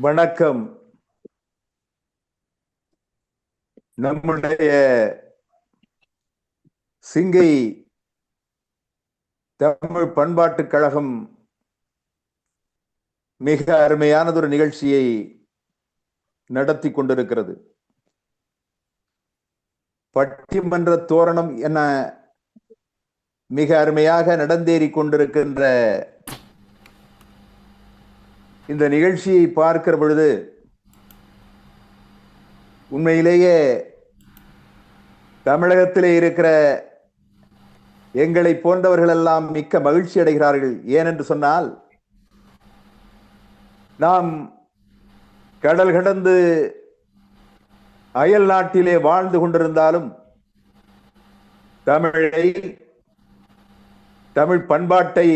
வணக்கம். நம்முடைய சிங்கை தமிழ் பண்பாட்டுக் கழகம் மிக அருமையானதொரு நிகழ்ச்சியை நடத்தி கொண்டிருக்கிறது. பட்டிமன்ற தோரணம் என மிக அருமையாக நடந்தேறி கொண்டிருக்கின்ற இந்த நிகழ்ச்சியை பார்க்கிற பொழுது உண்மையிலேயே தமிழகத்திலே இருக்கிற எங்களை போன்றவர்கள் எல்லாம் மிக்க மகிழ்ச்சி அடைகிறார்கள். ஏனென்று சொன்னால், நாம் கடல் கடந்து அயல் நாட்டிலே வாழ்ந்து கொண்டிருந்தாலும் தமிழ் பண்பாட்டை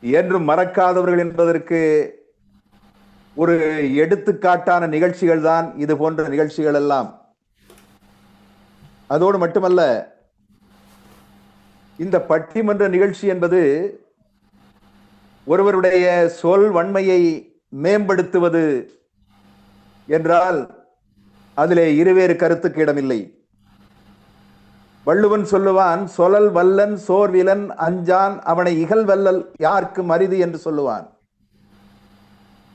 என்றும் மறக்காதவர்கள் என்பதற்கு ஒரு எடுத்துக்காட்டான நிகழ்ச்சிகள் தான் இது போன்ற நிகழ்ச்சிகள் எல்லாம். அதோடு மட்டுமல்ல, இந்த பட்டிமன்ற நிகழ்ச்சி என்பது ஒருவருடைய சொல் வன்மையை மேம்படுத்துவது என்றால் அதிலே இருவேறு கருத்துக்கு இடமில்லை. வள்ளுவன் சொல்லுவான், சொலல் வல்லன் சோர்விலன் அஞ்சான் அவனை இகல் வல்லல் யாருக்கும் அரிது என்று சொல்லுவான்.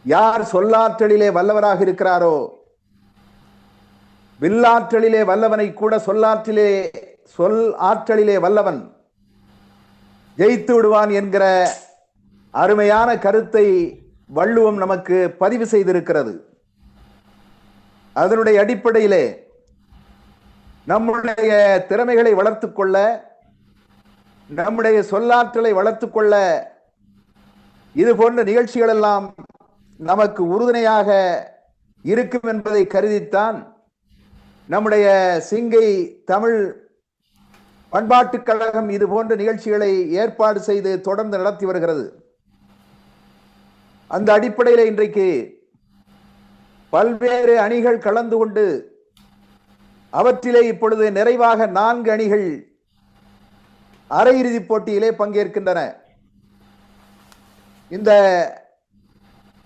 யார் சொல்லாற்றலிலே வல்லவராக இருக்கிறாரோ, வில்லாற்றலிலே வல்லவனை கூட சொல் ஆற்றலிலே வல்லவன் ஜெயித்து விடுவான் என்கிற அருமையான கருத்தை வள்ளுவம் நமக்கு பதிவு செய்திருக்கிறது. அதனுடைய அடிப்படையிலே நம்முடைய திறமைகளை வளர்த்துக் கொள்ள, நம்முடைய சொல்லாற்றலை வளர்த்துக் கொள்ள இது போன்ற நிகழ்ச்சிகள் எல்லாம் நமக்கு உறுதுணையாக இருக்கும் என்பதை கருதித்தான் நம்முடைய சிங்கை தமிழ் பண்பாட்டுக் கழகம் இது போன்ற நிகழ்ச்சிகளை ஏற்பாடு செய்து தொடர்ந்து நடத்தி வருகிறது. அந்த அடிப்படையில் இன்றைக்கு பல்வேறு அணிகள் கலந்து கொண்டு அவற்றிலே இப்பொழுது நிறைவாக 4 அணிகள் அரையிறுதிப் போட்டியிலே பங்கேற்கின்றன. இந்த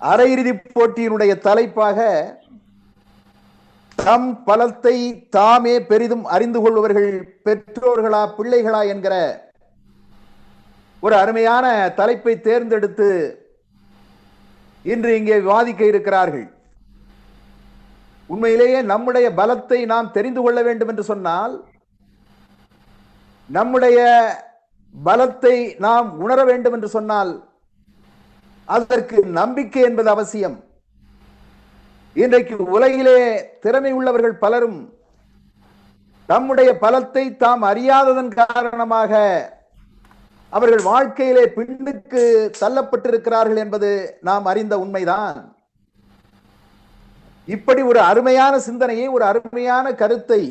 அரையிறுதிப் போட்டியினுடைய தலைப்பாக தம் பலத்தை தாமே பெரிதும் அறிந்து கொள்பவர்கள் பெற்றோர்களா பிள்ளைகளா என்கிற ஒரு அருமையான தலைப்பை தேர்ந்தெடுத்து இன்று இங்கே விவாதிக்க இருக்கிறார்கள். உண்மையிலேயே நம்முடைய பலத்தை நாம் தெரிந்து கொள்ள வேண்டும் என்று சொன்னால், நம்முடைய பலத்தை நாம் உணர வேண்டும் என்று சொன்னால் அதற்கு நம்பிக்கை என்பது அவசியம். இன்றைக்கு உலகிலே திறமை உள்ளவர்கள் பலரும் தம்முடைய பலத்தை தாம் அறியாததன் காரணமாக அவர்கள் வாழ்க்கையிலே பின்னுக்கு தள்ளப்பட்டிருக்கிறார்கள் என்பது நாம் அறிந்த உண்மைதான். இப்படி ஒரு அருமையான சிந்தனையை, ஒரு அருமையான கருத்தை,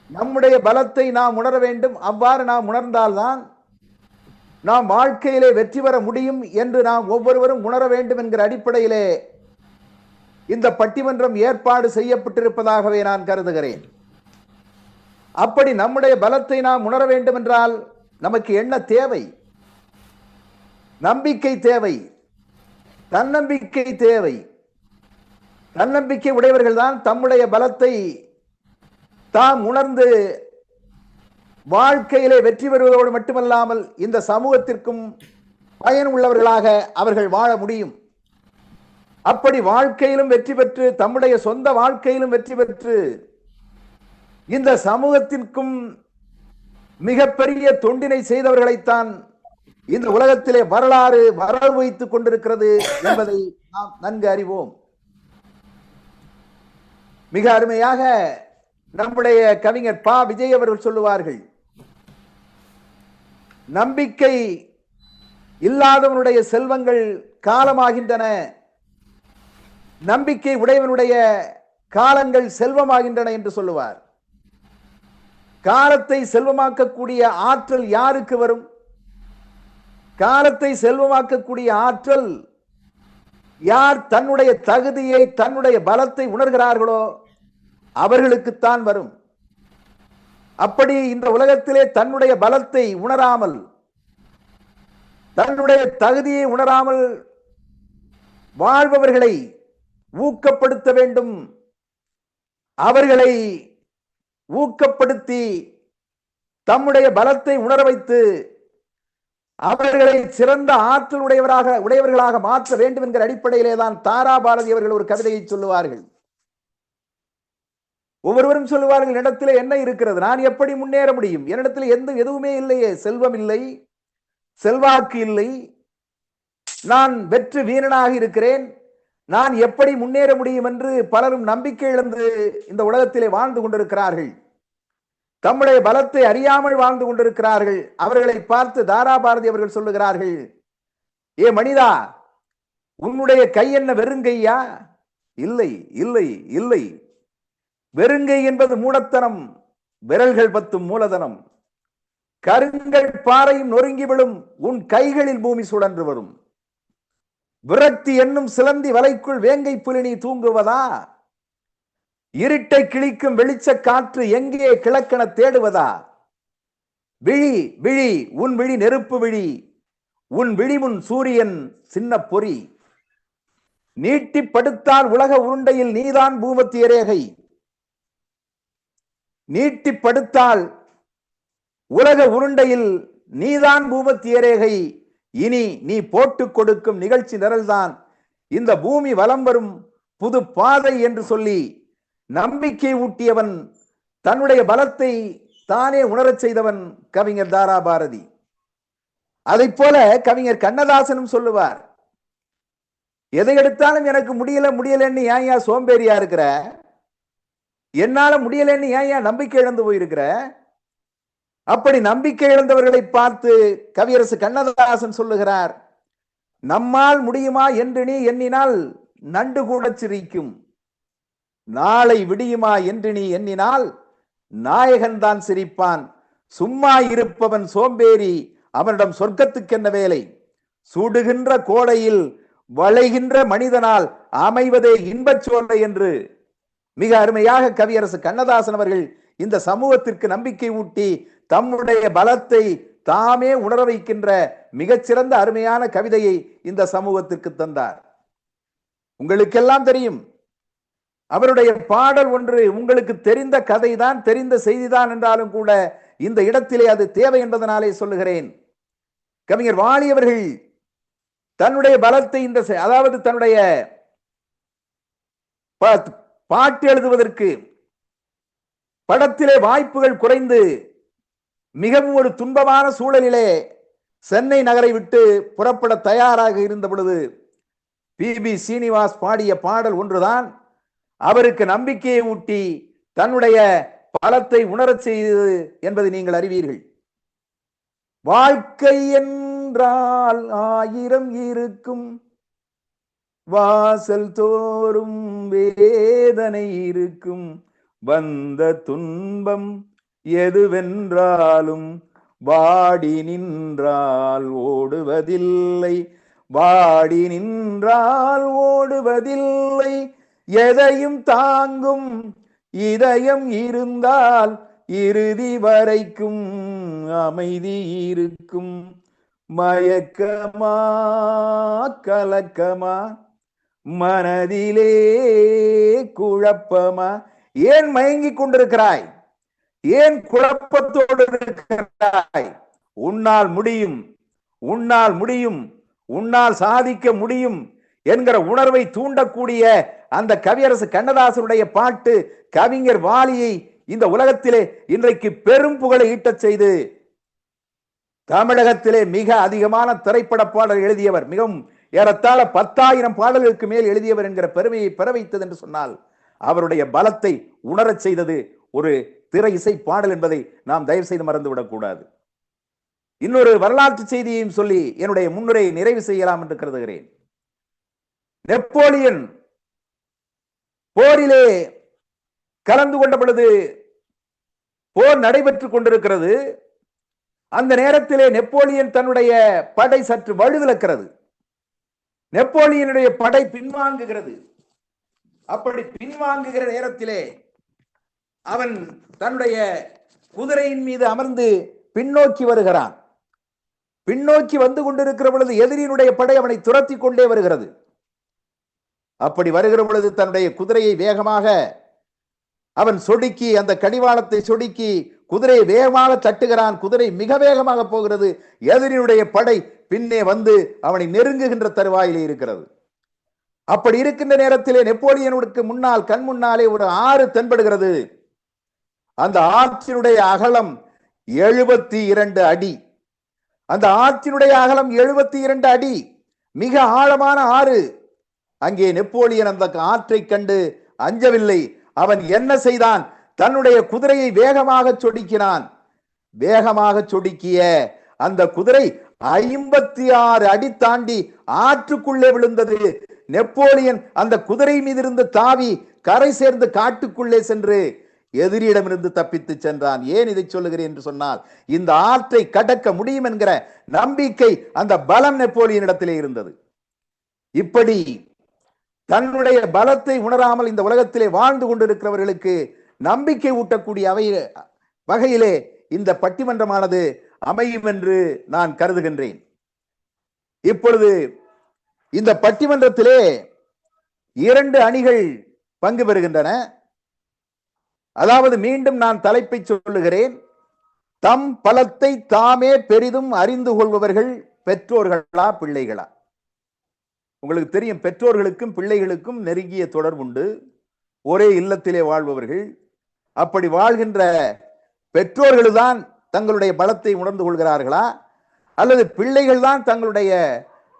நம்முடைய பலத்தை நாம் உணர வேண்டும். அவ்வாறு நாம் உணர்ந்தால்தான் நாம் வாழ்க்கையிலே வெற்றி பெற முடியும் என்று நாம் ஒவ்வொருவரும் உணர வேண்டும் என்கிற அடிப்படையிலே இந்த பட்டிமன்றம் ஏற்பாடு செய்யப்பட்டிருப்பதாகவே நான் கருதுகிறேன். அப்படி நம்முடைய பலத்தை நாம் உணர வேண்டும் என்றால் நமக்கு என்ன தேவை? நம்பிக்கை தேவை, தன்னம்பிக்கை தேவை. தன்னம்பிக்கை உடையவர்கள் தான் தம்முடைய பலத்தை தாம் உணர்ந்து வாழ்க்கையிலே வெற்றி பெறுவதோடு மட்டுமல்லாமல் இந்த சமூகத்திற்கும் பயன் உள்ளவர்களாக அவர்கள் வாழ முடியும். அப்படி வாழ்க்கையிலும் வெற்றி பெற்று, தம்முடைய சொந்த வாழ்க்கையிலும் வெற்றி பெற்று, இந்த சமூகத்திற்கும் மிகப்பெரிய தொண்டினை செய்தவர்களைத்தான் இந்த உலகத்திலே வரலாறு வரவு வைத்துக் கொண்டிருக்கிறது என்பதை நாம் நன்கு அறிவோம். மிக அருமையாக நம்முடைய கவிஞர் பா. விஜய் அவர்கள் சொல்லுவார்கள், நம்பிக்கை இல்லாதவனுடைய செல்வங்கள் காலமாகின்றன, நம்பிக்கை உடையவனுடைய காலங்கள் செல்வமாகின்றன என்று சொல்லுவார். காலத்தை செல்வமாக்கக்கூடிய ஆற்றல் யாருக்கு வரும்? காலத்தை செல்வமாக்கக்கூடிய ஆற்றல் யார் தன்னுடைய தகுதியை, தன்னுடைய பலத்தை உணர்கிறார்களோ அவர்களுக்குத்தான் வரும். அப்படி இந்த உலகத்திலே தன்னுடைய பலத்தை உணராமல், தன்னுடைய தகுதியை உணராமல் வாழ்பவர்களை ஊக்கப்படுத்த வேண்டும். அவர்களை ஊக்கப்படுத்தி தம்முடைய பலத்தை உணர வைத்து அவர்களை சிறந்த ஆற்றல் உடையவர்களாக மாற்ற வேண்டும் என்கிற அடிப்படையிலே தான் தாரா பாரதி அவர்கள் ஒரு கவிதையை சொல்லுவார்கள். ஒவ்வொருவரும் சொல்லுவார்கள், என்னிடத்தில் என்ன இருக்கிறது, நான் எப்படி முன்னேற முடியும், என்னிடத்தில் எதுவுமே இல்லையே, செல்வம் இல்லை, செல்வாக்கு இல்லை, நான் வெற்று வீரனாக இருக்கிறேன், நான் எப்படி முன்னேற முடியும் என்று பலரும் நம்பிக்கை இழந்து இந்த உலகத்திலே வாழ்ந்து கொண்டிருக்கிறார்கள். தம்முடைய பலத்தை அறியாமல் வாழ்ந்து கொண்டிருக்கிறார்கள். அவர்களை பார்த்து தாரா பாரதி அவர்கள் சொல்லுகிறார்கள், ஏ மனிதா, உன்னுடைய கை என்ன வெறுங்கையா? இல்லை இல்லை இல்லை. வெறுங்கை என்பது மூடத்தனம், விரல்கள் 10 மூலதனம். கருங்கள் பாறையும் நொறுங்கி விழும், உன் கைகளில் பூமி சுழன்று வரும். விரக்தி என்னும் சிலந்தி வலைக்குள் வேங்கை புலி நீ தூங்குவதா? இருட்டை கிழிக்கும் வெளிச்ச காற்று எங்கே கிழக்கென தேடுவதா? விழி விழி, உன் விழி நெருப்பு விழி, உன் விழி முன் சூரியன் சின்ன பொறி. நீட்டி படுத்தால் உலக உருண்டையில் நீதான் பூமத்திய ரேகை. நீட்டி படுத்தால் உலக உருண்டையில் நீதான் பூமத்திய ரேகை. இனி நீ போட்டு கொடுக்கும் நிகழ்ச்சி நிரல்தான் இந்த பூமி வலம் வரும் புது பாதை என்று சொல்லி நம்பிக்கை ஊட்டியவன், தன்னுடைய பலத்தை தானே உணரச் செய்தவன் கவிஞர் தாரா பாரதி. அதை போல கவிஞர் கண்ணதாசனும் சொல்லுவார், எதை எடுத்தாலும் எனக்கு முடியலன்னு ஏன் சோம்பேறியா இருக்கிற, என்னால முடியலன்னு ஏன் நம்பிக்கை இழந்து போயிருக்கிற? அப்படி நம்பிக்கை இழந்தவர்களை பார்த்து கவியரசு கண்ணதாசன் சொல்லுகிறார், நம்மால் முடியுமா என்று நீ எண்ணினால் நண்டு கூட சிரிக்கும், நாளை விடியுமா என்று நீ எண்ணினால் நாயகன் தான் சிரிப்பான். சும்மா இருப்பவன் சோம்பேறி, அவனிடம் சொர்க்கத்துக்கு என்ன வேலை? சூடுகின்ற கோடையில் வளைகின்ற மனிதனால் அமைவதே இன்பச் சோலை என்று மிக அருமையாக கவியரசு கண்ணதாசன் அவர்கள் இந்த சமூகத்திற்கு நம்பிக்கை ஊட்டி தம்முடைய பலத்தை தாமே உணர வைக்கின்ற மிகச்சிறந்த அருமையான கவிதையை இந்த சமூகத்திற்கு தந்தார். உங்களுக்கெல்லாம் தெரியும், அவருடைய பாடல் ஒன்று உங்களுக்கு தெரிந்த கதைதான், தெரிந்த செய்திதான் என்றாலும் கூட இந்த இடத்திலே அது தேவை என்பதனாலே சொல்லுகிறேன். கவிஞர் வாலி அவர்கள் தன்னுடைய பலத்தை அதாவது தன்னுடைய பாட்டு எழுதுவதற்கு படத்திலே வாய்ப்புகள் குறைந்து மிகவும் ஒரு துன்பமான சூழலிலே சென்னை நகரை விட்டு புறப்பட தயாராக இருந்த பொழுது பி சீனிவாஸ் பாடிய பாடல் ஒன்றுதான் அவருக்கு நம்பிக்கையை ஊட்டி தன்னுடைய பலத்தை உணரச் செய்தது என்பதை நீங்கள் அறிவீர்கள். வாழ்க்கை என்றால் 1000 இருக்கும், வாசல் தோறும் வேதனை இருக்கும், வந்த துன்பம் எதுவென்றாலும் வாடி நின்றால் ஓடுவதில்லை, வாடி நின்றால் ஓடுவதில்லை, எதையும் தாங்கும் இதயம் இருந்தால் இறுதி வரைக்கும் அமைதி இருக்கும். மயக்கமா கலக்கமா மனதிலே குழப்பமா? ஏன் மயங்கிக் கொண்டிருக்கிறாய்? ஏன் குழப்பத்தோடு இருக்கிறாய்? உன்னால் முடியும், உன்னால் முடியும், உன்னால் சாதிக்க முடியும் என்கிற உணர்வை தூண்டக்கூடிய அந்த கவியரசு கண்ணதாசனுடைய பாட்டு கவிஞர் வாலியை இந்த உலகத்திலே இன்றைக்கு பெரும் புகழை ஈட்டச் செய்து தமிழகத்திலே மிக அதிகமான திரைப்பட பாடல் எழுதியவர், மிகவும் ஏறத்தாழ 10,000 பாடல்களுக்கு மேல் எழுதியவர் என்கிற பெருமையை பெற வைத்தது என்று சொன்னால் அவருடைய பலத்தை உணரச் செய்தது ஒரு திரை இசை பாடல் என்பதை நாம் தயவு செய்து மறந்துவிடக் கூடாது. இன்னொரு வரலாற்று செய்தியையும் சொல்லி என்னுடைய முன்னுரை நிறைவு செய்யலாம் என்று கருதுகிறேன். நெப்போலியன் போரிலே கலந்து கொண்ட பொழுது போர் நடைபெற்றுக் கொண்டிருக்கிறது. அந்த நேரத்திலே நெப்போலியன் தன்னுடைய படை சற்று வலுவிழக்கிறது. நெப்போலியனுடைய படை பின்வாங்குகிறது. அப்படி பின்வாங்குகிற நேரத்திலே அவன் தன்னுடைய குதிரையின் மீது அமர்ந்து பின்னோக்கி வருகிறான். பின்னோக்கி வந்து கொண்டிருக்கிற பொழுது எதிரியினுடைய படை அவனை துரத்தி கொண்டே வருகிறது. அப்படி வருகிற பொழுது தன்னுடைய குதிரையை வேகமாக அவன் சொடுக்கி, அந்த கடிவாளத்தை சொடுக்கி குதிரையை வேகமாக தட்டுகிறான். குதிரை மிக வேகமாக போகிறது. எதிரியுடைய படை பின்னே வந்து அவனை நெருங்குகின்ற தருவாயிலே இருக்கிறது. அப்படி இருக்கின்ற நேரத்திலே நெப்போலியனுக்கு முன்னால், கண் முன்னாலே ஒரு ஆறு தென்படுகிறது. அந்த ஆற்றினுடைய அகலம் 72 அடி. அந்த ஆற்றினுடைய அகலம் 72 அடி. மிக ஆழமான ஆறு. அங்கே நெப்போலியன் அந்த ஆற்றை கண்டு அஞ்சவில்லை. அவன் என்ன செய்தான்? தன்னுடைய குதிரையை வேகமாக சொடுக்கினான். வேகமாக சொடுக்கிய அந்த குதிரை 56 அடி தாண்டி ஆற்றுக்குள்ளே விழுந்தது. நெப்போலியன் அந்த குதிரை மீது இருந்து தாவி கரை சேர்ந்து காட்டுக்குள்ளே சென்று எதிரியிடமிருந்து தப்பித்து சென்றான். ஏன் இதை சொல்லுகிறேன் என்று சொன்னால், இந்த ஆற்றை கடக்க முடியும் என்கிற நம்பிக்கை, அந்த பலம் நெப்போலியனிடத்திலே இருந்தது. இப்படி தன்னுடைய பலத்தை உணராமல் இந்த உலகத்திலே வாழ்ந்து கொண்டிருக்கிறவர்களுக்கு நம்பிக்கை ஊட்டக்கூடிய வகையிலே இந்த பட்டிமன்றமானது அமையும் என்று நான் கருதுகின்றேன். இப்பொழுது இந்த பட்டிமன்றத்திலே 2 அணிகள் பங்கு பெறுகின்றன. அதாவது மீண்டும் நான் தலைப்பை சொல்லுகிறேன். தம் பலத்தை தாமே பெரிதும் அறிந்து கொள்பவர்கள் பெற்றோர்களா பிள்ளைகளா? உங்களுக்கு தெரியும், பெற்றோர்களுக்கும் பிள்ளைகளுக்கும் நெருங்கிய தொடர்புண்டு. ஒரே இல்லத்திலே வாழ்பவர்கள். அப்படி வாழ்கின்ற பெற்றோர்கள் தான் தங்களுடைய பலத்தை உணர்ந்து கொள்கிறார்களா, அல்லது பிள்ளைகள் தான் தங்களுடைய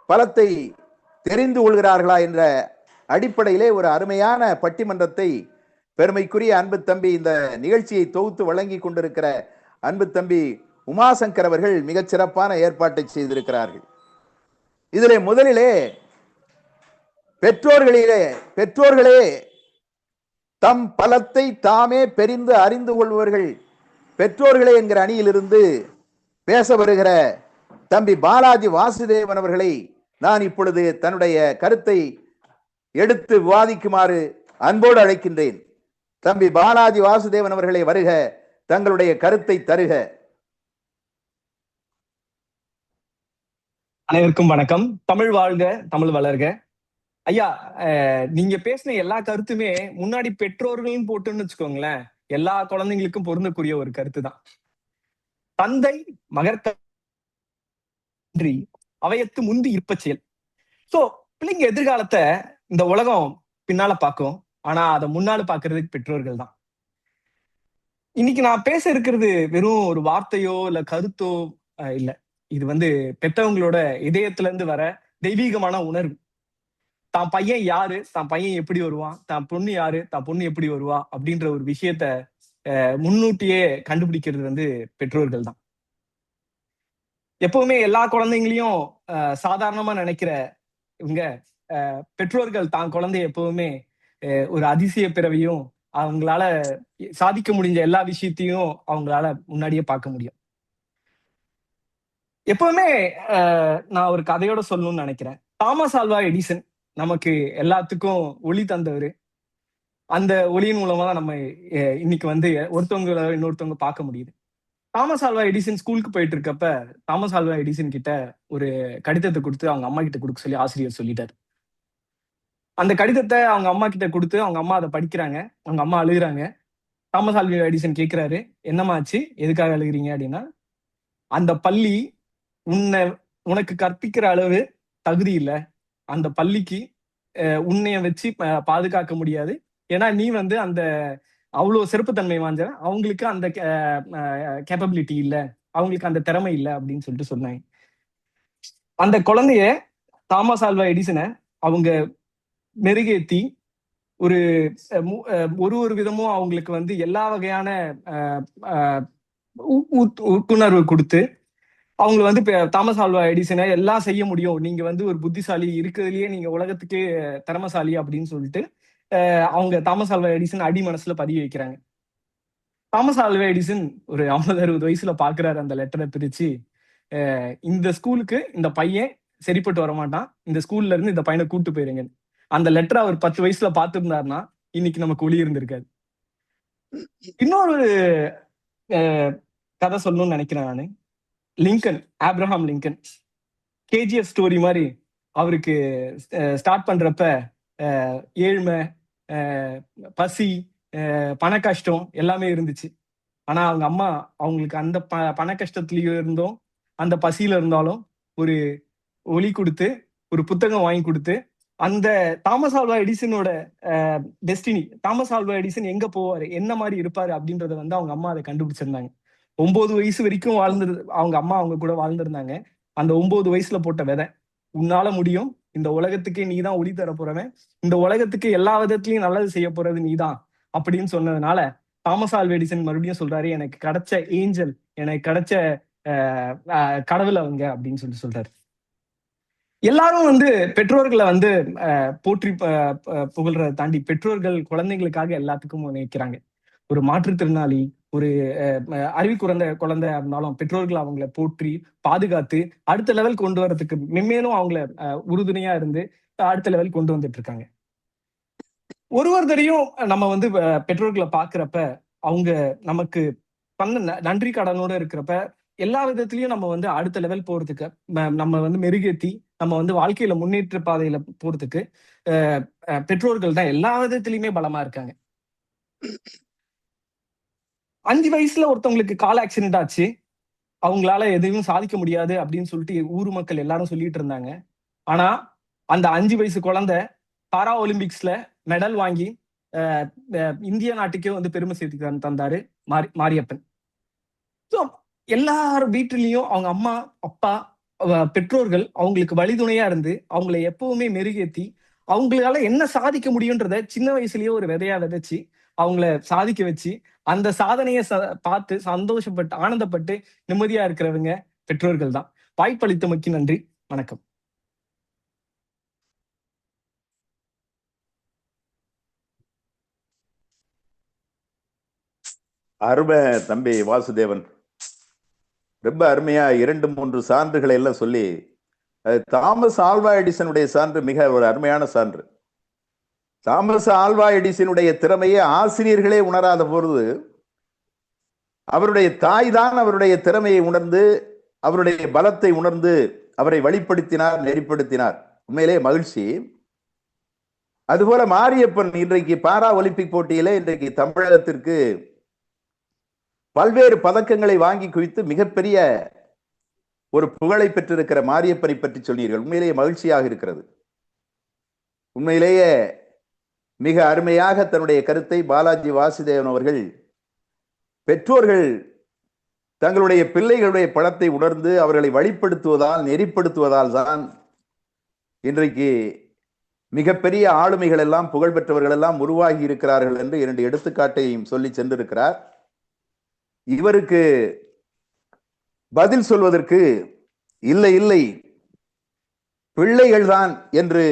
பலத்தை தெரிந்து கொள்கிறார்களா என்ற அடிப்படையிலே ஒரு அருமையான பட்டிமன்றத்தை பெருமைக்குரிய அன்பு தம்பி, இந்த நிகழ்ச்சியை தொகுத்து வழங்கி கொண்டிருக்கிற அன்பு தம்பி உமாசங்கர் அவர்கள் மிகச் சிறப்பான ஏற்பாட்டை செய்திருக்கிறார்கள். இதிலே முதலிலே பெற்றோர்களே தம் பலத்தை தாமே பெரிந்து அறிந்து கொள்பவர்கள் பெற்றோர்களே என்கிற அணியிலிருந்து பேச வருகிற தம்பி பாலாஜி வாசுதேவன் அவர்களை நான் இப்பொழுது தன்னுடைய கருத்தை எடுத்து விவாதிக்குமாறு அன்போடு அழைக்கின்றேன். தம்பி பாலாஜி வாசுதேவன் அவர்களை வருக, தங்களுடைய கருத்தை தருக. அனைவருக்கும் வணக்கம். தமிழ் வாழ்க, தமிழ் வளர்க. ஐயா, நீங்க பேசின எல்லா கருத்துமே முன்னாடி பெற்றோர்களும் போட்டுன்னு வச்சுக்கோங்களேன், எல்லா குழந்தைங்களுக்கும் பொருந்தக்கூடிய ஒரு கருத்து தான். தந்தை மகர்கன்றி அவையத்து முந்தி இருப்ப செயல். சோ பிள்ளைங்க எதிர்காலத்தை இந்த உலகம் பின்னால பார்க்கும், ஆனா அதை முன்னால பாக்குறதுக்கு பெற்றோர்கள் தான். இன்னைக்கு நான் பேச இருக்கிறது வெறும் ஒரு வார்த்தையோ இல்ல கருத்தோ இல்ல. இது பெற்றவங்களோட இதயத்துல இருந்து வர தெய்வீகமான உணர்வு. தான் பையன் யாரு, தான் பையன் எப்படி வருவான், தான் பொண்ணு யாரு, தான் பொண்ணு எப்படி வருவா அப்படின்ற ஒரு விஷயத்த முன்னூட்டியே கண்டுபிடிக்கிறது பெற்றோர்கள் தான். எப்பவுமே எல்லா குழந்தைங்களையும் சாதாரணமா நினைக்கிற இவங்க பெற்றோர்கள் தான் குழந்தைய எப்பவுமே ஒரு அதிசய பிறவியும், அவங்களால சாதிக்க முடிஞ்ச எல்லா விஷயத்தையும் அவங்களால முன்னாடியே பார்க்க முடியும். எப்பவுமே நான் ஒரு கதையோட சொல்லணும்னு நினைக்கிறேன். தாமஸ் ஆல்வா எடிசன் நமக்கு எல்லாத்துக்கும் ஒளி தந்தவர். அந்த ஒளியின் மூலமா தான் நம்ம இன்னைக்கு ஒருத்தவங்களை இன்னொருத்தவங்க பார்க்க முடியுது. தாமஸ் ஆல்வா எடிசன் ஸ்கூலுக்கு போயிட்டு இருக்கப்ப தாமஸ் ஆல்வா எடிசன் கிட்ட ஒரு கடிதத்தை கொடுத்து அவங்க அம்மா கிட்ட கொடுக்க சொல்லி ஆசிரியர் சொல்லிட்டாரு. அந்த கடிதத்தை அவங்க அம்மா கிட்ட கொடுத்து அவங்க அம்மா அதை படிக்கிறாங்க. அவங்க அம்மா அழுகுறாங்க. தாமஸ் ஆல்வா எடிசன் கேட்கிறாரு, என்னம்மா ஆச்சு, எதுக்காக அழுகுறீங்க அப்படின்னா, அந்த பள்ளி உனக்கு கற்பிக்கிற அளவு தகுதி இல்லை, அந்த பள்ளிக்கு உன்னைய வச்சு பாதுகாக்க முடியாது, ஏன்னா நீ அந்த அவ்வளவு சிறப்புத்தன்மை வாஞ்ச, அவங்களுக்கு அந்த கேப்பபிலிட்டி இல்லை, அவங்களுக்கு அந்த திறமை இல்லை அப்படின்னு சொல்லிட்டு சொன்னாங்க. அந்த குழந்தைய தாமஸ் ஆல்வா எடிசனை அவங்க மெருகேத்தி ஒரு விதமும் அவங்களுக்கு எல்லா வகையான உட்குணர்வு கொடுத்து அவங்க தாமஸ் ஆல்வா எடிசனை எல்லாம் செய்ய முடியும், நீங்க ஒரு புத்திசாலி, இருக்கிறதுலயே நீங்க உலகத்துக்கே திறமசாலி அப்படின்னு சொல்லிட்டு அவங்க தாமஸ் ஆல்வா எடிசன் அடி மனசுல பதிய வைக்கிறாங்க. தாமஸ் ஆல்வா எடிசன் ஒரு 50-60 வயசுல பாக்குறாரு அந்த லெட்டரை பிரிச்சு, இந்த ஸ்கூலுக்கு இந்த பையன் சரிப்பட்டு வரமாட்டான், இந்த ஸ்கூல்ல இருந்து இந்த பையனை கூட்டு போயிருங்க. அந்த லெட்டரை அவர் 10 வயசுல பார்த்திருந்தாருன்னா இன்னைக்கு நமக்கு ஒளி இருந்திருக்காது. இன்னொரு கதை சொல்லணும்னு நினைக்கிறேன் நானு. Lincoln, Abraham Lincoln, KGF story மாதிரி அவருக்கு ஸ்டார்ட் பண்றப்ப ஏழ்மை, அஹ், பசி, பண கஷ்டம் எல்லாமே இருந்துச்சு. ஆனா அவங்க அம்மா அவங்களுக்கு அந்த பண கஷ்டத்துலயும் இருந்தும் அந்த பசியில இருந்தாலும் ஒரு ஒளி கொடுத்து, ஒரு புத்தகம் வாங்கி கொடுத்து, அந்த தாமஸ் ஆல்வா எடிசனோட டெஸ்டினி, தாமஸ் ஆல்வா எடிசன் எங்க போவாரு, என்ன மாதிரி இருப்பாரு அப்படின்றத வந்து அவங்க அம்மா அதை கண்டுபிடிச்சிருந்தாங்க. 9 வயசு வரைக்கும் அவங்க அம்மா அவங்க கூட வாழ்ந்திருந்தாங்க. அந்த 9 வயசுல போட்ட விதை, உன்னால முடியும், இந்த உலகத்துக்கே நீதான் ஒளி தர போறவன், இந்த உலகத்துக்கு எல்லா விதத்திலையும் நல்லது செய்ய போறது நீதான் அப்படின்னு சொன்னதுனால தாமஸ் ஆல்வா எடிசன் மறுபடியும் சொல்றாரு, எனக்கு கிடைச்ச ஏஞ்சல், எனக்கு கிடைச்ச கடவுள் அவங்க அப்படின்னு சொல்றாரு. எல்லாரும் வந்து பெற்றோர்களை வந்து போற்றி புகழ்றதை தாண்டி பெற்றோர்கள் குழந்தைங்களுக்காக எல்லாத்துக்கும் நினைக்கிறாங்க. ஒரு மாற்றுத்திறனாளி, ஒரு அறிவு குழந்தை இருந்தாலும் பெற்றோர்கள் அவங்கள போற்றி பாதுகாத்து அடுத்த லெவல் கொண்டு வரதுக்கு மென்மேலும் அவங்கள உறுதுணையா இருந்து அடுத்த லெவல் கொண்டு வந்துட்டு இருக்காங்க. ஒருவரையும் நம்ம வந்து பெற்றோர்களை பாக்குறப்ப அவங்க நமக்கு பண்ண நன்றி கடனோட இருக்கிறப்ப எல்லா விதத்திலயும் நம்ம வந்து அடுத்த லெவல் போறதுக்கு நம்ம வந்து மெருகேத்தி நம்ம வந்து வாழ்க்கையில முன்னேற்ற பாதையில போறதுக்கு பெற்றோர்கள் தான் எல்லா விதத்திலயுமே பலமா இருக்காங்க. 5 வயசுல ஒருத்தவங்களுக்கு கால் ஆக்சிடென்ட் ஆச்சு, அவங்களால எதையும் சாதிக்க முடியாது அப்படின்னு சொல்லிட்டு ஊர் மக்கள் எல்லாரும் சொல்லிட்டு இருந்தாங்க. ஆனா அந்த 5 வயசு குழந்தை பாரா ஒலிம்பிக்ஸ்ல மெடல் வாங்கி இந்திய நாட்டுக்கே வந்து பெருமை சேர்த்து தந்தாரு மாரியப்பன். ஸோ எல்லார் வீட்டிலையும் அவங்க அம்மா அப்பா பெற்றோர்கள் அவங்களுக்கு வழிதுணையா இருந்து அவங்களை எப்பவுமே மெருகேத்தி அவங்களால என்ன சாதிக்க முடியும்ன்றத சின்ன வயசுலயே ஒரு விதையா விதைச்சு அவங்கள சாதிக்க வச்சு அந்த சாதனையை பார்த்து சந்தோஷப்பட்டு ஆனந்தப்பட்டு நிம்மதியா இருக்கிறவங்க பெற்றோர்கள் தான். வாய்ப்பளித்தமைக்கு நன்றி. வணக்கம். அருமை தம்பி வாசுதேவன், ரொம்ப அருமையா 2-3 சான்றுகளை எல்லாம் சொல்லி, தாமஸ் ஆல்வா எடிசனுடைய சான்று மிக ஒரு அருமையான சான்று. தாமஸ் ஆல்வா எடிசனுடைய திறமையை ஆசிரியர்களே உணராத பொழுது அவருடைய தாய் தான் அவருடைய திறமையை உணர்ந்து அவருடைய பலத்தை உணர்ந்து அவரை வழிப்படுத்தினார், நெறிப்படுத்தினார். உண்மையிலே மகிழ்ச்சி. அதுபோல மாரியப்பன் இன்றைக்கு பாரா ஒலிம்பிக் போட்டியிலே இன்றைக்கு தமிழகத்திற்கு பல்வேறு பதக்கங்களை வாங்கி குவித்து மிகப்பெரிய ஒரு புகழை பெற்றிருக்கிற மாரியப்பனை பற்றி சொன்னீர்கள். உண்மையிலேயே மகிழ்ச்சியாக இருக்கிறது. உண்மையிலேயே மிக அருமையாக தன்னுடைய கருத்தை பாலாஜி வாசுதேவன் அவர்கள், பெற்றோர்கள் தங்களுடைய பிள்ளைகளுடைய பலத்தை உணர்ந்து அவர்களை வழிப்படுத்துவதால் நெறிப்படுத்துவதால் தான் இன்றைக்கு மிகப்பெரிய ஆளுமைகள் எல்லாம் புகழ்பெற்றவர்கள் எல்லாம் உருவாகி இருக்கிறார்கள் என்று 2 எடுத்துக்காட்டையும் சொல்லி சென்றிருக்கிறார். இவருக்கு பதில் சொல்வதற்கு இல்லை இல்லை பிள்ளைகள் தான் என்று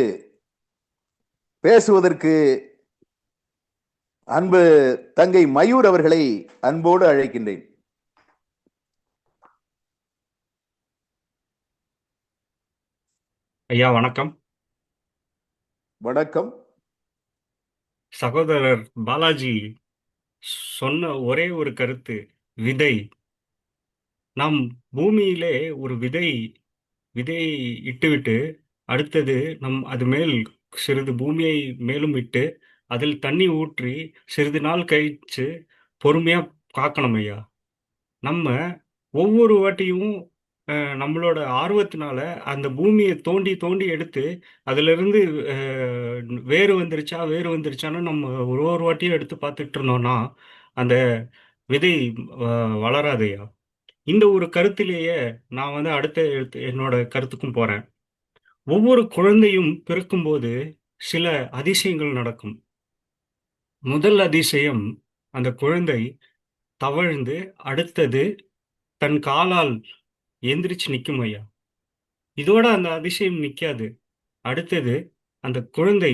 பேசுவதற்கு அன்பு தங்கை மயூர் அவர்களை அன்போடு அழைக்கின்றேன். ஐயா வணக்கம். வணக்கம். சகோதரர் பாலாஜி சொன்ன ஒரே ஒரு கருத்து, விதை. நாம் பூமியிலே ஒரு விதையை இட்டுவிட்டு அடுத்தது அது மேல் சிறிது பூமியை மேலும் விட்டு அதில் தண்ணி ஊற்றி சிறிது நாள் கழிச்சு பொறுமையா காக்கணும் ஐயா. நம்ம ஒவ்வொரு வாட்டியும் நம்மளோட ஆர்வத்தினால அந்த பூமியை தோண்டி தோண்டி எடுத்து அதிலிருந்து வேறு வந்துருச்சான்னு நம்ம ஒரு வாட்டியும் எடுத்து பார்த்துட்டு இருந்தோம்னா அந்த விதை வளராதையா. இந்த ஒரு கருத்திலேயே நான் அடுத்த என்னோட கருத்துக்கும் போறேன். ஒவ்வொரு குழந்தையும் பிறக்கும்போது சில அதிசயங்கள் நடக்கும். முதல் அதிசயம், அந்த குழந்தை தவழ்ந்து அடுத்தது தன் காலால் எந்திரிச்சு நிற்கும் ஐயா. இதோட அந்த அதிசயம் நிற்காது. அடுத்தது அந்த குழந்தை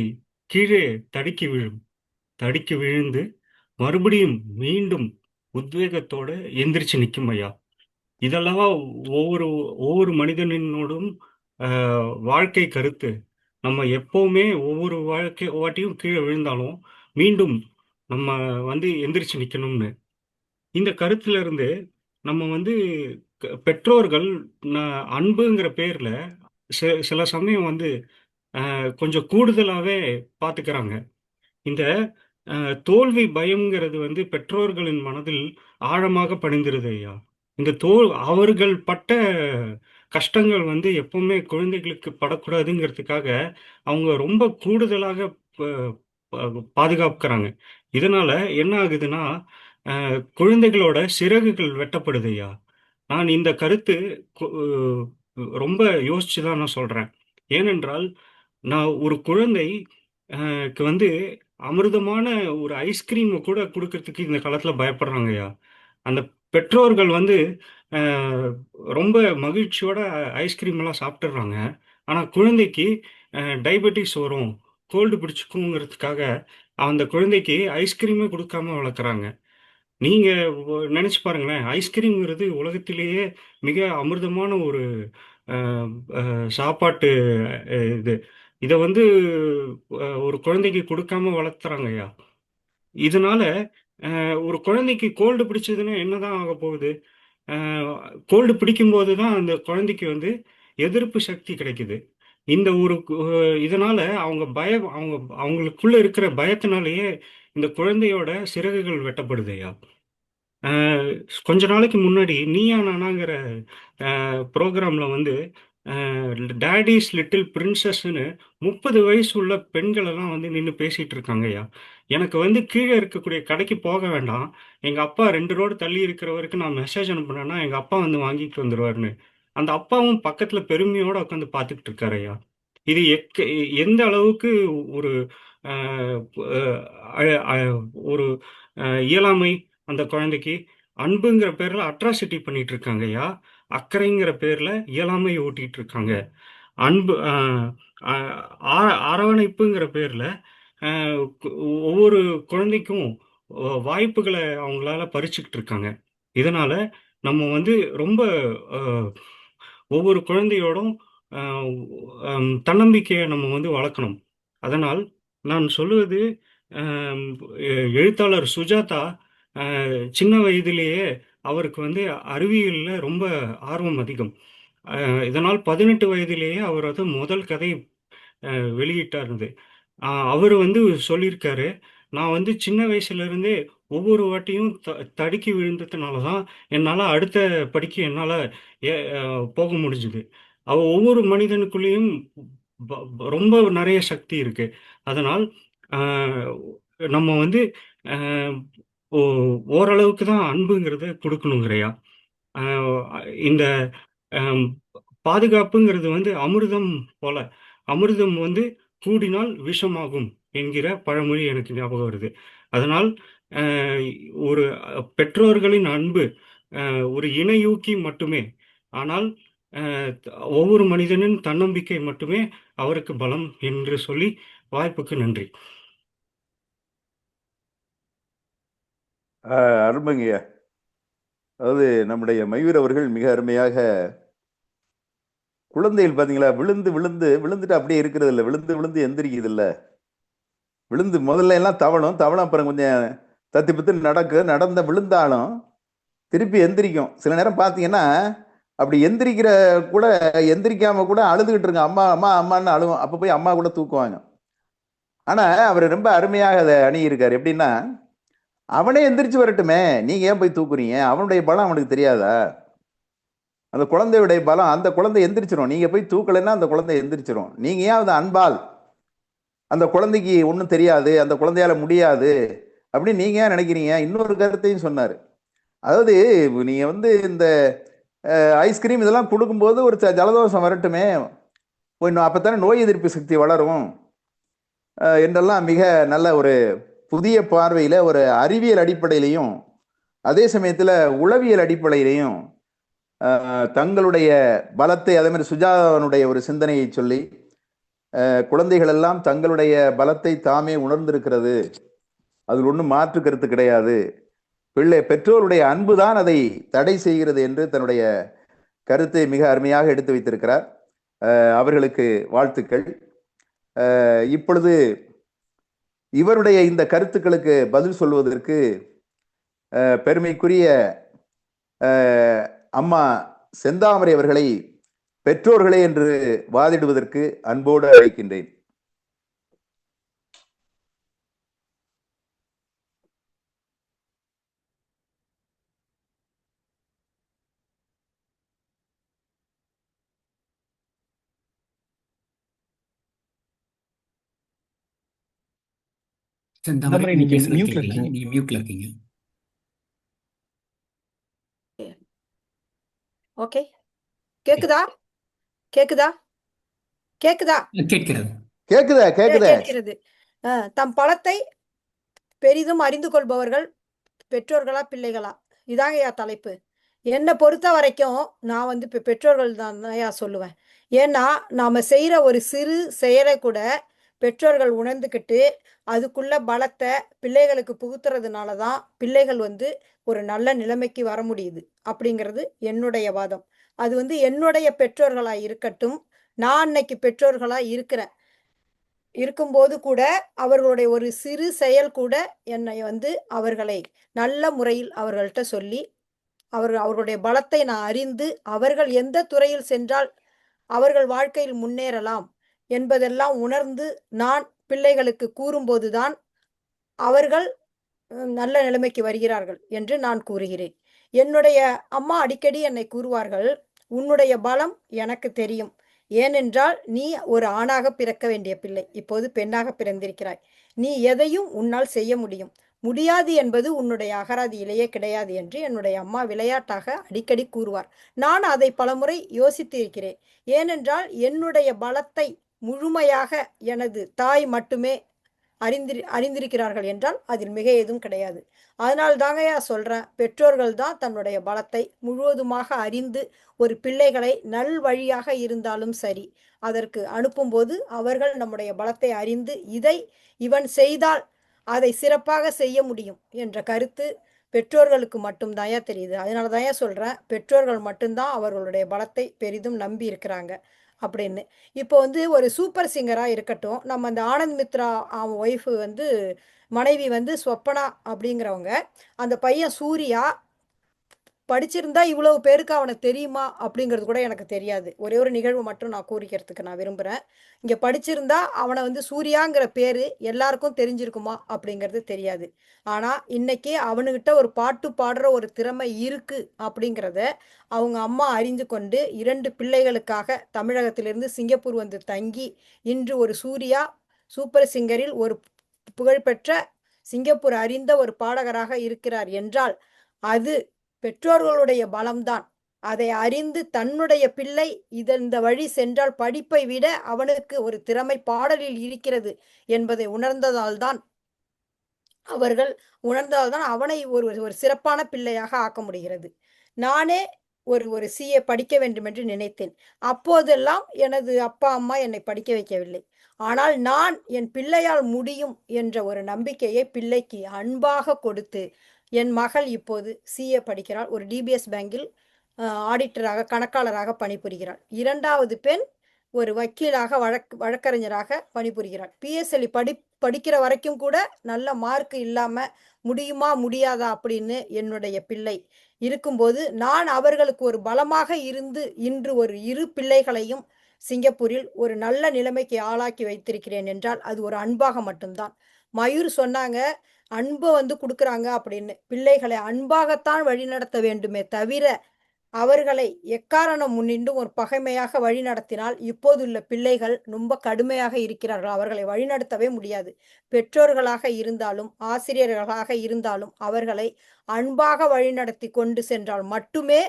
கீழே தடுக்கி விழும். தடுக்கி விழுந்து மறுபடியும் மீண்டும் உத்வேகத்தோட எந்திரிச்சு நிற்கும் ஐயா. இதெல்லாம் ஒவ்வொரு மனிதனோடும் வாழ்க்கை கருத்து. நம்ம எப்பவுமே ஒவ்வொரு வாட்டியும் கீழே விழுந்தாலும் மீண்டும் நம்ம எந்திரிச்சு நிற்கணும்னு இந்த கருத்துல இருந்து நம்ம பெற்றோர்கள் அன்புங்கிற பேர்ல சில சமயம் கொஞ்சம் கூடுதலாகவே பார்த்துக்கிறாங்க. இந்த தோல்வி பயம்ங்கிறது வந்து பெற்றோர்களின் மனதில் ஆழமாக படிந்திருது ஐயா. இந்த அவர்கள் பட்ட கஷ்டங்கள் வந்து எப்பவுமே குழந்தைகளுக்கு படக்கூடாதுங்கிறதுக்காக அவங்க ரொம்ப கூடுதலாக ப பாதுகாக்கிறாங்க. இதனால என்ன ஆகுதுன்னா, குழந்தைகளோட சிறகுகள் வெட்டப்படுது ஐயா. நான் இந்த கருத்து கு ரொம்ப யோசிச்சு தான் நான் சொல்றேன். ஏனென்றால், நான் ஒரு குழந்தை க்கு வந்து அமிர்தமான ஒரு ஐஸ்கிரீம கூட குடுக்கறதுக்கு இந்த காலத்துல பயப்படுறாங்கய்யா. அந்த பெற்றோர்கள் வந்து அ ரொம்ப மகிழ்ச்சியோட ஐஸ்கிரீம்லாம் சாப்பிட்டுர்றாங்க. ஆனா குழந்தைக்கு டயபெட்டிஸ் வரும், கோல்டு பிடிச்சுக்குங்கிறதுக்காக அந்த குழந்தைக்கு ஐஸ்கிரீமே குடுக்காம வளர்க்குறாங்க. நீங்க நெனச்சு பாருங்களேன், ஐஸ்கிரீம்ங்கிறது உலகத்திலேயே மிக அமிர்தமான ஒரு அ அ சாப்பாட்டு இது. இத வந்து ஒரு குழந்தைக்கு குடுக்காம வளர்த்துறாங்கய்யா. இதனால ஒரு குழந்தைக்கு கோல்டு பிடிச்சதுன்னா என்னதான் ஆகப் போகுது? அ கோல்டு பிடிக்கும்போது தான் அந்த குழந்தைக்கு வந்து எதிர்ப்பு சக்தி கிடைக்குது. இந்த ஒரு இதனால அவங்க அவங்களுக்குள்ள இருக்கிற பயத்தினாலேயே இந்த குழந்தையோட சிறகுகள் வெட்டப்படுதுய்யா. அ கொஞ்ச நாளைக்கு முன்னாடி நீயா நானாங்கிற புரோகிராம்ல வந்து டாடிஸ் லிட்டில் பிரின்சஸ்ன்னு 30 வயசு உள்ள பெண்கள் எல்லாம் வந்து நின்னு பேசிட்டு இருக்காங்கய்யா. எனக்கு வந்து கீழ இருக்கக்கூடிய கடைக்கு போக வேண்டாம். எங்க அப்பா 2 ரோடு தள்ளி இருக்கிறவருக்கு நான் மெசேஜ் அனுப்புனேன்னா, எங்க அப்பா வந்து வாங்கிட்டு வந்துருவாருன்னு. அந்த அப்பாவும் பக்கத்துல பெருமையோட உட்காந்து பார்த்துக்கிட்டு இருக்காருய்யா. இது எந்த அளவுக்கு ஒரு அ அ அ ஒரு இயலாமை அந்த குழந்தைக்கு. அன்புங்கிற பேர்ல அட்ராசிட்டி பண்ணிட்டு இருக்காங்கய்யா. அக்கறைங்கிற பேர்ல இயலாமை ஊட்டிட்டு இருக்காங்க. அன்பு அ அ ஆ அரவணைப்புங்கிற பேர்ல அ கு ஒவ்வொரு குழந்தைக்கும் வாய்ப்புகள அவங்களால பறிச்சுக்கிட்டு இருக்காங்க. இதனால நம்ம வந்து ரொம்ப அ ஒவ்வொரு குழந்தையோடும் அ தன்னம்பிக்கைய நம்ம வந்து வளர்க்கணும். அதனால் நான் சொல்லுவது அம் எ எழுத்தாளர் சுஜாதா சின்ன வயதிலேயே அவருக்கு வந்து அறிவியல்ல ரொம்ப ஆர்வம் அதிகம். அ இதனால் 18 வயதிலேயே அவர் வந்து முதல் கதை வெளியிட்டாருது. அவரு வந்து சொல்லியிருக்காரு, "நான் வந்து சின்ன வயசுலருந்தே ஒவ்வொரு வாட்டியும் தடுக்கி விழுந்ததுனால தான், என்னால அடுத்த படிக்கு என்னால எ அ போக முடிஞ்சது." ஒவ்வொரு மனிதனுக்குள்ளேயும் ரொம்ப நெறைய சக்தி இருக்கு. அதனால் அ நம்ம வந்து அ ஓ ஓரளவுக்கு தான் அன்புங்கிறத குடுக்கணுங்கறயா. அ இந்த அம் பாதுகாப்புங்கிறது வந்து அமிர்தம் போல. அமிர்தம் வந்து கூடினால் விஷமாகும் என்கிற பழமொழி எனக்கு ஞாபகம் வருது. அதனால் அ ஒரு பெற்றோர்களின் அன்பு ஒரு இணையூக்கி மட்டுமே. ஆனால் அ ஒவ்வொரு மனிதனின் தன்னம்பிக்கை மட்டுமே அவருக்கு பலம் என்று சொல்லி வாய்ப்புக்கு நன்றி. அருமைங்கய்யா. அதாவது நம்முடைய மயூர் அவர்கள் மிக அருமையாக குழந்தைகள் பாத்தீங்களா, விழுந்து விழுந்து விழுந்துட்டு அப்படியே இருக்கிறது இல்ல. விழுந்து விழுந்து எந்திரிக்குது இல்ல. விழுந்து முதல்ல எல்லாம் தவழும். தவழும் அப்புறம் கொஞ்சம் தத்தி பித்து நடந்த விழுந்தாலும் திருப்பி எந்திரிக்கும். சில நேரம் பாத்தீங்கன்னா, அப்படி எந்திரிக்கிற கூட எந்திரிக்காம கூட அழுதுகிட்டு இருங்க. அம்மா அம்மா அம்மான்னு அழுவும். அப்ப போய் அம்மா கூட தூக்குவாங்க. ஆனா அவர் ரொம்ப அருமையாக அதை அணுகியிருக்காரு. எப்படின்னா, அவனே எந்திரிச்சு வரட்டுமே, நீங்க ஏன் போய் தூக்குறீங்க? அவனுடைய பலம் அவனுக்கு தெரியாதா? அந்த குழந்தையுடைய பலம், அந்த குழந்தை எந்திரிச்சிரும். நீங்க போய் தூக்கலைன்னா அந்த குழந்தை எந்திரிச்சிரும். நீங்க ஏன் அந்த அன்பால் அந்த குழந்தைக்கு ஒன்றும் தெரியாது, அந்த குழந்தையால முடியாது அப்படின்னு நீங்க ஏன் நினைக்கிறீங்க? இன்னொரு கருத்தையும் சொன்னாரு. அதாவது நீங்க வந்து இந்த ஐஸ்கிரீம் இதெல்லாம் கொடுக்கும்போது ஒரு ஜலதோஷம் வரட்டுமே, அப்பத்தானே நோய் எதிர்ப்பு சக்தி வளரும் என்றெல்லாம் மிக நல்ல ஒரு புதிய பார்வையில ஒரு அறிவியல் அடிப்படையிலையும் அதே சமயத்துல உளவியல் அடிப்படையிலையும் தங்களுடைய பலத்தை அதே மாதிரி சுஜாதனுடைய ஒரு சிந்தனையை சொல்லி குழந்தைகள் எல்லாம் தங்களுடைய பலத்தை தாமே உணர்ந்திருக்கிறது, அதில் ஒன்றும் மாற்று கருத்து கிடையாது, பெற்றோருடைய அன்புதான் அதை தடை செய்கிறது என்று தன்னுடைய கருத்தை மிக அருமையாக எடுத்து வைத்திருக்கிறார். அவர்களுக்கு வாழ்த்துக்கள். இப்பொழுது இவருடைய இந்த கருத்துக்களுக்கு பதில் சொல்வதற்கு பெருமைக்குரிய அம்மா செந்தாமரை அவர்களை பெற்றோர்களே என்று வாதிடுவதற்கு அன்போடு அழைக்கின்றேன். செந்தாமரை நீங்க பேசுறது மியூட்ல கேட்கல, இருக்கீங்க. நீங்க மியூட்ல இருக்கீங்க. ஓகே, கேக்குதா? கேக்குதா? கேக்குதா? கேட்கிறது. கேக்குதா? கேட்கிறது. தம் பலத்தை பெரிதும் அறிந்து கொள்பவர்கள் பெற்றோர்களா பிள்ளைகளா? இதாங்கய்யா தலைப்பு. என்னை பொறுத்த வரைக்கும் நான் வந்து இப்போ பெற்றோர்கள் தான்யா சொல்லுவேன். ஏன்னா நாம செய்யற ஒரு சிறு செயலை கூட பெற்றோர்கள் உணர்ந்துக்கிட்டு அதுக்குள்ள பலத்தை பிள்ளைகளுக்கு புகுத்துறதுனால தான் பிள்ளைகள் வந்து ஒரு நல்ல நிலைமைக்கு வர முடியுது அப்படிங்கிறது என்னுடைய வாதம். அது வந்து என்னுடைய பெற்றோர்களா இருக்கட்டும், நான் அன்னைக்கு பெற்றோர்களா இருக்கிறேன். இருக்கும்போது கூட அவர்களுடைய ஒரு சிறு செயல் கூட என்னை வந்து அவர்களை நல்ல முறையில் அவர்கள்ட்ட சொல்லி அவர்களுடைய பலத்தை நான் அறிந்து அவர்கள் எந்த துறையில் சென்றால் அவர்கள் வாழ்க்கையில் முன்னேறலாம் என்பதெல்லாம் உணர்ந்து நான் பிள்ளைகளுக்கு கூறும்போதுதான் அவர்கள் நல்ல நிலைமைக்கு வருகிறார்கள் என்று நான் கூறுகிறேன். என்னுடைய அம்மா அடிக்கடி என்னை கூறுவார்கள், உன்னுடைய பலம் எனக்கு தெரியும். ஏனென்றால் நீ ஒரு ஆணாக பிறக்க வேண்டிய பிள்ளை, இப்போது பெண்ணாக பிறந்திருக்கிறாய். நீ எதையும் உன்னால் செய்ய முடியும். முடியாது என்பது உன்னுடைய அகராதியிலேயே கிடையாது என்று என்னுடைய அம்மா விளையாட்டாக அடிக்கடி கூறுவார். நான் அதை பலமுறை யோசித்து இருக்கிறேன். ஏனென்றால் என்னுடைய பலத்தை முழுமையாக எனது தாய் மட்டுமே அறிந்திருக்கிறார்கள் என்றால் அதில் மிக எதுவும் கிடையாது. அதனால் தாங்கயா சொல்றேன், பெற்றோர்கள் தான் தன்னுடைய பலத்தை முழுவதுமாக அறிந்து ஒரு பிள்ளைகளை நல் வழியாக இருந்தாலும் சரி அதற்கு அனுப்பும்போது அவர்கள் நம்முடைய பலத்தை அறிந்து இவன் செய்தால் அதை சிறப்பாக செய்ய முடியும் என்ற கருத்து பெற்றோர்களுக்கு மட்டும்தாயா தெரியுது. அதனால தாயா சொல்றேன், பெற்றோர்கள் மட்டும்தான் அவர்களுடைய பலத்தை பெரிதும் நம்பி இருக்கிறாங்க அப்படின்னு. இப்போ வந்து ஒரு சூப்பர் சிங்கராக இருக்கட்டும், நம்ம அந்த ஆனந்த் மித்ரா அவன் ஒய்ஃபு வந்து மனைவி வந்து ஸ்வப்பனா அப்படிங்கிறவங்க, அந்த பையன் சூர்யா படிச்சிருந்தா இவ்வளவு பேருக்கு அவனை தெரியுமா அப்படிங்கிறது கூட எனக்கு தெரியாது. ஒரே ஒரு நிகழ்வு மட்டும் நான் கூறிக்கிறதுக்கு நான் விரும்புகிறேன். இங்கே படிச்சிருந்தா அவனை வந்து சூர்யாங்கிற பேர் எல்லாருக்கும் தெரிஞ்சிருக்குமா அப்படிங்கிறது தெரியாது. ஆனால் இன்னைக்கு அவனுக்கிட்ட ஒரு பாட்டு பாடுற ஒரு திறமை இருக்கு அப்படிங்கிறத அவங்க அம்மா அறிந்து கொண்டு 2 பிள்ளைகளுக்காக தமிழகத்திலிருந்து சிங்கப்பூர் வந்து தங்கி இன்று ஒரு சூர்யா சூப்பர் சிங்கரில் ஒரு புகழ்பெற்ற சிங்கப்பூர் அறிந்த ஒரு பாடகராக இருக்கிறார் என்றால் அது பெற்றோர்களுடைய பலம்தான். அதை அறிந்து தன்னுடைய பிள்ளை இந்த வழி சென்றால் படிப்பை விட அவனுக்கு ஒரு திறமை பாடலில் இருக்கிறது என்பதை உணர்ந்ததால்தான் அவனை ஒரு சிறப்பான பிள்ளையாக ஆக்க முடிகிறது. நானே ஒரு சிஏ படிக்க வேண்டும் என்று நினைத்தேன். அப்போதெல்லாம் எனது அப்பா அம்மா என்னை படிக்க வைக்கவில்லை. ஆனால் நான் என் பிள்ளையால் முடியும் என்ற ஒரு நம்பிக்கையை பிள்ளைக்கு அன்பாக கொடுத்து என் மகள் இப்போது சிஏ படிக்கிறாள். ஒரு டிபிஎஸ் பேங்கில் ஆடிட்டராக கணக்காளராக பணிபுரிகிறாள். 2வது பெண் ஒரு வக்கீலாக வழக்கறிஞராக பணிபுரிகிறாள். பிஎஸ்எல்இ படிக்கிற வரைக்கும் கூட நல்ல மார்க் இல்லாமல் முடியுமா முடியாதா அப்படின்னு என்னுடைய பிள்ளை இருக்கும்போது நான் அவர்களுக்கு ஒரு பலமாக இருந்து இன்று ஒரு 2 பிள்ளைகளையும் சிங்கப்பூரில் ஒரு நல்ல நிலைமைக்கு ஆளாக்கி வைத்திருக்கிறேன் என்றால் அது ஒரு அன்பாக மட்டும்தான். மயூர் சொன்னாங்க, அன்பை வந்து கொடுக்குறாங்க அப்படின்னு. பிள்ளைகளை அன்பாகத்தான் வழிநடத்த வேண்டுமே தவிர அவர்களை எக்காரணம் முன்னின்று ஒரு பகைமையாக வழிநடத்தினால் இப்போதுள்ள பிள்ளைகள் ரொம்ப கடுமையாக இருக்கிறார்கள். அவர்களை வழிநடத்தவே முடியாது. பெற்றோர்களாக இருந்தாலும் ஆசிரியர்களாக இருந்தாலும் அவர்களை அன்பாக வழிநடத்தி கொண்டு சென்றால் மட்டுமே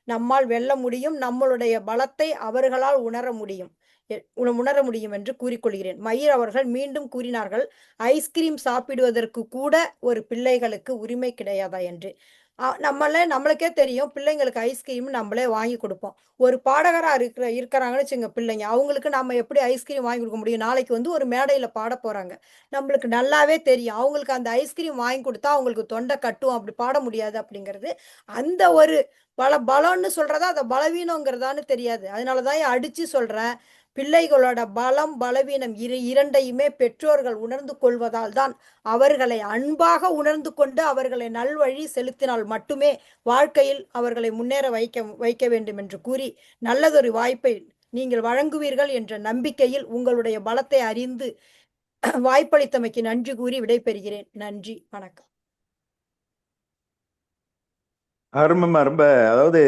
நம்மால் வெல்ல முடியும். நம்மளுடைய பலத்தை அவர்களால் உணர முடியும் என்று கூறிக்கொள்கிறேன். மயிர் அவர்கள் மீண்டும் கூறினார்கள், ஐஸ்கிரீம் சாப்பிடுவதற்கு கூட ஒரு பிள்ளைகளுக்கு உரிமை கிடையாதா என்று. நம்மளுக்கே தெரியும், பிள்ளைங்களுக்கு ஐஸ்கிரீம் நம்மளே வாங்கி கொடுப்போம். ஒரு பாடகராக இருக்கிறாங்கன்னு வச்சுங்க பிள்ளைங்க, அவங்களுக்கு நம்ம எப்படி ஐஸ்கிரீம் வாங்கி கொடுக்க முடியும்? நாளைக்கு வந்து ஒரு மேடையில் பாட போகிறாங்க, நம்மளுக்கு நல்லாவே தெரியும் அவங்களுக்கு அந்த ஐஸ்கிரீம் வாங்கி கொடுத்தா அவங்களுக்கு தொண்டை கட்டும், அப்படி பாட முடியாது அப்படிங்கிறது. அந்த ஒரு பலம்னு சொல்கிறதா அதை பலவீனங்கிறதான்னு தெரியாது. அதனால தான் அடித்து சொல்கிறேன், பிள்ளைகளோட பலம் பலவீனம் இரண்டையுமே பெற்றோர்கள் உணர்ந்து கொள்வதால் தான் அவர்களை அன்பாக உணர்ந்து கொண்டு அவர்களை நல்வழி செலுத்தினால் மட்டுமே வாழ்க்கையில் அவர்களை முன்னேற வைக்க வேண்டும் என்று கூறி நல்லதொரு வாய்ப்பை நீங்கள் வழங்குவீர்கள் என்ற நம்பிக்கையில் உங்களுடைய பலத்தை அறிந்து வாய்ப்பளித்தமைக்கு நன்றி கூறி விடைபெறுகிறேன். நன்றி, வணக்கம். ரொம்ப அதாவது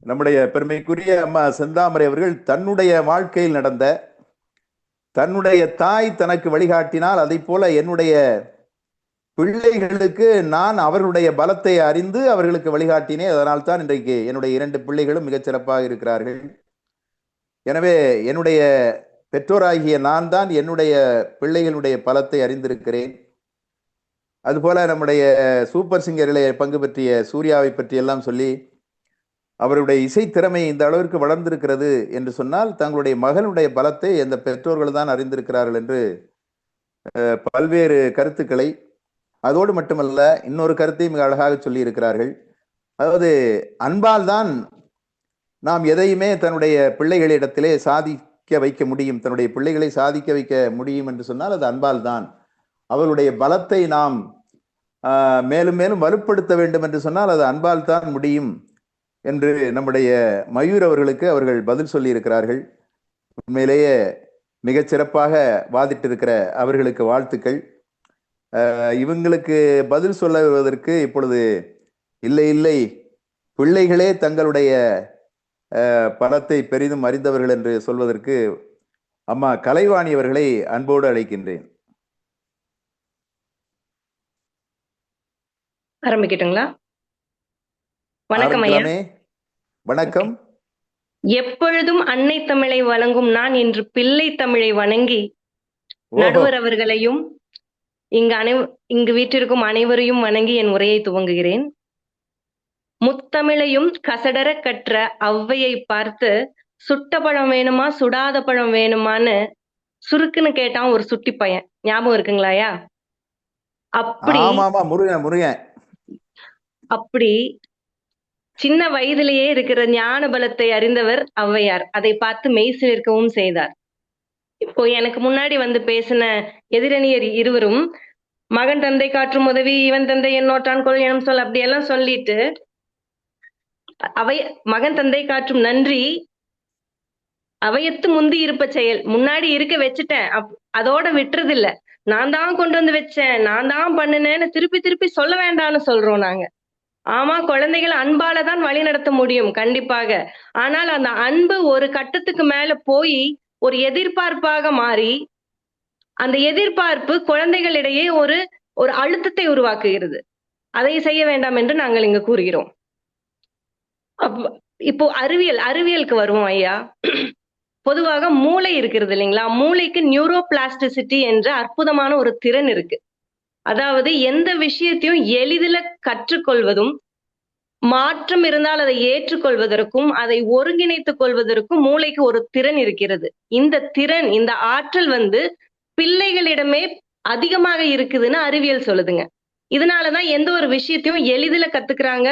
நம்முடைய பெருமைக்குரிய அம்மா செந்தாமரை அவர்கள் தன்னுடைய வாழ்க்கையில் நடந்த, தன்னுடைய தாய் தனக்கு வழிகாட்டினால் அதை போல என்னுடைய பிள்ளைகளுக்கு நான் அவர்களுடைய பலத்தை அறிந்து அவர்களுக்கு வழிகாட்டினேன். அதனால் தான் இன்றைக்கு என்னுடைய 2 பிள்ளைகளும் மிகச்சிறப்பாக இருக்கிறார்கள். எனவே என்னுடைய பெற்றோராகிய நான் தான் என்னுடைய பிள்ளைகளுடைய பலத்தை அறிந்திருக்கிறேன். அதுபோல நம்முடைய சூப்பர் சிங்கரிலே பங்கு பற்றிய சூர்யாவை பற்றியெல்லாம் சொல்லி அவருடைய இசை திறமை இந்த அளவிற்கு வளர்ந்திருக்கிறது என்று சொன்னால் தங்களுடைய மகனுடைய பலத்தை அந்த பெற்றோர்கள் தான் அறிந்திருக்கிறார்கள் என்று பல்வேறு கருத்துக்களை, அதோடு மட்டுமல்ல இன்னொரு கருத்தையும் மிக அழகாக சொல்லி இருக்கிறார்கள். அதாவது அன்பால் தான் நாம் எதையுமே தன்னுடைய பிள்ளைகளிடத்திலே சாதிக்க வைக்க முடியும், தன்னுடைய பிள்ளைகளை சாதிக்க வைக்க முடியும் என்று சொன்னால் அது அன்பால் தான். அவர்களுடைய பலத்தை நாம் மேலும் மேலும் வலுப்படுத்த வேண்டும் என்று சொன்னால் அது அன்பால் தான் முடியும் என்று நம்முடைய மயூர் அவர்களுக்கு அவர்கள் பதில் சொல்லி இருக்கிறார்கள். உண்மையிலேயே மிகச்சிறப்பாக வாதிட்டிருக்கிற அவர்களுக்கு வாழ்த்துக்கள். இவங்களுக்கு பதில் சொல்லுவதற்கு இப்பொழுது இல்லை பிள்ளைகளே தங்களுடைய பலத்தை பெரிதும் அறிந்தவர்கள் என்று சொல்வதற்கு அம்மா கலைவாணி அவர்களை அன்போடு அழைக்கின்றேன். ஆரம்பிக்கட்டுங்களா? வணக்கம் ஐயா. வணக்கம். எப்பொழுதும் அன்னை தமிழை வழங்கும் நான் இன்று பிள்ளை தமிழை வணங்கி நடுவர் அவர்களையும் இங்கு வீட்டிற்கும் அனைவரையும் வணங்கி என் உரையை துவங்குகிறேன். முத்தமிழையும் கசடர கற்ற ஔவையை பார்த்து சுட்ட பழம் வேணுமா சுடாத பழம் வேணுமான்னு சுருக்குன்னு கேட்டான் ஒரு சுட்டி பையன். ஞாபகம் இருக்குங்களாயா? அப்படி சின்ன வயதிலேயே இருக்கிற ஞான பலத்தை அறிந்தவர் ஔவையார். அதை பார்த்து மெய்சிலிருக்கவும் செய்தார். இப்போ எனக்கு முன்னாடி வந்து பேசின எதிரணியர் இருவரும் மகன் தந்தை காற்றும் உதவி, இவன் தந்தை என்னோட்டான் கொள் எனும் சொல் அப்படியெல்லாம் சொல்லிட்டு மகன் தந்தை காற்றும் நன்றி அவையத்து முந்தி இருப்ப செயல், முன்னாடி இருக்க வச்சுட்டேன், அதோட விட்டுறது இல்ல, நான் தான் கொண்டு வந்து வச்சேன், நான் தான் பண்ணினேன்னு திருப்பி திருப்பி சொல்ல வேண்டாம்னு சொல்றோம் நாங்க. ஆமா, குழந்தைகள் அன்பால தான் வழி நடத்த முடியும் கண்டிப்பாக. ஆனால் அந்த அன்பு ஒரு கட்டத்துக்கு மேல போய் ஒரு எதிர்பார்ப்பாக மாறி அந்த எதிர்பார்ப்பு குழந்தைகளிடையே ஒரு ஒரு அழுத்தத்தை உருவாக்குகிறது. அதை செய்ய வேண்டாம் என்று நாங்கள் இங்கு கூறுகிறோம். இப்போ அறிவியலுக்கு வருவோம் ஐயா. பொதுவாக மூளை இருக்கிறது இல்லைங்களா? மூளைக்கு நியூரோபிளாஸ்டிசிட்டி என்ற அற்புதமான ஒரு திறன் இருக்கு. அதாவது எந்த விஷயத்தையும் எளிதில் கற்றுக்கொள்வதும், மாற்றம் இருந்தால் அதை ஏற்றுக்கொள்வதற்கும், அதை ஒருங்கிணைத்துக் கொள்வதற்கும் மூளைக்கு ஒரு திறன் இருக்கிறது. இந்த திறன், இந்த ஆற்றல் வந்து பிள்ளைகளிடமே அதிகமாக இருக்குதுன்னு அறிவியல் சொல்லுதுங்க. இதனாலதான் எந்த ஒரு விஷயத்தையும் எளிதில கத்துக்கிறாங்க,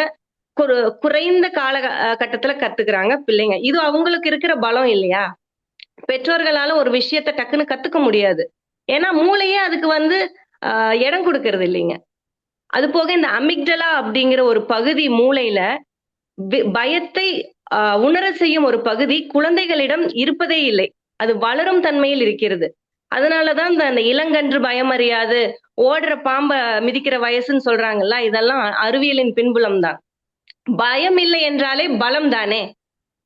குறைந்த கால கட்டத்துல கத்துக்கிறாங்க பிள்ளைங்க. இது அவங்களுக்கு இருக்கிற பலம் இல்லையா? பெற்றோர்களால ஒரு விஷயத்த டக்குன்னு கத்துக்க முடியாது. ஏன்னா மூளையே அதுக்கு வந்து இடம் கொடுக்கறது இல்லைங்க. அது போக இந்த அமிக்டலா அப்படிங்கிற ஒரு பகுதி மூளையில பயத்தை உணர செய்யும் ஒரு பகுதி குழந்தைகளிடம் இருப்பதே இல்லை. அது வளரும் தன்மையில் இருக்கிறது. அதனாலதான் அந்த இளங்கன்று பயம் அறியாது, ஓடுற பாம்ப மிதிக்கிற வயசுன்னு சொல்றாங்கல்ல, இதெல்லாம் அறிவியலின் பின்புலம் தான். பயம் இல்லை என்றாலே பலம் தானே.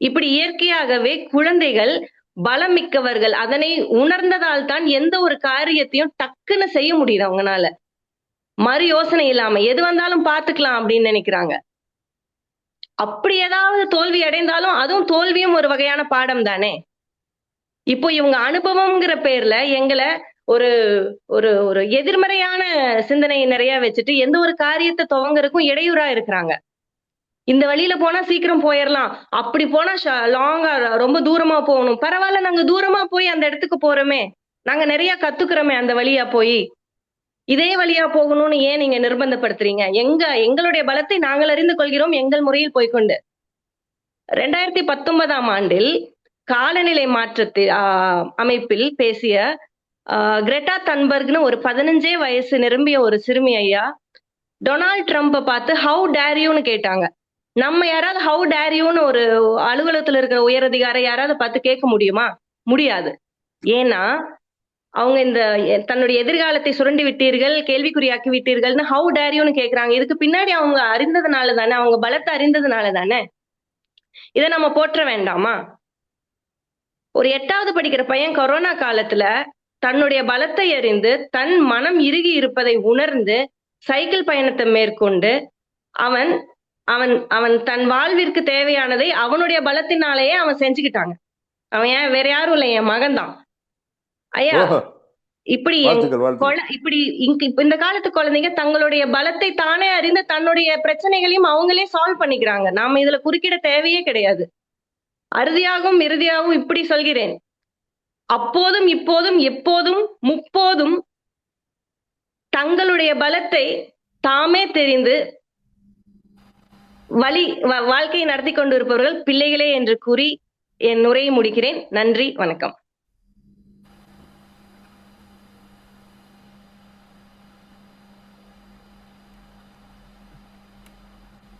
இப்படி இயற்கையாகவே குழந்தைகள் பலம் மிக்கவர்கள். அதனை உணர்ந்ததால் தான் எந்த ஒரு காரியத்தையும் டக்குன்னு செய்ய முடியுது அவங்கனால. மறு யோசனை இல்லாம எது வந்தாலும் பாத்துக்கலாம் அப்படின்னு நினைக்கிறாங்க. அப்படி ஏதாவது தோல்வி அடைந்தாலும் அதுவும் தோல்வியும் ஒரு வகையான பாடம் தானே. இப்போ இவங்க அனுபவம்ங்கிற பேர்ல எங்களை ஒரு ஒரு ஒரு எதிர்மறையான சிந்தனையை நிறைய வச்சுட்டு எந்த ஒரு காரியத்தை துவங்கறதுக்கும் இடையூறா இருக்கிறாங்க. இந்த வழியில போனா சீக்கிரம் போயிடலாம், அப்படி போனா லாங்கா ரொம்ப தூரமா போகணும். பரவாயில்ல, நாங்க தூரமா போய் அந்த இடத்துக்கு போறோமே, நாங்க நிறைய கத்துக்கிறோமே அந்த வழியா போய், இதே வழியா போகணும்னு ஏன் நீங்க நிர்பந்தப்படுத்துறீங்க? எங்களுடைய பலத்தை நாங்கள் அறிந்து கொள்கிறோம் எங்கள் முறையில் போய்கொண்டு. 2019ஆம் ஆண்டில் காலநிலை மாற்றத்தை அமைப்பில் பேசிய கிரெட்டா தன்பர்க்னு ஒரு 15 வயசு நிரம்பிய ஒரு சிறுமி ஐயா டொனால்ட் ட்ரம்ப்பை பார்த்து ஹவு டேர் யூன்னு கேட்டாங்க. நம்ம யாராவது ஹவு டேர் யூன்னு ஒரு அலுவலகத்துல இருக்கிற உயரதிகாரி யாராவது பார்த்து கேட்க முடியுமா? முடியாது. ஏன்னா அவங்க இந்த தன்னுடைய எதிர்காலத்தை சுரண்டி விட்டீர்கள், கேள்விக்குறியாக்கி விட்டீர்கள்னு ஹவு டேர் யூன்னு கேக்குறாங்க. இதுக்கு பின்னாடி அவங்க அறிந்ததுனால தானே, அவங்க பலத்தை அறிந்ததுனால தானே. இதை நம்ம போற்ற வேண்டாமா? ஒரு 8வது படிக்கிற பையன் கொரோனா காலத்துல தன்னுடைய பலத்தை அறிந்து தன் மனம் இறுகி இருப்பதை உணர்ந்து சைக்கிள் பயணத்தை மேற்கொண்டு அவன் அவன் அவன் தன் வாழ்விற்கு தேவையானதை அவனுடைய பலத்தினாலேயே அவன் செஞ்சுக்கிட்டாங்க. அவன் ஏன் வேற யாரும் இல்லை, என் மகன் தான் ஐயா. இப்படி இப்படி இந்த காலத்து குழந்தைங்க தங்களுடைய பலத்தை தானே அறிந்து தன்னுடைய பிரச்சனைகளையும் அவங்களே சால்வ் பண்ணிக்கிறாங்க. நாம இதுல குறுக்கிட தேவையே கிடையாது. அறுதியாகவும் இறுதியாகவும் இப்படி சொல்கிறேன், அப்போதும் இப்போதும் எப்போதும் முப்போதும் தங்களுடைய பலத்தை தாமே தெரிந்து வாழ்க்கையை நடத்தி கொண்டிருப்பவர்கள் பிள்ளைகளே என்று கூறி என் உரையை முடிக்கிறேன். நன்றி, வணக்கம்.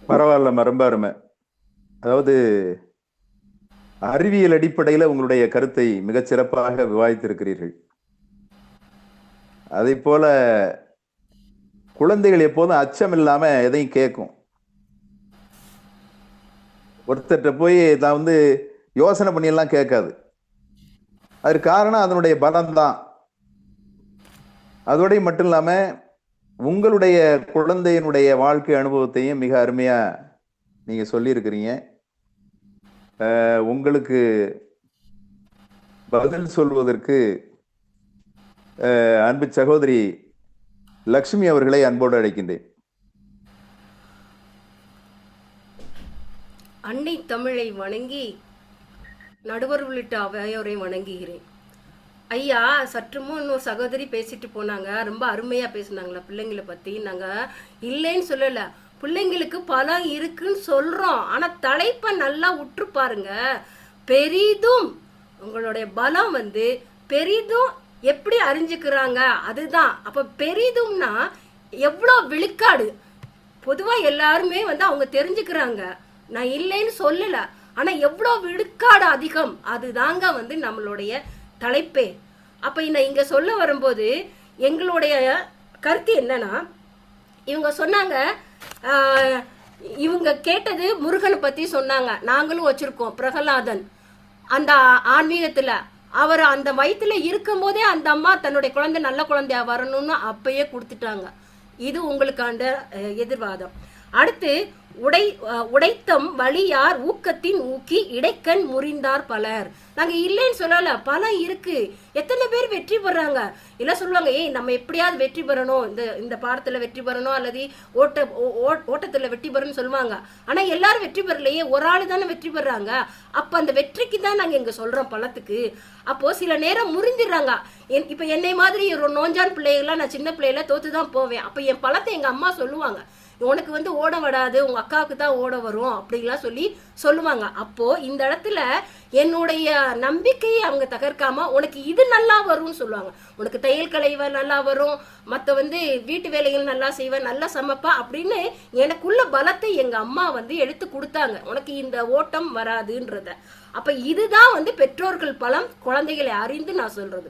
பரவாயில்ல, ரொம்ப அருமை. அதாவது அறிவியல் அடிப்படையில் உங்களுடைய கருத்தை மிகச் சிறப்பாக விவாதித்திருக்கிறீர்கள். அதே போல குழந்தைகள் எப்போதும் அச்சம் இல்லாம எதையும் கேட்கும். ஒருத்தர்கிட்ட போய் தான் யோசனை பண்ணியெல்லாம் கேட்காது. அதற்கு காரணம் அதனுடைய பலம்தான். அதோட மட்டும் இல்லாம உங்களுடைய குழந்தையினுடைய வாழ்க்கை அனுபவத்தையும் மிக அருமையா நீங்க சொல்லியிருக்கிறீங்க. உங்களுக்கு பதில் சொல்வதற்கு அன்பு சகோதரி லக்ஷ்மி அவர்களை அன்போடு அழைக்கின்றேன். அன்னை தமிழை வணங்கி நடுவர் உள்ளிட்ட அவையோரை வணங்குகிறேன். ஐயா, சற்றுமும் இன்னொரு சகோதரி பேசிட்டு போனாங்க, ரொம்ப அருமையா பேசினாங்களா பிள்ளைங்களை பத்தி. நாங்க இல்லைன்னு சொல்லல, பிள்ளைங்களுக்கு பலம் இருக்குன்னு சொல்றோம். ஆனா தலைப்பை நல்லா உற்று பாருங்க. பெரிதும் உங்களுடைய பலம் பெரிதும் எப்படி அறிஞ்சுக்கிறாங்க அதுதான். அப்ப பெரிதும்னா எவ்வளோ விழுக்காடு. பொதுவா எல்லாருமே அவங்க தெரிஞ்சுக்கிறாங்க, நான் இல்லைன்னு சொல்லல. ஆனா எவ்வளோ விழுக்காடு அதிகம், அதுதாங்க நம்மளுடைய தலைப்பே. அப்ப நான் இங்க சொல்ல வரும்போது எங்களுடைய கருத்து என்னன்னா, இவங்க சொன்னாங்க, இவங்க கேட்டது முருகனை பத்தி சொன்னாங்க. நாங்களும் வச்சிருக்கோம் பிரகலாதன். அந்த ஆன்மீகத்துல அவர் அந்த வயிற்றுல இருக்கும் போதே அந்த அம்மா தன்னுடைய குழந்தை நல்ல குழந்தையா வரணும்னு அப்பயே கொடுத்துட்டாங்க. இது உங்களுக்கான எதிர்வாதம். அடுத்து உடைத்தம் வழியார் ஊக்கத்தின் ஊக்கி இடைக்கண் முறிந்தார் பலர். நாங்க இல்லைன்னு சொல்லல, பலம் இருக்கு. எத்தனை பேர் வெற்றி பெறாங்க. இல்ல சொல்லுவாங்க, நம்ம எப்படியாவது வெற்றி பெறணும், இந்த பாடத்துல வெற்றி பெறணும் அல்லது ஓட்டத்துல வெற்றி பெறணும்னு சொல்லுவாங்க. ஆனா எல்லாரும் வெற்றி பெறலையே, ஒரு ஆளு தானே வெற்றி பெறாங்க. அப்ப அந்த வெற்றிக்கு தான் நாங்க இங்க சொல்றோம் பலத்துக்கு. அப்போ சில நேரம் முறிஞ்சிடுறாங்க. இப்ப என்னை மாதிரி ஒரு நோஞ்சான் பிள்ளைகள்லாம் நான் சின்ன பிள்ளைகள தோத்துதான் போவேன். அப்ப என் பலத்தை எங்க அம்மா சொல்லுவாங்க, உனக்கு ஓட வராது, உங்க அக்காவுக்கு தான் ஓட வரும் அப்படிலாம் சொல்லுவாங்க. அப்போ இந்த இடத்துல என்னுடைய நம்பிக்கையை அவங்க தகர்க்காம உனக்கு இது நல்லா வரும்னு சொல்லுவாங்க. உனக்கு தையல் கலைவ நல்லா வரும், மத்த வீட்டு வேலைகள் நல்லா செய்வ, நல்லா சமைப்பா அப்படின்னு எனக்குள்ள பலத்தை எங்க அம்மா எடுத்து கொடுத்தாங்க. உனக்கு இந்த ஓட்டம் வராதுன்றத. அப்ப இதுதான் பெற்றோர்கள் பலம், குழந்தைகளை அறிந்து நான் சொல்றது.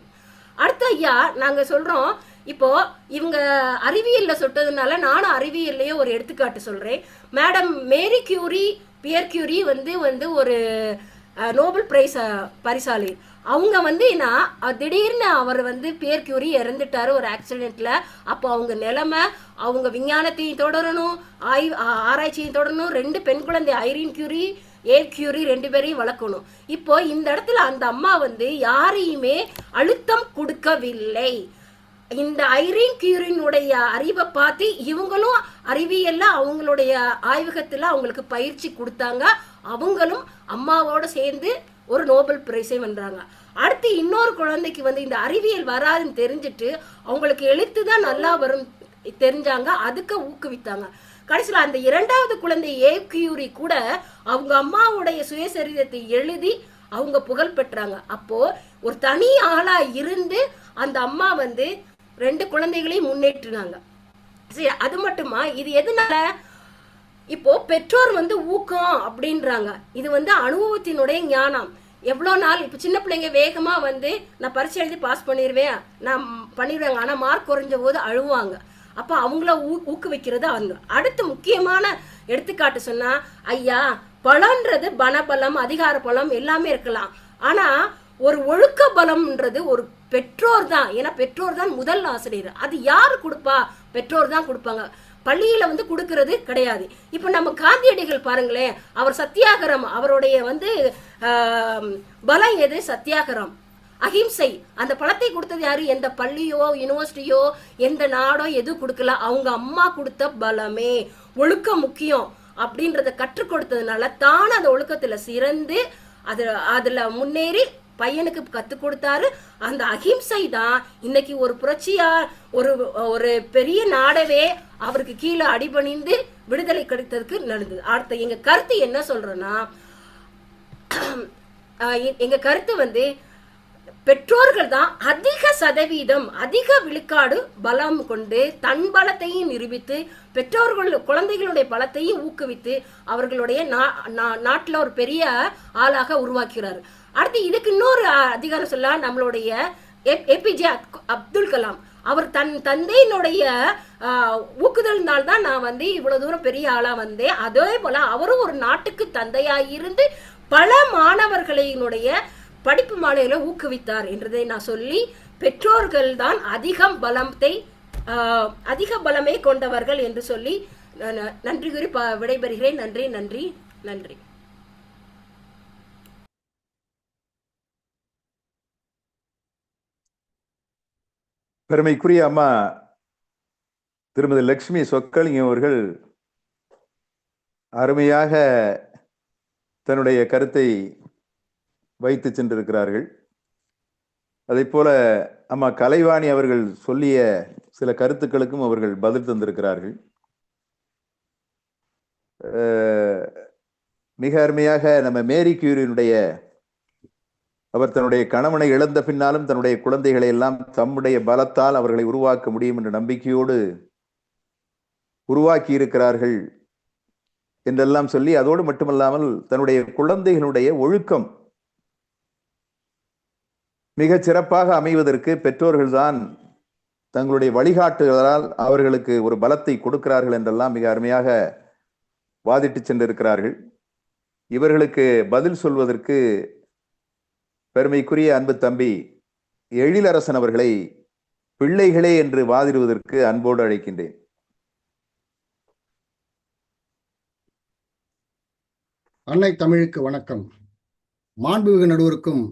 அடுத்த ஐயா நாங்க சொல்றோம், இப்போ இவங்க அறிவியல்ல சொன்னதுனால நானும் அறிவியல்லையே ஒரு எடுத்துக்காட்டு சொல்றேன். Madam Marie Curie, Pierre Curie ஒரு நோபல் பிரைஸ் பரிசாளி. அவங்க திடீர்னு அவர் பியர் கியூரி இறந்துட்டாரு ஒரு ஆக்சிடென்ட்ல. அப்போ அவங்க நிலைமை, அவங்க விஞ்ஞானத்தையும் தொடரணும், ஆராய்ச்சியும் தொடரணும். 2 பெண் குழந்தை ஐரீன் கியூரி, ஏல் கியூரி 2 பேரையும் வளர்க்கணும். இப்போ இந்த இடத்துல அந்த அம்மா யாரையுமே அழுத்தம் கொடுக்கவில்லை. இந்த ஐரீன் கியூரினுடைய அறிவை பார்த்து இவங்களும் அறிவியல்ல அவங்களுடைய ஆய்வகத்துல அவங்களுக்கு பயிற்சி கொடுத்தாங்க. அவங்களும் அம்மாவோட சேர்ந்து ஒரு நோபல் பிரைஸை வென்றாங்க. அடுத்து இன்னொரு குழந்தைக்கு இந்த அறிவியல் வராதுன்னு தெரிஞ்சுட்டு அவங்களுக்கு எழுத்துதான் நல்லா வரும் தெரிஞ்சாங்க, அதுக்கு ஊக்குவித்தாங்க. கடைசியில் அந்த 2வது குழந்தை ஏ கியூரி கூட அவங்க அம்மாவுடைய சுயசரிதத்தை எழுதி அவங்க புகழ் பெற்றாங்க. அப்போ ஒரு தனி ஆளா இருந்து அந்த அம்மா வந்து 2 குழந்தைகளையும் முன்னேற்றினாங்க. சரி, அது மட்டுமா, இது எதனால? இப்போ பெற்றோர் வந்து ஊக்கம் அப்படின்றாங்க. இது வந்து அனுபவத்தினுடைய ஞானம். எவ்வளோ நாள் இப்போ சின்ன பிள்ளைங்க வேகமா வந்து நான் பரீட்சை எழுதி பாஸ் பண்ணிடுவேன், நான் பண்ணிடுவேங்க, ஆனா மார்க் குறைஞ்ச போது அழுவாங்க. அப்ப அவங்கள ஊக்குவிக்கிறது அவங்க. அடுத்து முக்கியமான எடுத்துக்காட்டு சொன்னா, ஐயா பலம்ன்றது பணபலம், அதிகார பலம் எல்லாமே இருக்கலாம். ஆனா ஒரு ஒழுக்க பலம்ன்றது ஒரு பெற்றோர் தான். ஏன்னா பெற்றோர் தான் முதல் ஆசிரியர். அது யாரு கொடுப்பா? பெற்றோர் தான் கொடுப்பாங்க. பள்ளியில வந்து கொடுக்கறது கிடையாது. இப்ப நம்ம காந்தியடிகள் பாருங்களேன், அவர் சத்தியாகிரம், அவருடைய வந்து பலம் எது? சத்தியாகிரம், அஹிம்சை. அந்த பழத்தை கொடுத்தது யாரு? எந்த பள்ளியோ யூனிவர்சிட்டியோ எந்த நாடோ எதுவும் கொடுக்கல, அவங்க அம்மா கொடுத்த பலமே. ஒழுக்கம் முக்கியம் அப்படின்றத கற்றுக் கொடுத்ததுனால தான் அந்த ஒழுக்கத்துல சிறந்து அதுல முன்னேறி பையனுக்கு கத்து கொடுத்தாரு. அந்த அஹிம்சை தான் இன்னைக்கு ஒரு புரட்சியா ஒரு பெரிய நாடவே அவருக்கு கீழே அடிபணிந்து விடுதலை கிடைத்ததுக்கு நடந்தது. அடுத்த எங்க கருத்து என்ன சொல்றேன்னா, எங்க கருத்து வந்து பெற்றோர்கள் தான் அதிக சதவீதம், அதிக விழுக்காடு பலம் கொண்டு தன் பலத்தையும் நிரூபித்து பெற்றோர்கள் குழந்தைகளுடைய பலத்தையும் ஊக்குவித்து அவர்களுடைய நாட்டுல ஒரு பெரிய ஆளாக உருவாக்குறாரு. அடுத்து இதுக்கு இன்னொரு அதிகாரம் சொல்ல, நம்மளுடைய ஏபிஜே அப்துல் கலாம், அவர் தன் தந்தையினுடைய ஊக்குதல்னால்தான் தான் நான் வந்து இவ்வளவு தூரம் பெரிய ஆளா வந்தேன். அதே போல அவரும் ஒரு நாட்டுக்கு தந்தையாயிருந்து பல மாணவர்களினுடைய படிப்பு மாலையில ஊக்குவித்தார் என்றதை நான் சொல்லி, பெற்றோர்கள் தான் அதிக பலமே கொண்டவர்கள் என்று சொல்லி நன்றி கூறி விடைபெறுகிறேன். நன்றி நன்றி நன்றி. பெருமைக்குரிய அம்மா திருமதி லட்சுமி சொக்கலிங்கம் அவர்கள் அருமையாக தன்னுடைய கருத்தை வைத்து சென்றிருக்கிறார்கள். அதை போல அம்மா கலைவாணி அவர்கள் சொல்லிய சில கருத்துக்களுக்கும் அவர்கள் பதில் தந்திருக்கிறார்கள். மிக அருமையாக நம்ம மேரி கியூரியினுடைய, அவர் தன்னுடைய கணவனை இழந்த பின்னாலும் தன்னுடைய குழந்தைகளை எல்லாம் தம்முடைய பலத்தால் அவர்களை உருவாக்க முடியும் என்ற நம்பிக்கையோடு உருவாக்கி இருக்கிறார்கள் என்றெல்லாம் சொல்லி, அதோடு மட்டுமல்லாமல் தன்னுடைய குழந்தைகளுடைய ஒழுக்கம் மிகச் சிறப்பாக அமைவதற்கு பெற்றோர்கள்தான் தங்களுடைய வழிகாட்டுதலால் அவர்களுக்கு ஒரு பலத்தை கொடுக்கிறார்கள் என்றெல்லாம் மிக அருமையாக வாதிட்டு சென்றிருக்கிறார்கள். இவர்களுக்கு பதில் சொல்வதற்கு பெருமைக்குரிய அன்பு தம்பி எழிலரசன் அவர்களை பிள்ளைகளே என்று வாதிடுவதற்கு அன்போடு அழைக்கின்றேன். அன்னை தமிழுக்கு வணக்கம். மாண்புமிகு நடுவருக்கும்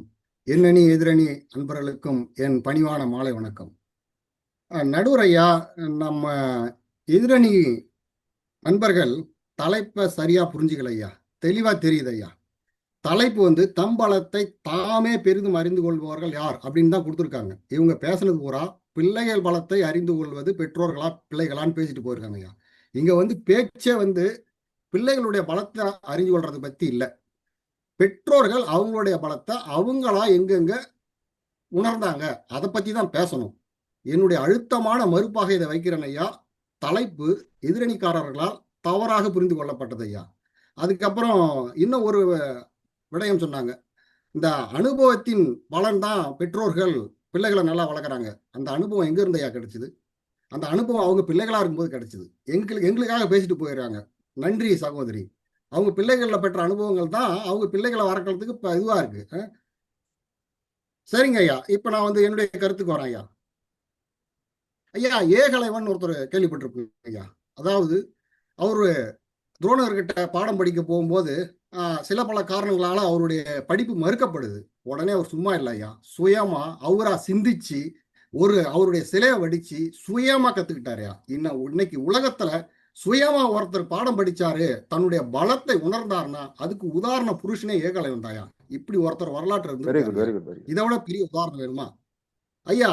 எண்ணணி எதிரணி அன்பர்களுக்கும் என் பணிவான மாலை வணக்கம். நடுவர் ஐயா, நம்ம எதிரணி நண்பர்கள் தலைப்பை சரியா புரிஞ்சுக்கல ஐயா, தெளிவா தெரியுது ஐயா. தலைப்பு வந்து தம்பலத்தை தாமே பெரிதும் அறிந்து கொள்பவர்கள் யார் அப்படின்னு தான் கொடுத்துருக்காங்க. இவங்க பேசுனது பூரா பிள்ளைகள் பலத்தை அறிந்து கொள்வது பெற்றோர்களா பிள்ளைகளான்னு பேசிட்டு போயிருக்காங்க ஐயா. இங்க வந்து பேச்சே வந்து பிள்ளைகளுடைய பலத்தை அறிந்து கொள்றது பத்தி இல்லை. பெற்றோர்கள் அவங்களுடைய பலத்தை அவங்களா எங்கெங்க உணர்ந்தாங்க அதை பத்தி தான் பேசணும். என்னுடைய அழுத்தமான மறுப்பாக இதை வைக்கிறேன் ஐயா. தலைப்பு எதிரணிக்காரர்களால் தவறாக புரிந்து கொள்ளப்பட்டது ஐயா. அதுக்கப்புறம் இன்னும் ஒரு விடயம் சொன்னாங்க, இந்த அனுபவத்தின் பலன் தான் பெற்றோர்கள் பிள்ளைகளை நல்லா வளர்க்குறாங்க. அந்த அனுபவம் எங்க இருந்து ஐயா கிடைச்சிது? அந்த அனுபவம் அவங்க பிள்ளைகளா இருக்கும்போது கிடைச்சிது. எங்களுக்காக பேசிட்டு போயிடுறாங்க. நன்றி சகோதரி. அவங்க பிள்ளைகள்ல பெற்ற அனுபவங்கள் தான் அவங்க பிள்ளைகளை வளர்க்கறதுக்கு இப்ப இதுவா இருக்கு. சரிங்க ஐயா, இப்ப நான் வந்து என்னுடைய கருத்துக்கு வரேன் ஐயா. ஐயா, ஏகலைவன் ஒருத்தர் கேள்விப்பட்டிருப்பீங்க ஐயா. அதாவது அவரு துரோணர்கிட்ட பாடம் படிக்க போகும்போது சில பல காரணங்களால அவருடைய படிப்பு மறுக்கப்படுது. உடனே அவர் சும்மா இல்லை ஐயா, சுயமா அவரா சிந்திச்சு அவருடைய சிலையை வடிச்சு சுயமா கத்துக்கிட்டாருயா. இன்னைக்கு உலகத்துல சுயமா ஒருத்தர் பாடம் படிச்சாரு, தன்னுடைய பலத்தை உணர்ந்தாருன்னா அதுக்கு உதாரண புருஷனே ஏகலைவன் தாயா. இப்படி ஒருத்தர் வரலாற்று இருந்து இதை விட பெரிய உதாரணம் வேணுமா ஐயா?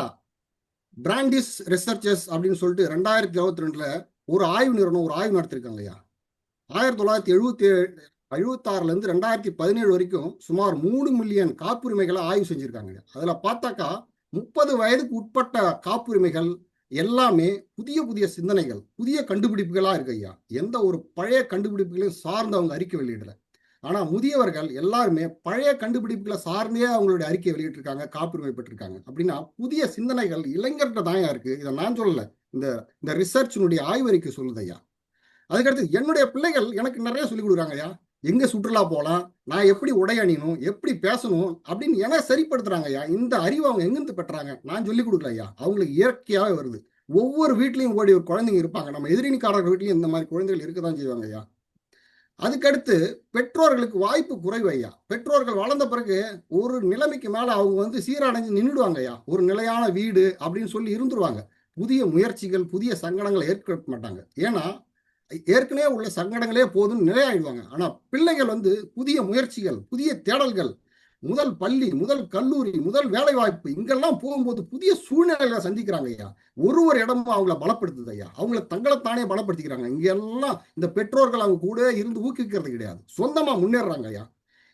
பிராண்டிஸ் ரிசர்ச்சர்ஸ் அப்படின்னு சொல்லிட்டு 2022 ஒரு ஆய்வு நிறுவனம் ஒரு ஆய்வு நடத்திருக்காங்க ஐயா. 1976 இருந்து 2017 வரைக்கும் சுமார் 3 மில்லியன் காப்புரிமைகளை ஆய்வு செஞ்சிருக்காங்க. அதுல பார்த்தாக்கா 30 வயதுக்கு உட்பட்ட காப்புரிமைகள் எல்லாமே புதிய புதிய சிந்தனைகள், புதிய கண்டுபிடிப்புகளா இருக்கு ஐயா. எந்த ஒரு பழைய கண்டுபிடிப்புகளையும் சார்ந்து அவங்க அறிக்கை வெளியிடல. ஆனா முதியவர்கள் எல்லாருமே பழைய கண்டுபிடிப்புகளை சார்ந்தே அவங்களுடைய அறிக்கை வெளியிட்டிருக்காங்க, காப்புரிமை பெற்றிருக்காங்க. அப்படின்னா புதிய சிந்தனைகள் இளைஞர்கிட்ட தான் இருக்கு. இதை நான் சொல்லல, இந்த ரிசர்ச்சினுடைய ஆய்வறிக்கை சொல்லுது ஐயா. அதுக்கடுத்து என்னுடைய பிள்ளைகள் எனக்கு நிறைய சொல்லிக் கொடுக்குறாங்க ஐயா. எங்க சுற்றுலா போகலாம், நான் எப்படி உடை அணியணும், எப்படி பேசணும் அப்படின்னு என சரிப்படுத்துறாங்க ஐயா. இந்த அறிவு அவங்க எங்கிருந்து பெற்றாங்க? நான் சொல்லிக் கொடுக்கல ஐயா, அவங்களுக்கு இயற்கையாவே வருது. ஒவ்வொரு வீட்லயும் ஓடி ஒரு குழந்தைங்க இருப்பாங்க. நம்ம எதிரினிக்காரர்கள் வீட்லயும் இந்த மாதிரி குழந்தைகள் இருக்கதான் செய்வாங்க ஐயா. அதுக்கடுத்து பெற்றோர்களுக்கு வாய்ப்பு குறைவு ஐயா. பெற்றோர்கள் வளர்ந்த பிறகு ஒரு நிலைமைக்கு மேல அவங்க சீரடைஞ்சு நின்றுடுவாங்க ஐயா. ஒரு நிலையான வீடு அப்படின்னு சொல்லி இருந்துருவாங்க. புதிய முயற்சிகள், புதிய சங்கடங்களை ஏற்க மாட்டாங்க. ஏன்னா ஏற்கனவே உள்ள சங்கடங்களே போதும் நிலையாயிடுவாங்க. ஆனா பிள்ளைகள் புதிய முயற்சிகள், புதிய தேடல்கள், முதல் பள்ளி, முதல் கல்லூரி, முதல் வேலை வாய்ப்பு, இங்கெல்லாம் போகும்போது புதிய சூழ்நிலைகளை சந்திக்கிறாங்க ஐயா. ஒரு இடமும் அவங்கள பலப்படுத்துது ஐயா. அவங்கள தங்களைத்தானே பலப்படுத்திக்கிறாங்க. இங்கெல்லாம் இந்த பெற்றோர்கள் அவங்க கூட இருந்து ஊக்குவிக்கிறது கிடையாது, சொந்தமா முன்னேறாங்க ஐயா.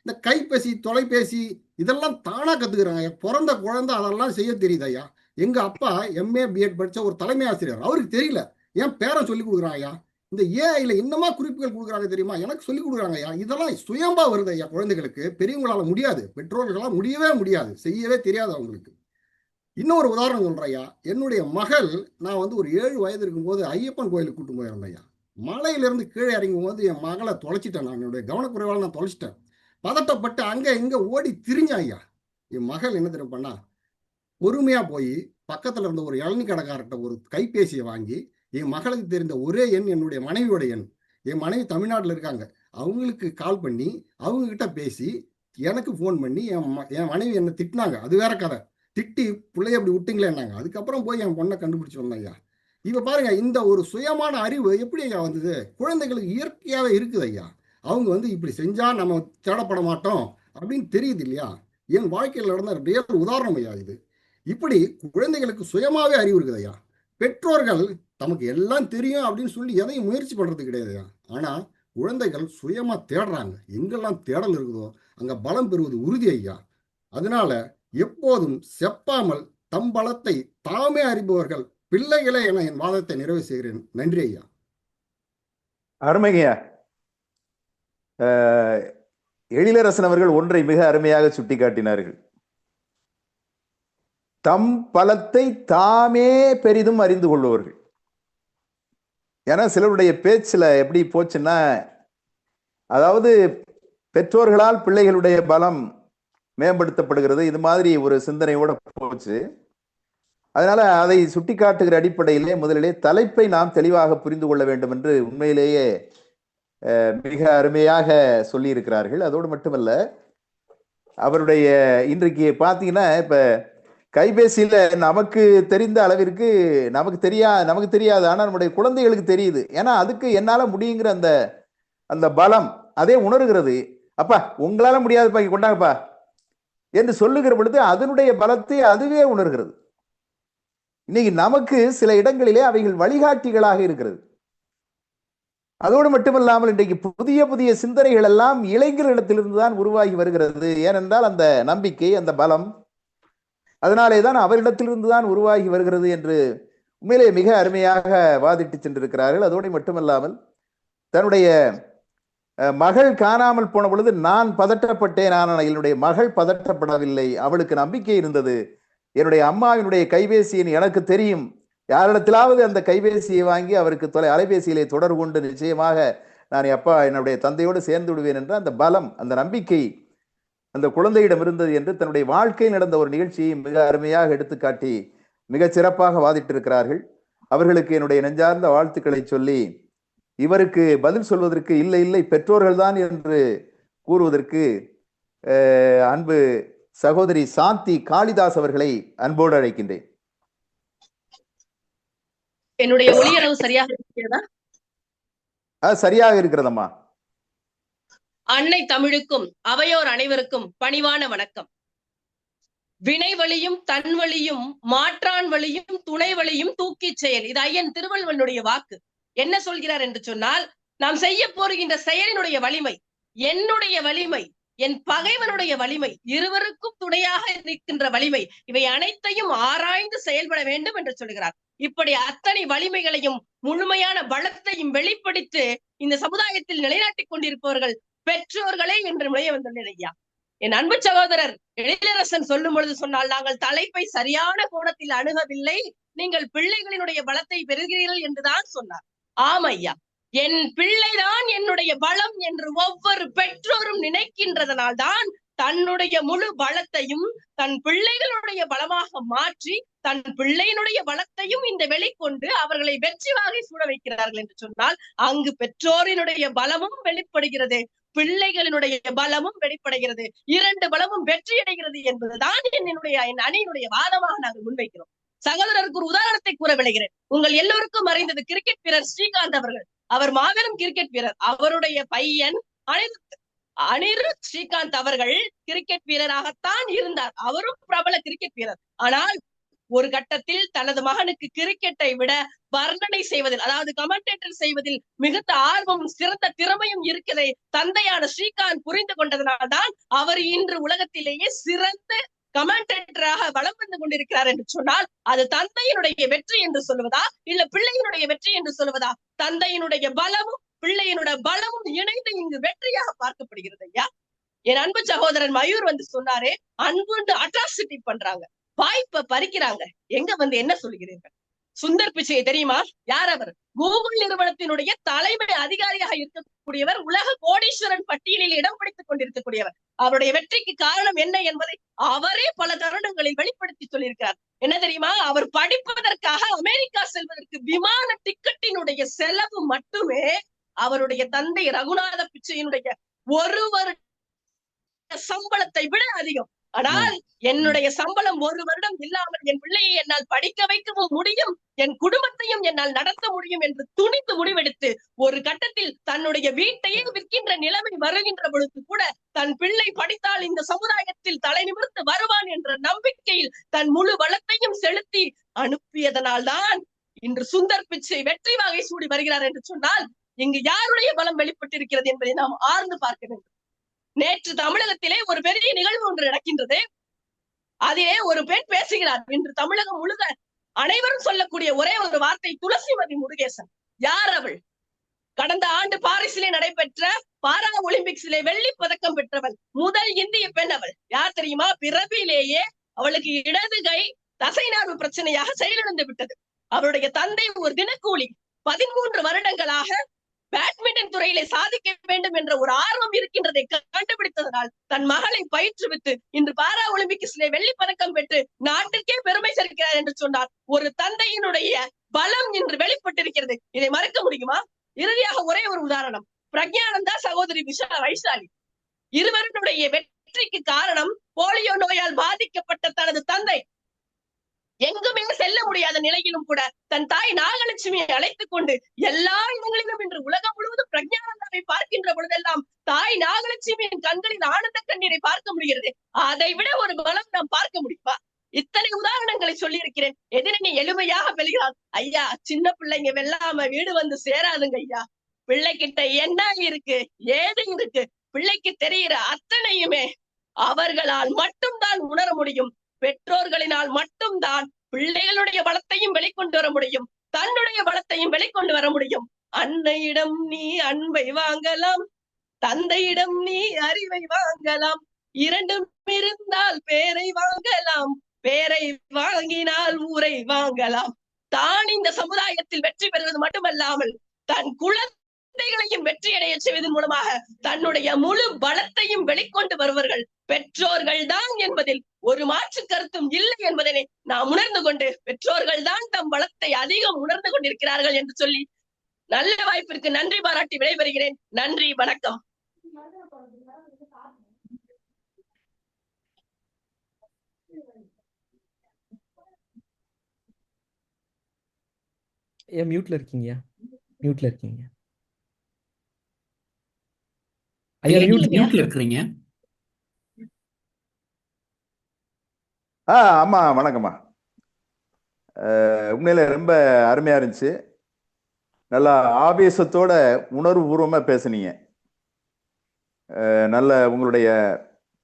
இந்த கைபேசி, தொலைபேசி இதெல்லாம் தானா கத்துக்கிறாங்க ஐயா. பிறந்த குழந்தை அதெல்லாம் செய்ய தெரியுது ஐயா. எங்க அப்பா MA BEd படிச்ச ஒரு தலைமை ஆசிரியர், அவருக்கு தெரியல, என் பேரன் சொல்லி கொடுக்குறான் ஐயா. இந்த ஏஐல என்னமா குறிப்புகள் கொடுக்குறாங்க தெரியுமா, எனக்கு சொல்லி கொடுக்குறாங்க ஐயா. இதெல்லாம் சுயம்பா வருது ஐயா குழந்தைகளுக்கு. பெரியவங்களால முடியாது, பெற்றோர்களால் முடியவே முடியாது, செய்யவே தெரியாது அவங்களுக்கு. இன்னொரு உதாரணம் சொல்றேன் ஐயா. என்னுடைய மகள், நான் ஒரு 7 வயது இருக்கும்போது ஐயப்பன் கோயிலுக்கு கூட்டு போயிருந்தேன் ஐயா. மலையிலிருந்து கீழே இறங்கும் போது என் மகளை தொலைச்சிட்டேன். நான் என்னுடைய கவனக்குறைவால் நான் தொலைச்சிட்டேன். பதட்டப்பட்டு அங்க இங்க ஓடி திரிஞ்சேன் ஐயா. என் மகள் என்ன தெரியும் பண்ணா, பொறுமையா போய் பக்கத்துல இருந்த ஒரு இளநீ கடைக்காரர்கிட்ட ஒரு கைபேசியை வாங்கி, என் மகளுக்கு தெரிந்த ஒரே எண் என்னுடைய மனைவியோட எண். என் மனைவி தமிழ்நாட்டில் இருக்காங்க, அவங்களுக்கு கால் பண்ணி அவங்க கிட்ட பேசி எனக்கு ஃபோன் பண்ணி என் மனைவி என்னை திட்டினாங்க. அது வேற கதை. திட்டி பிள்ளைய அப்படி விட்டீங்களேன்னாங்க. அதுக்கப்புறம் போய் என் பொண்ணை கண்டுபிடிச்சு வந்தேன் ஐயா. இப்ப பாருங்க, இந்த ஒரு சுயமான அறிவு எப்படி ஐயா வந்தது? குழந்தைகளுக்கு இயற்கையாவே இருக்குது ஐயா. அவங்க இப்படி செஞ்சா நம்ம தேடப்பட மாட்டோம் அப்படின்னு தெரியுது இல்லையா? என் வாழ்க்கையில் நடந்த ரியல் உதாரணம் ஐயா இது. இப்படி குழந்தைகளுக்கு சுயமாவே அறிவு இருக்குது ஐயா. பெற்றோர்கள் தமக்கு எல்லாம் தெரியும் அப்படின்னு சொல்லி எதையும் முயற்சி பண்றது கிடையாது. ஆனா குழந்தைகள் சுயமா தேடுறாங்க. எங்கெல்லாம் தேடல் இருக்குதோ அங்க பலம் பெறுவது உறுதி ஐயா. அதனால எப்போதும் செப்பாமல் தம் பலத்தை தாமே அறிபவர்கள் பிள்ளைகளே என என் வாதத்தை நிறைவு செய்கிறேன். நன்றி ஐயா. அருமையா. எழிலரசன் அவர்கள் ஒன்றை மிக அருமையாக சுட்டி காட்டினார்கள். தம் பலத்தை தாமே பெரிதும் அறிந்து கொள்பவர்கள். ஏன்னா சிலருடைய பேச்சுல எப்படி போச்சுன்னா, அதாவது பெற்றோர்களால் பிள்ளைகளுடைய பலம் மேம்படுத்தப்படுகிறது, இது மாதிரி ஒரு சிந்தனையோட போச்சு. அதனால அதை சுட்டி காட்டுகிற அடிப்படையிலே முதலிலே தலைப்பை நாம் தெளிவாக புரிந்து கொள்ள வேண்டும் என்று உண்மையிலேயே மிக அருமையாக சொல்லி இருக்கிறார்கள். அதோடு மட்டுமல்ல, அவருடைய இன்றைக்கு பார்த்தீங்கன்னா இப்ப கைபேசியில நமக்கு தெரிந்த அளவிற்கு நமக்கு தெரியாது, ஆனா நம்முடைய குழந்தைகளுக்கு தெரியுது. ஏன்னா அதுக்கு என்னால முடியுங்கிற அந்த பலம் அதே உணர்கிறது. அப்பா உங்களால முடியாதுப்பா, கொண்டாங்கப்பா என்று சொல்லுகிற பொழுது அதனுடைய பலத்தை அதுவே உணர்கிறது. இன்னைக்கு நமக்கு சில இடங்களிலே அவைகள் வழிகாட்டிகளாக இருக்கிறது. அதோடு மட்டுமல்லாமல் இன்றைக்கு புதிய புதிய சிந்தனைகள் எல்லாம் இளைஞர்களிடத்திலிருந்து தான் உருவாகி வருகிறது. ஏனென்றால் அந்த நம்பிக்கை, அந்த பலம் அதனாலே தான் அவரிடத்திலிருந்து தான் உருவாகி வருகிறது என்று உண்மையிலே மிக அருமையாக வாதிட்டு சென்றிருக்கிறார்கள். அதோடு மட்டுமல்லாமல் தன்னுடைய மகள் காணாமல் போன பொழுது நான் பதட்டப்பட்டேன், ஆனால் என்னுடைய மகள் பதட்டப்படவில்லை, அவளுக்கு நம்பிக்கை இருந்தது. என்னுடைய அம்மாவினுடைய கைபேசியின் எனக்கு தெரியும், யாரிடத்திலாவது அந்த கைபேசியை வாங்கி அவருக்கு அலைபேசியிலே தொடர்பு கொண்டு நிச்சயமாக நான் அப்பா என்னுடைய தந்தையோடு சேர்ந்து விடுவேன் என்ற அந்த பலம், அந்த நம்பிக்கை அந்த குழந்தையிடம் இருந்தது என்று தன்னுடைய வாழ்க்கையில் நடந்த ஒரு நிகழ்ச்சியை மிக அருமையாக எடுத்துக்காட்டி மிகச் சிறப்பாக வாதிட்டிருக்கிறார்கள். அவர்களுக்கு என்னுடைய நெஞ்சார்ந்த வாழ்த்துக்களை சொல்லி, இவருக்கு பதில் சொல்வதற்கு இல்லை இல்லை பெற்றோர்கள் தான் என்று கூறுவதற்கு அன்பு சகோதரி சாந்தி காளிதாஸ் அவர்களை அன்போடு அழைக்கின்றேன். என்னுடைய ஒளியளவு சரியாக இருக்கிறதா? சரியாக இருக்கிறதம்மா. அன்னை தமிழுக்கும் அவையோர் அனைவருக்கும் பணிவான வணக்கம். வினை வழியும் தன் வழியும் மாற்றான் வழியும் துணை வழியும் தூக்கி செயல், இது ஐயன் திருவள்ளுவனுடைய வாக்கு. என்ன சொல்கிறார் என்று சொன்னால், நாம் செய்ய போகின்ற செயலினுடைய வலிமை என்னுடைய வலிமை, என் பகைவனுடைய வலிமை, இருவருக்கும் துணையாக நிற்கின்ற வலிமை, இவை அனைத்தையும் ஆராய்ந்து செயல்பட வேண்டும் என்று சொல்கிறார். இப்படி அத்தனை வலிமைகளையும் முழுமையான பலத்தையும் வெளிப்படுத்தி இந்த சமுதாயத்தில் நிலைநாட்டிக் கொண்டிருப்பவர்கள் பெற்றோர்களே என்று முனைய வந்துள்ளேன் ஐயா. என் அன்பு சகோதரர் எழிலரசன் சொல்லும் பொழுது சொன்னால், நாங்கள் தலைப்பை சரியான கோணத்தில் அணுகவில்லை, நீங்கள் பிள்ளைகளினுடைய பலத்தை பெறுகிறீர்கள் என்றுதான் சொன்னார். ஆம் ஐயா, என் பிள்ளைதான் என்னுடைய பலம் என்று ஒவ்வொரு பெற்றோரும் நினைக்கின்றதனால் தான் தன்னுடைய முழு பலத்தையும் தன் பிள்ளைகளுடைய பலமாக மாற்றி தன் பிள்ளையினுடைய பலத்தையும் இந்த வெளிக்கொண்டு அவர்களை வெற்றி வாகை சூட வைக்கிறார்கள் என்று சொன்னால், அங்கு பெற்றோரினுடைய பலமும் வெளிப்படுகிறது, பிள்ளைகளினுடைய பலமும் வெளிப்படுகிறது, இரண்டு பலமும் வெற்றி அடைகிறது என்பதுதான் என் அணியினுடைய வாதமாக நாங்கள் முன்வைக்கிறோம். சகோதரருக்கு ஒரு உதாரணத்தை கூற விளைகிறேன். உங்கள் எல்லோருக்கும் அறிந்தது கிரிக்கெட் வீரர் ஸ்ரீகாந்த் அவர்கள். அவர் மாபெரும் கிரிக்கெட் வீரர். அவருடைய பையன் அனிருத் ஸ்ரீகாந்த் அவர்கள் கிரிக்கெட் வீரராகத்தான் இருந்தார். அவரும் பிரபல கிரிக்கெட் வீரர். ஆனால் ஒரு கட்டத்தில் தனது மகனுக்கு கிரிக்கெட்டை விட வர்ணனை செய்வதில், அதாவது கமெண்டேட்டர் செய்வதில் மிகுந்த ஆர்வமும் சிறந்த திறமையும் இருக்கிறதை தந்தையான ஸ்ரீகாந்த் புரிந்து கொண்டதனால்தான் அவர் இன்று உலகத்திலேயே சிறந்த கமெண்டேட்டராக வலம் வந்து கொண்டிருக்கிறார் என்று சொன்னால், அது தந்தையினுடைய வெற்றி என்று சொல்லுவதா இல்ல பிள்ளையினுடைய வெற்றி என்று சொல்லுவதா? தந்தையினுடைய பலமும் பிள்ளையினுடைய பலமும் இணைந்து இங்கு வெற்றியாக பார்க்கப்படுகிறது ஐயா. என் அன்பு சகோதரன் மயூர் வந்து சொன்னாரே, அன்புண்டு அட்ராசிட்டி பண்றாங்க, வாய்ப்பை பறிக்கிறாங்க. எங்க வந்து என்ன சொல்லுகிறீர்கள்? சுந்தர் பிச்சை தெரியுமா? யார் அவர்? கூகுள் நிறுவனத்தினுடைய தலைமை அதிகாரியாக இருக்கக்கூடியவர், உலக கோடீஸ்வரன் பட்டியலில் இடம் பிடித்துக் கொண்டிருக்கக்கூடியவர். அவருடைய வெற்றிக்கு காரணம் என்ன என்பதை அவரே பல தருணங்களில் வெளிப்படுத்தி சொல்லியிருக்கிறார். என்ன தெரியுமா? அவர் படிப்பதற்காக அமெரிக்கா செல்வதற்கு விமான டிக்கெட்டினுடைய செலவு மட்டுமே அவருடைய தந்தை ரகுநாத பிச்சையினுடைய ஒரு வருட சம்பளத்தை விட அதிகம். ஆனால் என்னுடைய சம்பளம் ஒரு வருடம் இல்லாமல் என் பிள்ளையை என்னால் படிக்க வைக்கவும் முடியும், என் குடும்பத்தையும் என்னால் நடத்த முடியும் என்று துணிந்து முடிவெடுத்து ஒரு கட்டத்தில் தன்னுடைய வீட்டையே விற்கின்ற நிலைமை வருகின்ற பொழுது கூட தன் பிள்ளை படித்தால் இந்த சமுதாயத்தில் தலை நிமிர்ந்து வருவான் என்ற நம்பிக்கையில் தன் முழு வளத்தையும் செலுத்தி அனுப்பியதனால் தான் இன்று சுந்தர் பிச்சை வெற்றி வாகை சூடி வருகிறார் என்று சொன்னால், இங்கு யாருடைய பலம் வெளிப்பட்டிருக்கிறது என்பதை நாம் ஆழ்ந்து பார்க்க வேண்டும். நேற்று தமிழகத்திலே ஒரு பெரிய நிகழ்வு ஒன்று நடக்கின்றது. அதிலே ஒரு பெண் பேசுகிறார். இன்று தமிழகம் முழுக்க அனைவரும் சொல்லக்கூடிய ஒரே ஒரு வார்த்தை துளசிமதி முருகேசன். யார் அவள்? கடந்த ஆண்டு பாரிஸிலே நடைபெற்ற பாரா ஒலிம்பிக்ஸிலே வெள்ளி பதக்கம் பெற்றவள், முதல் இந்திய பெண் அவள். யார் தெரியுமா? பிறவிலேயே அவளுக்கு இடது கை தசைநார்வு பிரச்சனையாக செயலிழந்து விட்டது. அவருடைய தந்தை ஒரு தினக்கூலி. 13 வருடங்களாக பேட்மிண்டன் துறையிலே சாதிக்க வேண்டும் என்ற ஒரு ஆர்வம் இருக்கின்றதை கண்டுபிடித்ததனால் தன் மகளை பயிற்றுவித்து இன்று பாரா ஒலிம்பிக்ஸிலே வெள்ளி பதக்கம் பெற்று நாட்டிற்கே பெருமை சேர்க்கிறார் என்று சொன்னார். ஒரு தந்தையினுடைய பலம் இன்று வெளிப்பட்டிருக்கிறது. இதை மறக்க முடியுமா? இறுதியாக ஒரே ஒரு உதாரணம். பிரக்ஞானந்தா, சகோதரி வைஷாலி, இருவருடைய வெற்றிக்கு காரணம் போலியோ நோயால் பாதிக்கப்பட்ட தனது தந்தை. எங்குமே செல்ல முடியாத நிலையிலும் கூட தன் தாய் நாகலட்சுமியை அழைத்துக் கொண்டு எல்லா இடங்களிலும் இன்று உலகம் முழுவதும் பிரக்ஞானந்தாவை பார்க்கின்ற பொழுதெல்லாம் தாய் நாகலட்சுமியின் கண்களின் ஆனந்த கண்ணீரை பார்க்க முடிகிறது. அதை விட ஒரு பலம் நாம் பார்க்க முடியுமா? இத்தனை உதாரணங்களை சொல்லி இருக்கிறேன். எதிரணி எளிமையாக வெல்கிறார். ஐயா, சின்ன பிள்ளைங்க வெல்லாம வீடு வந்து சேராதுங்க ஐயா. பிள்ளைகிட்ட என்ன இருக்கு, ஏது இருக்கு, பிள்ளைக்கு தெரிகிற அத்தனையுமே அவர்களால் மட்டும்தான் உணர முடியும். பெற்றோர்களினால் மட்டும்தான் பிள்ளைகளுடைய பலத்தையும் வெளிக்கொண்டு வர முடியும், தன்னுடைய பலத்தையும் வெளிக்கொண்டு வர முடியும். அன்னையிடம் நீ அன்பை வாங்கலாம், தந்தையிடம் நீ அறிவை வாங்கலாம், இரண்டும் இருந்தால் பேரை வாங்கலாம், பேரை வாங்கினால் ஊரை வாங்கலாம். தான் இந்த சமுதாயத்தில் வெற்றி பெறுவது மட்டுமல்லாமல் தன் குழந்தைகளையும் வெற்றி அடைய செய்வதன் மூலமாக தன்னுடைய முழு பலத்தையும் வெளிக்கொண்டு வருவர்கள் பெற்றோர்கள் தான் என்பதில் ஒரு மாற்று கருத்தும் இல்லை என்பதனை நாம் உணர்ந்து கொண்டு, பெற்றோர்கள் தான் தம் பலத்தை அதிகம் உணர்ந்து கொண்டிருக்கிறார்கள் என்று சொல்லி நல்ல வாய்ப்பிற்கு நன்றி பாராட்டி விடைபெறுகிறேன். நன்றி, வணக்கம். மியூட்ல இருக்கீங்க, மியூட்ல இருக்கீங்க ஐயா, மியூட்ல இருக்கீங்க. ஆமா, வணக்கம்மா. உண்மையில ரொம்ப அருமையா இருந்துச்சு. நல்லா ஆவேசத்தோட உணர்வு பூர்வமா பேசுனீங்க. நல்ல உங்களுடைய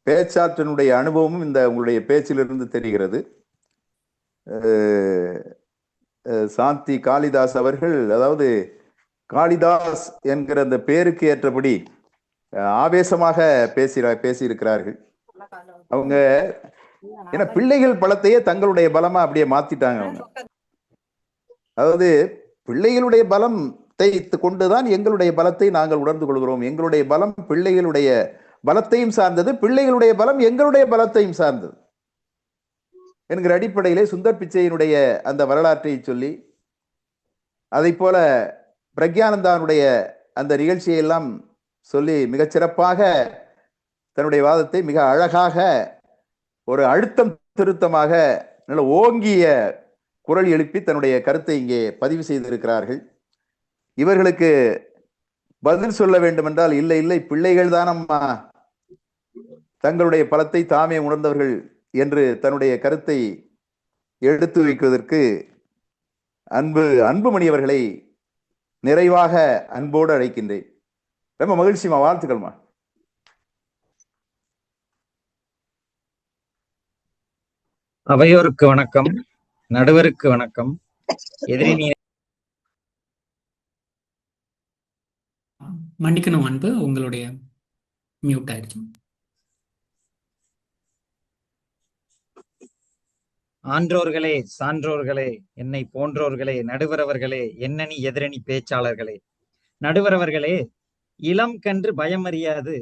பேச்சாற்றனுடைய அனுபவமும் இந்த உங்களுடைய பேச்சிலிருந்து தெரிகிறது. சாந்தி காளிதாஸ் அவர்கள், அதாவது காளிதாஸ் என்கிற அந்த பேருக்கு ஏற்றபடி ஆவேசமாக பேசியிருக்கிறார்கள். அவங்க ஏன்னா பிள்ளைகள் பலத்தையே தங்களுடைய பலமா அப்படியே மாத்திட்டாங்க அவங்க. அதாவது பிள்ளைகளுடைய பலத்தை கொண்டுதான் எங்களுடைய பலத்தை நாங்கள் உணர்ந்து கொள்கிறோம். எங்களுடைய பலம் பிள்ளைகளுடைய பலத்தையும் சார்ந்தது, பிள்ளைகளுடைய பலம் எங்களுடைய பலத்தையும் சார்ந்தது என்கிற அடிப்படையிலே சுந்தர் பிச்சையினுடைய அந்த வரலாற்றை சொல்லி, அதை போல பிரக்யானந்தானுடைய அந்த நிகழ்ச்சியெல்லாம் சொல்லி மிகச்சிறப்பாக தன்னுடைய வாதத்தை மிக அழகாக ஒரு அழுத்தம் திருத்தமாக நல்ல ஓங்கிய குரல் எழுப்பி தன்னுடைய கருத்தை இங்கே பதிவு செய்திருக்கிறார்கள். இவர்களுக்கு பதில் சொல்ல வேண்டும் என்றால், இல்லை இல்லை, பிள்ளைகள் தானம்மா தங்களுடைய பலத்தை தாமே உணர்ந்தவர்கள் என்று தன்னுடைய கருத்தை எடுத்து வைப்பதற்கு அன்புமணி அவர்களை நிறைவாக அன்போடு அழைக்கின்றேன். ரொம்ப மகிழ்ச்சிமா, வாழ்த்துக்கள்மா. அவையோருக்கு வணக்கம், நடுவருக்கு வணக்கம். மன்னிக்கணும் அன்பு, உங்களுடைய மியூட் ஆயிடுச்சு. ஆன்றோர்களே, சான்றோர்களே, என்னை போன்றோர்களே, நடுவரவர்களே, எண்ணணி எதிரணி பேச்சாளர்களே. நடுவரவர்களே, இளம் கன்று பயம் அறியாது.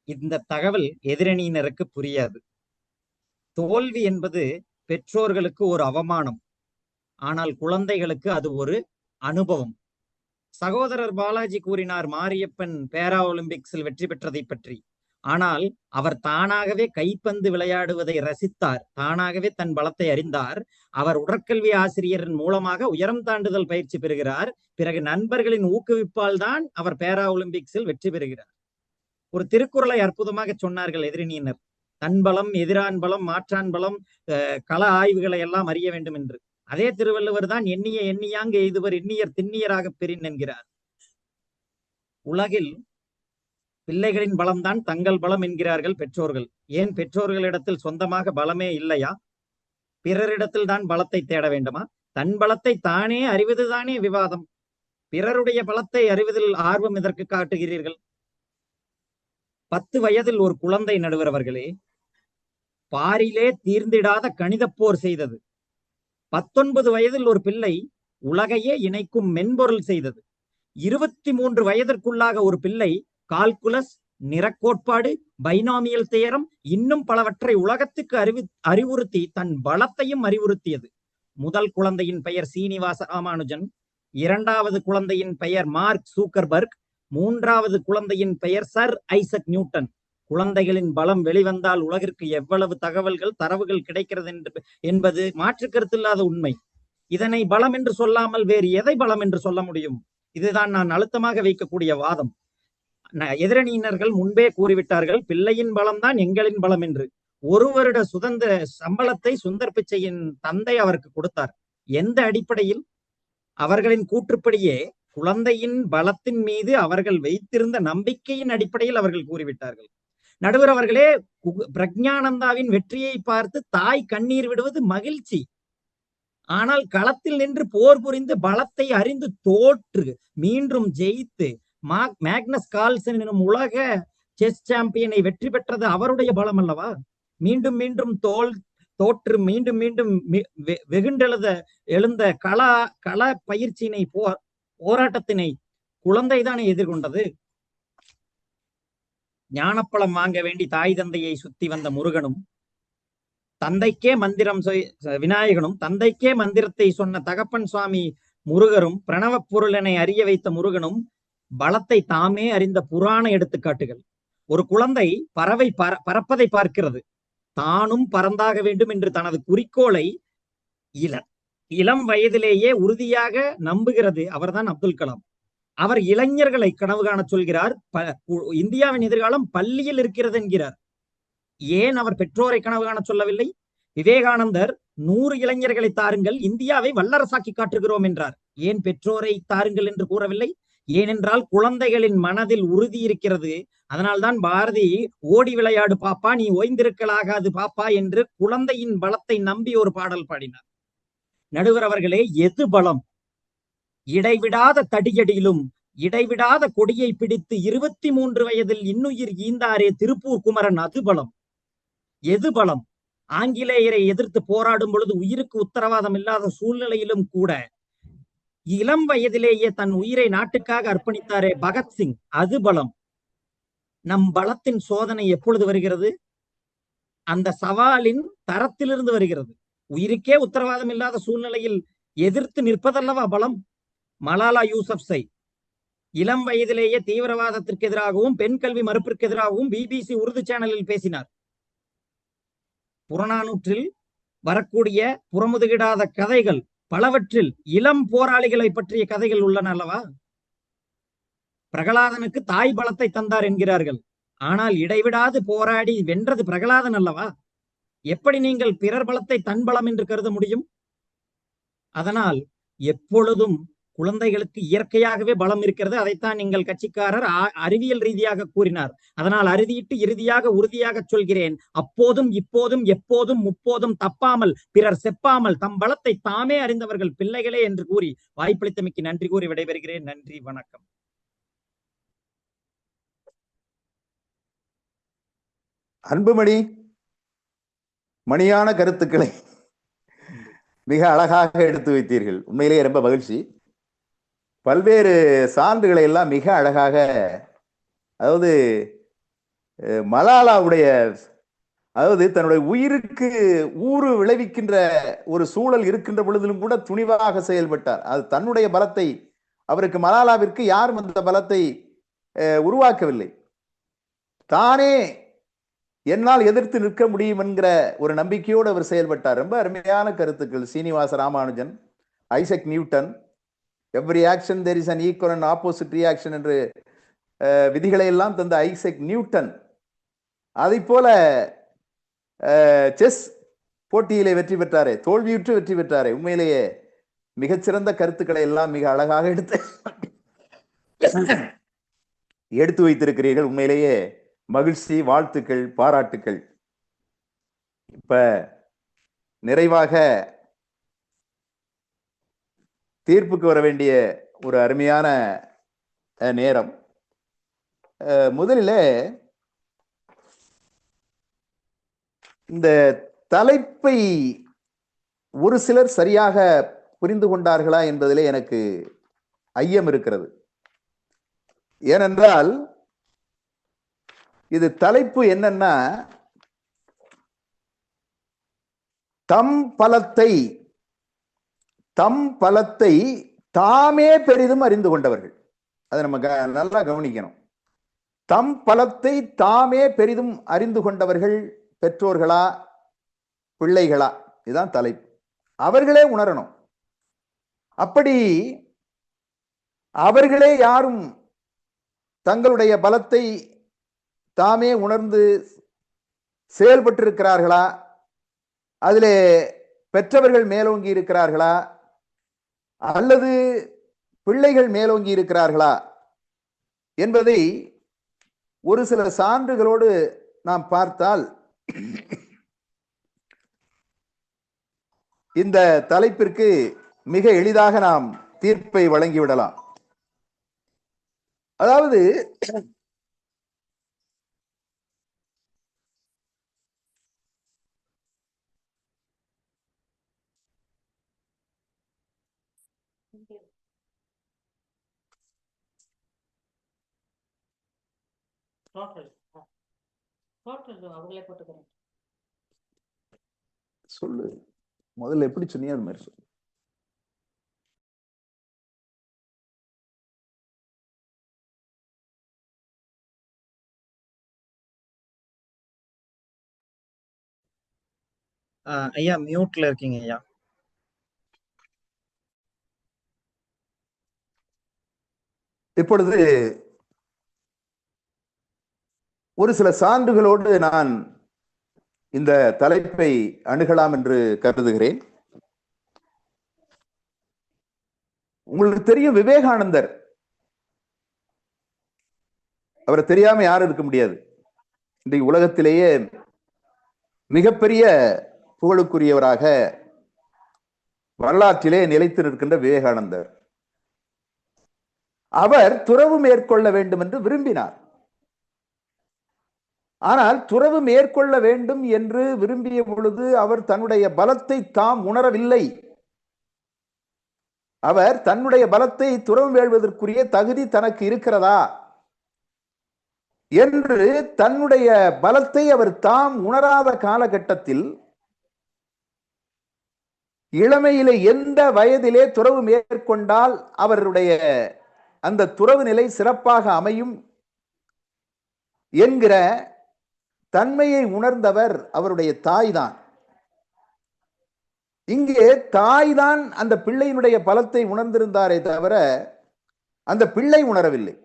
இந்த தகவல் எதிரணியினருக்கு புரியாது. தோல்வி என்பது பெற்றோர்களுக்கு ஒரு அவமானம், ஆனால் குழந்தைகளுக்கு அது ஒரு அனுபவம். சகோதரர் பாலாஜி கூறினார் மாரியப்பன் பேரா ஒலிம்பிக்ஸில் வெற்றி பெற்றதை பற்றி. ஆனால் அவர் தானாகவே கைப்பந்து விளையாடுவதை ரசித்தார், தானாகவே தன் பலத்தை அறிந்தார். அவர் உடற்கல்வி ஆசிரியரின் மூலமாக உயரம் தாண்டுதல் பயிற்சி பெறுகிறார். பிறகு நண்பர்களின் ஊக்குவிப்பால் தான் அவர் பேரா ஒலிம்பிக்ஸில் வெற்றி பெறுகிறார். ஒரு திருக்குறளை அற்புதமாக சொன்னார்கள் எதிரணியினர். தன்பலம், எதிரான் பலம், மாற்றான் பலம், கள ஆய்வுகளை எல்லாம் அறிய வேண்டும் என்று. அதே திருவள்ளுவர் தான் எண்ணிய எண்ணியாங்க எய்துவர் எண்ணியர் திண்ணியராக பெறின் என்கிறார். உலகில் பிள்ளைகளின் பலம்தான் தங்கள் பலம் என்கிறார்கள் பெற்றோர்கள். ஏன் பெற்றோர்களிடத்தில் சொந்தமாக பலமே இல்லையா? பிறரிடத்தில் தான் பலத்தை தேட வேண்டுமா? தன் பலத்தை தானே அறிவதுதானே விவாதம். பிறருடைய பலத்தை அறிவதில் ஆர்வம் எதற்கு காட்டுகிறீர்கள்? 10 வயதில் ஒரு குழந்தை, நடுவரவர்களே, பாரிலே தீர்ந்திடாத கணித போர் செய்தது. 19 வயதில் ஒரு பிள்ளை உலகையே இணைக்கும் மென்பொருள் செய்தது. 23 வயதிற்குள்ளாக ஒரு பிள்ளை கால்குலஸ், நிறக்கோட்பாடு, பைனாமியல் தியரம், இன்னும் பலவற்றை உலகத்துக்கு அறிவுறுத்தி தன் பலத்தையும் அறிவுறுத்தியது. முதல் குழந்தையின் பெயர் சீனிவாச ராமானுஜன், 2வது குழந்தையின் பெயர் மார்க் சூக்கர்பர்க், 3வது குழந்தையின் பெயர் சர் ஐசக் நியூட்டன். குழந்தைகளின் பலம் வெளிவந்தால் உலகிற்கு எவ்வளவு தரவுகள் கிடைக்கிறது என்பது மாற்று கருத்தில்லாத உண்மை. இதனை பலம் என்று சொல்லாமல் வேறு எதை பலம் என்று சொல்ல முடியும்? இதுதான் நான் அழுத்தமாக வைக்கக்கூடிய வாதம். எதிரணியினர்கள் முன்பே கூறிவிட்டார்கள், பிள்ளையின் பலம்தான் எங்களின் பலம் என்று. 1 வருட சுதந்திர சம்பளத்தை சுந்தர் பிச்சையின் தந்தை அவருக்கு கொடுத்தார். எந்த அடிப்படையில்? அவர்களின் கூற்றுப்படியே குழந்தையின் பலத்தின் மீது அவர்கள் வைத்திருந்த நம்பிக்கையின் அடிப்படையில் அவர்கள் கூறிவிட்டார்கள். நடுவர் அவர்களே, பிரக்ஞானந்தாவின் வெற்றியை பார்த்து தாய் கண்ணீர் விடுவது மகிழ்ச்சி. ஆனால் களத்தில் நின்று போர் புரிந்து பலத்தை அறிந்து தோற்று மீண்டும் ஜெயித்து மேக்னஸ் கால்சன் எனும் உலக செஸ் சாம்பியனை வெற்றி பெற்றது அவருடைய பலம் அல்லவா? மீண்டும் மீண்டும் தோற்று மீண்டும் மீண்டும் எழுந்த கள பயிற்சியினை போராட்டத்தினை குழந்தைதானே எதிர்கொண்டது. ஞானப்பழம் வாங்க வேண்டி தாய் தந்தையை சுத்தி வந்த முருகனும், தந்தைக்கே மந்திரம் விநாயகனும், தந்தைக்கே மந்திரத்தை சொன்ன தகப்பன் சுவாமி முருகரும், பிரணவ பொருளனை அறிய வைத்த முருகனும் பலத்தை தாமே அறிந்த புராண எடுத்துக்காட்டுகள். ஒரு குழந்தை பறப்பதை பார்க்கிறது, தானும் பறந்தாக வேண்டும் என்று தனது குறிக்கோளை இளம் வயதிலேயே உறுதியாக நம்புகிறது. அவர்தான் அப்துல் கலாம். அவர் இளைஞர்களை கனவு காண சொல்கிறார். இந்தியாவின் எதிர்காலம் பள்ளியில் இருக்கிறது என்கிறார். ஏன் அவர் பெற்றோரை கனவு காண சொல்லவில்லை? விவேகானந்தர் 100 இளைஞர்களை தாருங்கள், இந்தியாவை வல்லரசாக்கி காட்டுகிறோம் என்றார். ஏன் பெற்றோரை தாருங்கள் என்று கூறவில்லை? ஏனென்றால் குழந்தைகளின் மனதில் உறுதி இருக்கிறது, அதனால்தான் பாரதி ஓடி விளையாடு பாப்பா நீ ஓய்ந்திருக்கலாகாது பாப்பா என்று குழந்தையின் பலத்தை நம்பி ஒரு பாடல் பாடினார். நடுவர் அவர்களே, எது பலம்? இடைவிடாத தடியடியிலும் இடைவிடாத கொடியை பிடித்து 23 வயதில் இன்னுயிர் ஈந்தாரே திருப்பூர் குமரன், அது பலம். எது பலம்? ஆங்கிலேயரை எதிர்த்து போராடும் பொழுது உயிருக்கு உத்தரவாதம் இல்லாத சூழ்நிலையிலும் கூட இளம் வயதிலேயே தன் உயிரை நாட்டுக்காக அர்ப்பணித்தாரே பகத்சிங், அது பலம். நம் பலத்தின் சோதனை எப்பொழுது வருகிறது? அந்த சவாலின் தரத்திலிருந்து வருகிறது. உயிருக்கே உத்தரவாதம் இல்லாத சூழ்நிலையில் எதிர்த்து நிற்பதல்லவா பலம். மலாலா யூசப்ஸை இளம் வயதிலேயே தீவிரவாதத்திற்கு எதிராகவும் பெண் கல்வி மறுப்பிற்கு எதிராகவும் பிபிசி உருது சேனலில் பேசினார். புறநானூற்றில் வரக்கூடிய புறமுதுகிடாத கதைகள் பலவற்றில் இளம் போராளிகளை பற்றிய கதைகள் உள்ளன அல்லவா? பிரகலாதனுக்கு தாய் பலத்தை தந்தார் என்கிறார்கள். ஆனால் இடைவிடாது போராடி வென்றது பிரகலாதன் அல்லவா? எப்படி நீங்கள் பிறர் பலத்தை தன் பலம் என்று கருத முடியும்? அதனால் எப்பொழுதும் குழந்தைகளுக்கு இயற்கையாகவே பலம் இருக்கிறது. அதைத்தான் எங்கள் கட்சிக்காரர் அறிவியல் ரீதியாக கூறினார். அதனால் அறுதியிட்டு இறுதியாக உறுதியாக சொல்கிறேன், அப்போதும் இப்போதும் எப்போதும் முப்போதும் தப்பாமல் பிறர் செப்பாமல் தம் பலத்தை தாமே அறிந்தவர்கள் பிள்ளைகளே என்று கூறி வாய்ப்பளித்தமைக்கு நன்றி கூறி விடைபெறுகிறேன். நன்றி, வணக்கம். அன்புமணி, மணியான கருத்துக்களை மிக அழகாக எடுத்து வைத்தீர்கள். உண்மையிலேயே ரொம்ப மகிழ்ச்சி. பல்வேறு சான்றுகளை எல்லாம் மிக அழகாக, அதாவது மலாலாவுடைய, அதாவது தன்னுடைய உயிருக்கு ஊறு விளைவிக்கின்ற ஒரு சூழல் இருக்கின்ற பொழுதிலும் கூட துணிவாக செயல்பட்டார். அது தன்னுடைய பலத்தை, அவருக்கு மலாலாவிற்கு யாரும் அந்த பலத்தை உருவாக்கவில்லை. தானே என்னால் எதிர்த்து நிற்க முடியும் என்கிற ஒரு நம்பிக்கையோடு அவர் செயல்பட்டார். ரொம்ப அருமையான கருத்துக்கள். Srinivasa Ramanujan, Isaac Newton, every action there is an equal and opposite reaction என்று விதிகளை எல்லாம் தந்த ஐசக் நியூட்டன், அதை போல செஸ் போட்டியிலே வெற்றி பெற்றாரே, தோல்வியுற்று வெற்றி பெற்றாரே. உண்மையிலேயே மிகச்சிறந்த கருத்துக்களை எல்லாம் மிக அழகாக எடுத்து வைத்திருக்கிறீர்கள். உண்மையிலேயே மகிழ்ச்சி, வாழ்த்துக்கள், பாராட்டுக்கள். இப்ப நிறைவாக தீர்ப்புக்கு வர வேண்டிய ஒரு அருமையான நேரம். முதலில் இந்த தலைப்பை ஒரு சிலர் சரியாக புரிந்து கொண்டார்களா என்பதிலே எனக்கு ஐயம் இருக்கிறது. ஏனென்றால் இது தலைப்பு என்னன்னா, தம் பலத்தை தாமே பெரிதும் அறிந்து கொண்டவர்கள். அதை நம்ம நல்லா கவனிக்கணும். தம் பலத்தை தாமே பெரிதும் அறிந்து கொண்டவர்கள் பெற்றோர்களா பிள்ளைகளா? இதுதான் தலைப்பு. அவர்களே உணரணும். அப்படி அவர்களே யாரும் தங்களுடைய பலத்தை தாமே உணர்ந்து செயல்பட்டிருக்கிறார்களா? அதிலே பெற்றவர்கள் மேலோங்கி இருக்கிறார்களா அல்லது பிள்ளைகள் மேலோங்கி இருக்கிறார்களா என்பதை ஒரு சில சான்றுகளோடு நாம் பார்த்தால் இந்த தலைப்பிற்கு மிக எளிதாக நாம் தீர்ப்பை வழங்கிவிடலாம். அதாவது சொல்லு, முதல்ல எப்படி சொன்னியோ அது மாதிரி சொல்லு. ஐயா மியூட்ல இருக்கீங்க ஐயா. இப்பொழுது ஒரு சில சான்றுகளோடு நான் இந்த தலைப்பை அணுகலாம் என்று கருதுகிறேன். உங்களுக்கு தெரியும், விவேகானந்தர் அவரை தெரியாம யாரும் இருக்க முடியாது. இன்றைக்கு உலகத்திலேயே மிகப்பெரிய புகழுக்குரியவராக வரலாற்றிலே நிலைத்து நிற்கின்ற விவேகானந்தர், அவர் துறவு மேற்கொள்ள வேண்டும் என்று விரும்பினார். ஆனால் துறவு மேற்கொள்ள வேண்டும் என்று விரும்பிய பொழுது அவர் தன்னுடைய பலத்தை தாம் உணரவில்லை. அவர் தன்னுடைய பலத்தை துறவு மேல்வதற்குரிய தகுதி தனக்கு இருக்கிறதா என்று தன்னுடைய பலத்தை அவர் தாம் உணராத காலகட்டத்தில், இளமையிலே எந்த வயதிலே துறவு மேற்கொண்டால் அவருடைய அந்த துறவு நிலை சிறப்பாக அமையும் என்கிற தன்மையை உணர்ந்தவர் அவருடைய தாய்தான். இங்கே தாய்தான் அந்த பிள்ளையினுடைய பலத்தை உணர்ந்திருந்தாரே தவிர அந்த பிள்ளை உணரவில்லை.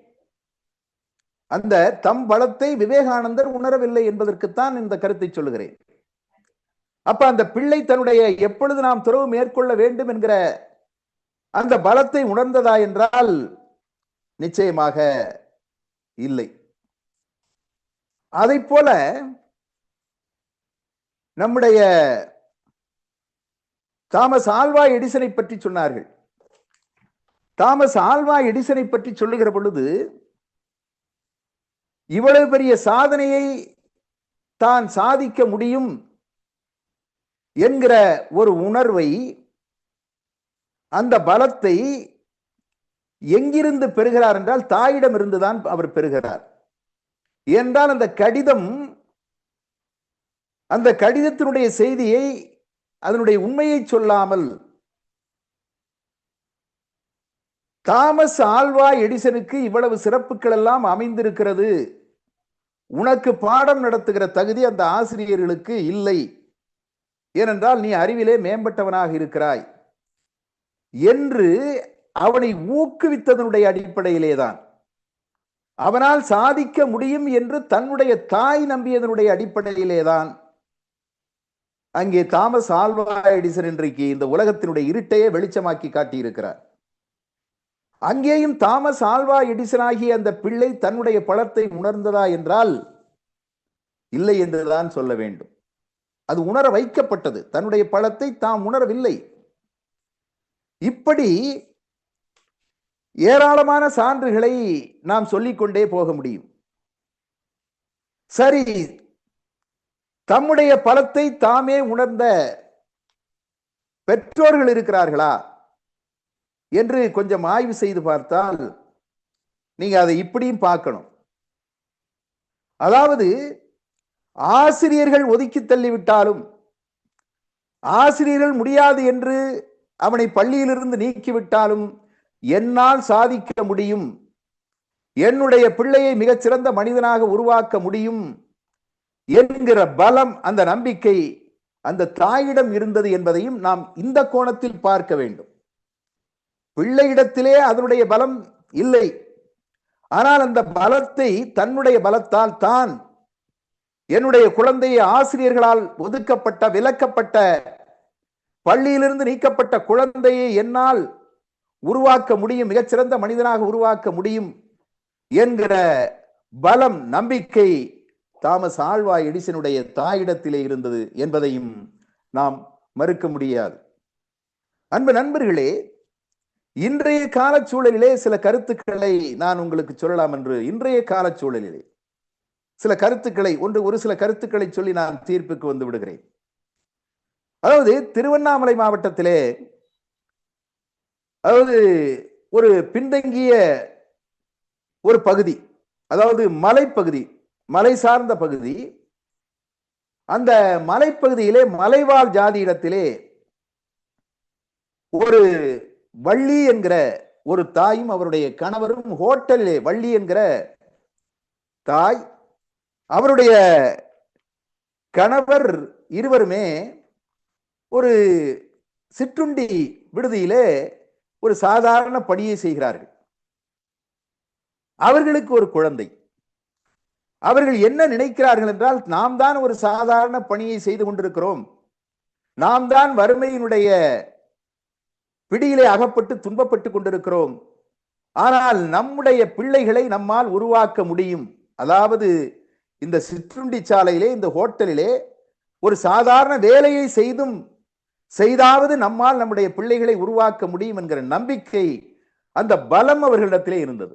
அந்த தம் பலத்தை விவேகானந்தர் உணரவில்லை என்பதற்குத்தான் இந்த கருத்தை சொல்லுகிறேன். அப்ப அந்த பிள்ளை தன்னுடைய எப்பொழுது நாம் துறவு மேற்கொள்ள வேண்டும் என்கிற அந்த பலத்தை உணர்ந்ததா என்றால் நிச்சயமாக இல்லை. அதை போல நம்முடைய தாமஸ் ஆல்வா எடிசனை பற்றி சொன்னார்கள். தாமஸ் ஆல்வா எடிசனை பற்றி சொல்லுகிற பொழுது, இவ்வளவு பெரிய சாதனையை தான் சாதிக்க முடியும் என்கிற ஒரு உணர்வை, அந்த பலத்தை எங்கிருந்து பெறுகிறார் என்றால் தாயிடம் இருந்துதான் அவர் பெறுகிறார். என்றால் அந்த கடிதம், அந்த கடிதத்தினுடைய செய்தியை, அதனுடைய உண்மையை சொல்லாமல் தாமஸ் ஆல்வா எடிசனுக்கு இவ்வளவு சிறப்புகள் எல்லாம் அமைந்திருக்கிறது, உனக்கு பாடம் நடத்துகிற தகுதி அந்த ஆசிரியர்களுக்கு இல்லை, ஏனென்றால் நீ அறிவிலே மேம்பட்டவனாக இருக்கிறாய் என்று அவனை ஊக்குவித்ததனுடைய அடிப்படையிலேதான், அவனால் சாதிக்க முடியும் என்று தன்னுடைய தாய் நம்பியதனுடைய அடிப்படையிலேதான் அங்கே தாமஸ் ஆல்வா எடிசன் இன்றைக்கு இந்த உலகத்தினுடைய இருட்டையே வெளிச்சமாக்கி காட்டியிருக்கிறார். அங்கேயும் தாமஸ் ஆல்வா எடிசன் ஆகிய அந்த பிள்ளை தன்னுடைய பலத்தை உணர்ந்ததா என்றால் இல்லை என்றுதான் சொல்ல வேண்டும். அது உணர வைக்கப்பட்டது, தன்னுடைய பலத்தை தாம் உணரவில்லை. இப்படி ஏராளமான சான்றுகளை நாம் சொல்லிக்கொண்டே போக முடியும். சரி, தம்முடைய பலத்தை தாமே உணர்ந்த பெற்றோர்கள் இருக்கிறார்களா என்று கொஞ்சம் ஆய்வு செய்து பார்த்தால் நீங்க அதை இப்படியும் பார்க்கணும். அதாவது ஆசிரியர்கள் ஒதுக்கி தள்ளிவிட்டாலும், ஆசிரியர்கள் முடியாது என்று அவனை பள்ளியிலிருந்து நீக்கிவிட்டாலும் என்னால் சாதிக்க முடியும், என்னுடைய பிள்ளையை மிகச்சிறந்த மனிதனாக உருவாக்க முடியும் என்கிற பலம், அந்த நம்பிக்கை அந்த தாயிடம் இருந்தது என்பதையும் நாம் இந்த கோணத்தில் பார்க்க வேண்டும். பிள்ளையிடத்திலே அதனுடைய பலம் இல்லை, ஆனால் அந்த பலத்தை தன்னுடைய பலத்தால் தான் என்னுடைய குழந்தையை ஆசிரியர்களால் ஒதுக்கப்பட்ட, விலக்கப்பட்ட, பள்ளியிலிருந்து நீக்கப்பட்ட குழந்தையை என்னால் உருவாக்க முடியும், மிகச்சிறந்த மனிதனாக உருவாக்க முடியும் என்கிற பலம், நம்பிக்கை தாமஸ் ஆல்வா எடிசனுடைய தாயிடத்திலே இருந்தது என்பதையும் நாம் மறுக்க முடியாது. அன்பு நண்பர்களே, இன்றைய கால சூழலிலே சில கருத்துக்களை நான் உங்களுக்கு சொல்லலாம் என்று, இன்றைய கால சூழலிலே சில கருத்துக்களை, ஒரு சில கருத்துக்களை சொல்லி நான் தீர்ப்புக்கு வந்து விடுகிறேன். அதாவது திருவண்ணாமலை மாவட்டத்திலே, அதாவது ஒரு பின்தங்கிய ஒரு பகுதி, அதாவது மலைப்பகுதி, மலை சார்ந்த பகுதி. அந்த மலைப்பகுதியிலே மலைவாழ் ஜாதியிடத்திலே ஒரு வள்ளி என்கிற ஒரு தாயும் அவருடைய கணவரும் ஹோட்டலிலே, வள்ளி என்கிற தாய், அவருடைய கணவர் இருவருமே ஒரு சிற்றுண்டி விடுதியிலே ஒரு சாதாரண பணியை செய்கிறார்கள். அவர்களுக்கு ஒரு குழந்தை. அவர்கள் என்ன நினைக்கிறார்கள் என்றால், நாம் தான் ஒரு சாதாரண பணியை செய்து கொண்டிருக்கிறோம், நாம் தான் வறுமையினுடைய பிடியிலே அகப்பட்டு துன்பப்பட்டு கொண்டிருக்கிறோம், ஆனால் நம்முடைய பிள்ளைகளை நம்மால் உருவாக்க முடியும். அதாவது இந்த சிற்றுண்டி சாலையிலே, இந்த ஹோட்டலிலே ஒரு சாதாரண வேலையை செய்தாவது நம்மால் நம்முடைய பிள்ளைகளை உருவாக்க முடியும் என்கிற நம்பிக்கை, அந்த பலம் அவர்களிடத்திலே இருந்தது.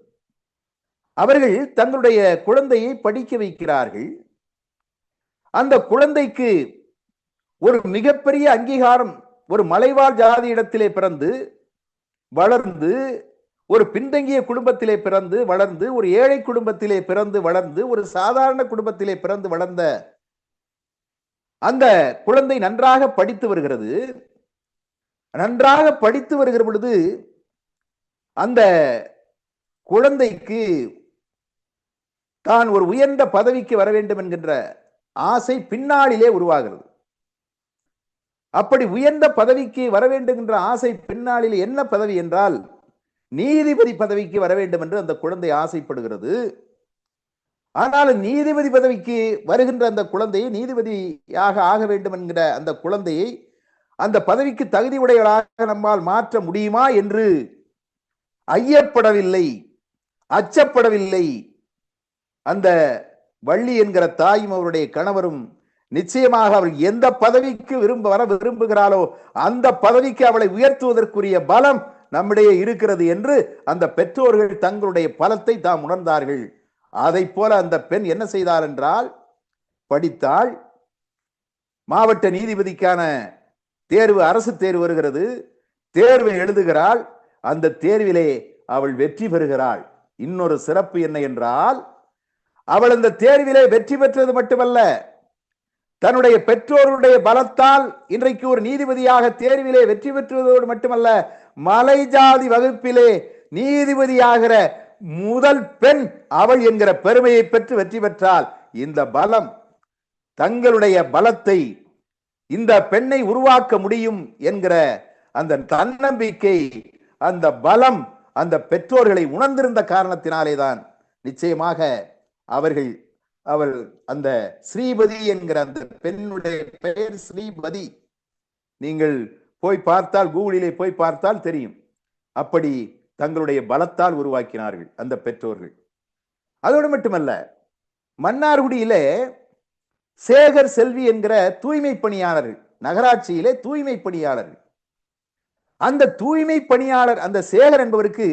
அவர்கள் தங்களுடைய குழந்தையை படிக்க வைக்கிறார்கள். அந்த குழந்தைக்கு ஒரு மிகப்பெரிய அங்கீகாரம், ஒரு மலைவாழ் ஜாதியிடத்திலே பிறந்து வளர்ந்து, ஒரு பின்தங்கிய குடும்பத்திலே பிறந்து வளர்ந்து, ஒரு ஏழை குடும்பத்திலே பிறந்து வளர்ந்து, ஒரு சாதாரண குடும்பத்திலே பிறந்து வளர்ந்த அந்த குழந்தை நன்றாக படித்து வருகிறது. நன்றாக படித்து வருகிற பொழுது அந்த குழந்தைக்கு தான் ஒரு உயர்ந்த பதவிக்கு வர வேண்டும் என்கின்ற ஆசை பின்னாளிலே உருவாகிறது. அப்படி உயர்ந்த பதவிக்கு வர வேண்டும் என்ற ஆசை பின்னாளில் என்ன பதவி என்றால் நீதிபதி பதவிக்கு வர வேண்டும் என்று அந்த குழந்தை ஆசைப்படுகிறது. ஆனால் நீதிபதி பதவிக்கு வருகின்ற அந்த குழந்தையை, நீதிபதியாக ஆக வேண்டும் என்கிற அந்த குழந்தையை அந்த பதவிக்கு தகுதி உடையவளாக நம்மால் மாற்ற முடியுமா என்று ஐயப்படவில்லை, அச்சப்படவில்லை. அந்த வள்ளி என்கிற தாயும் அவருடைய கணவரும் நிச்சயமாக அவள் எந்த பதவிக்கு வர விரும்புகிறாளோ அந்த பதவிக்கு அவளை உயர்த்துவதற்குரிய பலம் நம்மிடையே இருக்கிறது என்று அந்த பெற்றோர்கள் தங்களுடைய பலத்தை தாம் உணர்ந்தார்கள். அதை போல அந்த பெண் என்ன செய்தார் என்றால், படித்தாள். மாவட்ட நீதிபதிக்கான தேர்வு, அரசு தேர்வு வருகிறது. தேர்வை எழுதுகிறாள். அந்த தேர்விலே அவள் வெற்றி பெறுகிறாள். இன்னொரு சிறப்பு என்ன என்றால், அவள் அந்த தேர்விலே வெற்றி பெற்றது மட்டுமல்ல, தன்னுடைய பெற்றோருடைய பலத்தால் இன்றைக்கு ஒரு நீதிபதியாக தேர்விலே வெற்றி பெற்றுவதோடு மட்டுமல்ல, மலை ஜாதி வகுப்பிலே நீதிபதியாகிற முதல் பெண் அவள் என்கிற பெருமையை பெற்று வெற்றி பெற்றால், இந்த பலம், தங்களுடைய பலத்தை இந்த பெண்ணை உருவாக்க முடியும் என்கிற அந்த தன்னம்பிக்கை, அந்த பலம் அந்த பெற்றோர்களை உணர்ந்திருந்த காரணத்தினாலே தான் நிச்சயமாக அவள் அந்த ஸ்ரீபதி என்கிற அந்த பெண்ணுடைய பெயர் ஸ்ரீபதி. நீங்கள் போய் பார்த்தால், கூகுளிலே போய் பார்த்தால் தெரியும். அப்படி தங்களுடைய பலத்தால் உருவாக்கினார்கள் அந்த பெற்றோர்கள். அதோடு மட்டுமல்ல, மன்னார்குடியிலே சேகர் செல்வி என்கிற தூய்மை பணியாளர்கள், நகராட்சியிலே தூய்மை பணியாளர்கள். அந்த தூய்மை பணியாளர் அந்த சேகர் என்பவருக்கு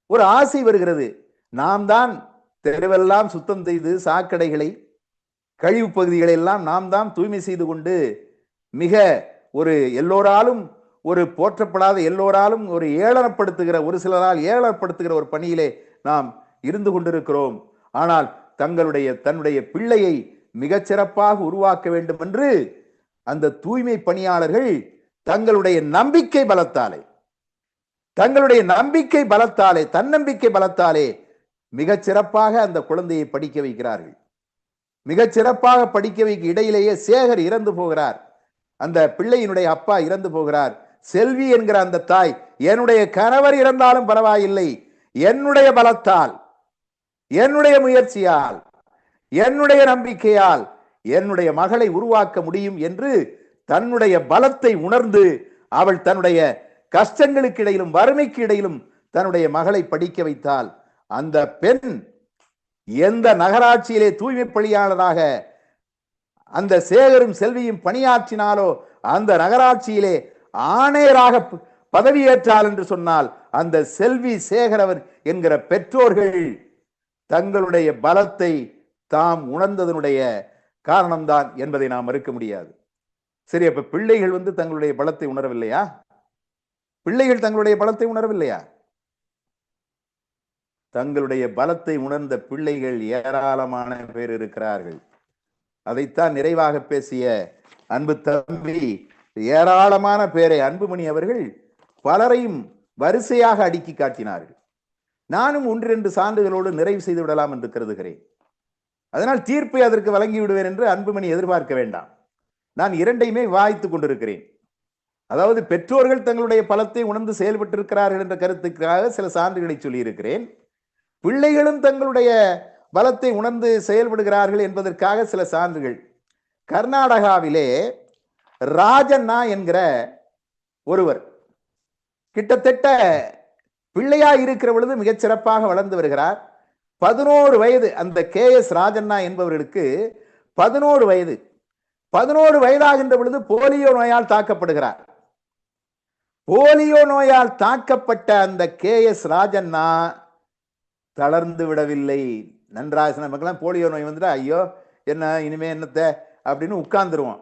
ஒரு ஆசை வருகிறது. நாம் தான் தெருவெல்லாம் சுத்தம் செய்து, சாக்கடைகளை, கழிவு பகுதிகளை எல்லாம் நாம் தான் தூய்மை செய்து கொண்டு மிக ஒரு எல்லோராலும் ஒரு போற்றப்படாத, எல்லோராலும் ஒரு ஏளனப்படுத்துகிற, ஒரு சிலரால் ஏளனப்படுத்துகிற ஒரு பணியிலே நாம் இருந்து கொண்டிருக்கிறோம். ஆனால் தன்னுடைய பிள்ளையை மிகச்சிறப்பாக உருவாக்க வேண்டும் என்று அந்த தூய்மை பணியாளர்கள் தங்களுடைய நம்பிக்கை பலத்தாலே, தன்னம்பிக்கை பலத்தாலே மிகச்சிறப்பாக அந்த குழந்தையை படிக்க வைக்கிறார்கள். மிகச்சிறப்பாக படிக்க வைக்க இடையிலேயே சேகர் இறந்து போகிறார். அந்த பிள்ளையினுடைய அப்பா இறந்து போகிறார். செல்வி என்கிற அந்த தாய், என்னுடைய கணவர் இறந்தாலும் பரவாயில்லை, என்னுடைய பலத்தால், என்னுடைய முயற்சியால், என்னுடைய நம்பிக்கையால் என்னுடைய மகளை உருவாக்க முடியும் என்று தன்னுடைய பலத்தை உணர்ந்து அவள் தன்னுடைய கஷ்டங்களுக்கு இடையிலும் வறுமைக்கு இடையிலும் தன்னுடைய மகளை படிக்க வைத்தால், அந்த பெண் எந்த நகராட்சியிலே தூய்மை பணியாளராக அந்த சேகரும் செல்வியும் பணியாற்றினாலோ அந்த நகராட்சியிலே ஆணையராக பதவியேற்றாள் என்று சொன்னால், அந்த செல்வி சேகரவர் என்கிற பெற்றோர்கள் தங்களுடைய பலத்தை தாம் உணர்ந்ததனுடைய காரணம்தான் என்பதை நாம் மறுக்க முடியாது. சரி, அப்ப பிள்ளைகள் தங்களுடைய பலத்தை உணரவில்லையா? பிள்ளைகள் தங்களுடைய பலத்தை உணரவில்லையா? தங்களுடைய பலத்தை உணர்ந்த பிள்ளைகள் ஏராளமான பேர் இருக்கிறார்கள். அதைத்தான் நிறைவாக பேசிய அன்பு தம்பி ஏராளமான பேரை அன்புமணி அவர்கள் பலரையும் வரிசையாக அடுக்கி காட்டினார்கள். நானும் 1-2 சான்றுகளோடு நிறைவு செய்து விடலாம் என்று கருதுகிறேன். அதனால் தீர்ப்பை அதற்கு வழங்கி விடுவேன் என்று அன்புமணி எதிர்பார்க்க வேண்டாம். நான் இரண்டையுமே வாய்த்துக் கொண்டிருக்கிறேன். அதாவது பெற்றோர்கள் தங்களுடைய பலத்தை உணர்ந்து செயல்பட்டிருக்கிறார்கள் என்ற கருத்துக்காக சில சான்றுகளை சொல்லியிருக்கிறேன். பிள்ளைகளும் தங்களுடைய பலத்தை உணர்ந்து செயல்படுகிறார்கள் என்பதற்காக சில சான்றுகள். கர்நாடகாவிலே ராஜண்ணா என்கிற ஒருவர் கிட்டத்தட்ட பிள்ளையா இருக்கிற பொழுது மிகச் சிறப்பாக வளர்ந்து வருகிறார். 11 வயது அந்த KS ராஜண்ணா என்பவர்களுக்கு 11 வயது. 11 வயதாகின்ற பொழுது போலியோ நோயால் தாக்கப்படுகிறார். போலியோ நோயால் தாக்கப்பட்ட அந்த KS ராஜண்ணா தளர்ந்து விடவில்லை. நன்றாக நமக்கெல்லாம் போலியோ நோய் வந்துட்டா ஐயோ என்ன இனிமே என்னத்த அப்படின்னு உட்கார்ந்துருவோம்.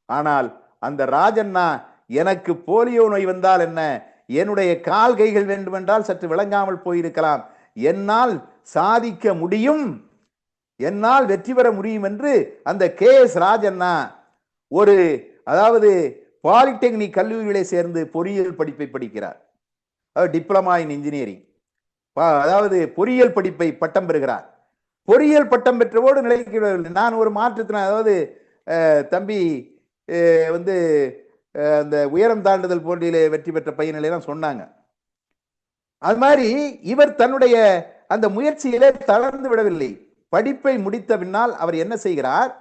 ஆனால் அந்த ராஜண்ணா எனக்கு போலியோ நோய் வந்தால் என்ன, என்னுடைய கால் கைகள் வேண்டுமென்றால் சற்று விளங்காமல் போயிருக்கலாம், என்னால் சாதிக்க முடியும், என்னால் வெற்றி பெற முடியும் என்று அந்த KS ராஜண்ணா ஒரு அதாவது பாலிடெக்னிக் கல்லூரிகளை சேர்ந்து பொறியியல் படிப்பை படிக்கிறார். டிப்ளமா இன் இன்ஜினியரிங், அதாவது பொறியியல் படிப்பை பட்டம் பெறுகிறார். பொறியியல் பட்டம் பெற்றவோடு நிலைக்கு நான் ஒரு மாற்றத்தின அதாவது தம்பி வந்து அந்த உயரம் தாண்டுதல் போட்டியிலே வெற்றி பெற்ற பையனிலாம் சொன்னாங்க. அது மாதிரி இவர் தன்னுடைய அந்த முயற்சியிலே தளர்ந்து விடவில்லை. படிப்பை முடித்த பின்னால் அவர் என்ன செய்கிறார்,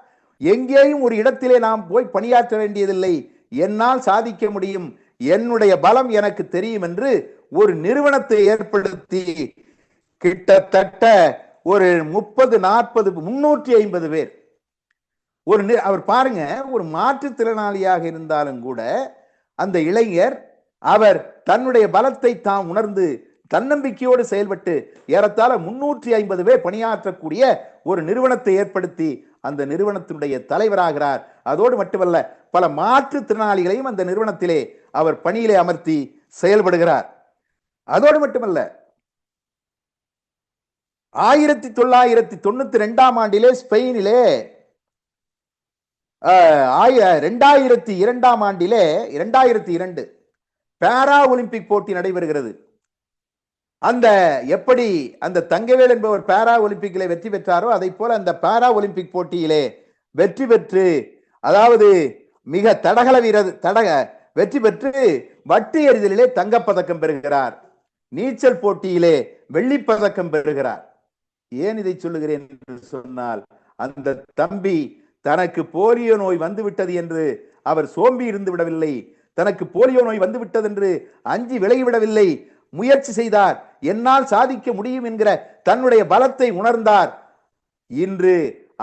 எங்கேயும் ஒரு இடத்திலே நாம் போய் பணியாற்ற வேண்டியதில்லை, என்னால் சாதிக்க முடியும், என்னுடைய பலம் எனக்கு தெரியும் என்று ஒரு நிறுவனத்தை ஏற்படுத்தி கிட்டத்தட்ட ஒரு 30, 40, 350 பேர் அவர் பாருங்க, ஒரு மாற்றுத்திறனாளியாக இருந்தாலும் கூட அந்த இளைஞர் அவர் தன்னுடைய பலத்தை தாம் உணர்ந்து தன்னம்பிக்கையோடு செயல்பட்டு ஏறத்தாழ 350 பேர் பணியாற்றக்கூடிய ஒரு நிறுவனத்தை ஏற்படுத்தி அந்த நிறுவனத்தினுடைய தலைவராகிறார். அதோடு மட்டுமல்ல, பல மாற்றுத்திறனாளிகளையும் அந்த நிறுவனத்திலே அவர் பணியிலே அமர்த்தி செயல்படுகிறார். அதோடு மட்டுமல்ல, 1992ஆம் ஆண்டிலே ஸ்பெயினிலே 2002ஆம் ஆண்டிலே 2002 பாரா ஒலிம்பிக் போட்டி நடைபெறுகிறது. அந்த எப்படி அந்த தங்கவேல் என்பவர் பாரா ஒலிம்பிக்கிலே வெற்றி பெற்றாரோ அதை போல அந்த பாரா ஒலிம்பிக் போட்டியிலே வெற்றி பெற்று, அதாவது மிக தடகள வீரர் வெற்றி பெற்று வட்டு எறிதலிலே தங்கப்பதக்கம் பெறுகிறார். நீச்சல் போட்டியிலே வெள்ளிப்பதக்கம் பெறுகிறார். ஏன் இதை சொல்லுகிறேன் என்று சொன்னால், அந்த தம்பி தனக்கு போலியோ நோய் வந்துவிட்டது என்று அவர் சோம்பி இருந்து விடவில்லை, தனக்கு போலியோ நோய் வந்துவிட்டது என்று அஞ்சி விலகிவிடவில்லை, முயற்சி செய்தார், என்னால் சாதிக்க முடியும் என்கிற தன்னுடைய பலத்தை உணர்ந்தார். இன்று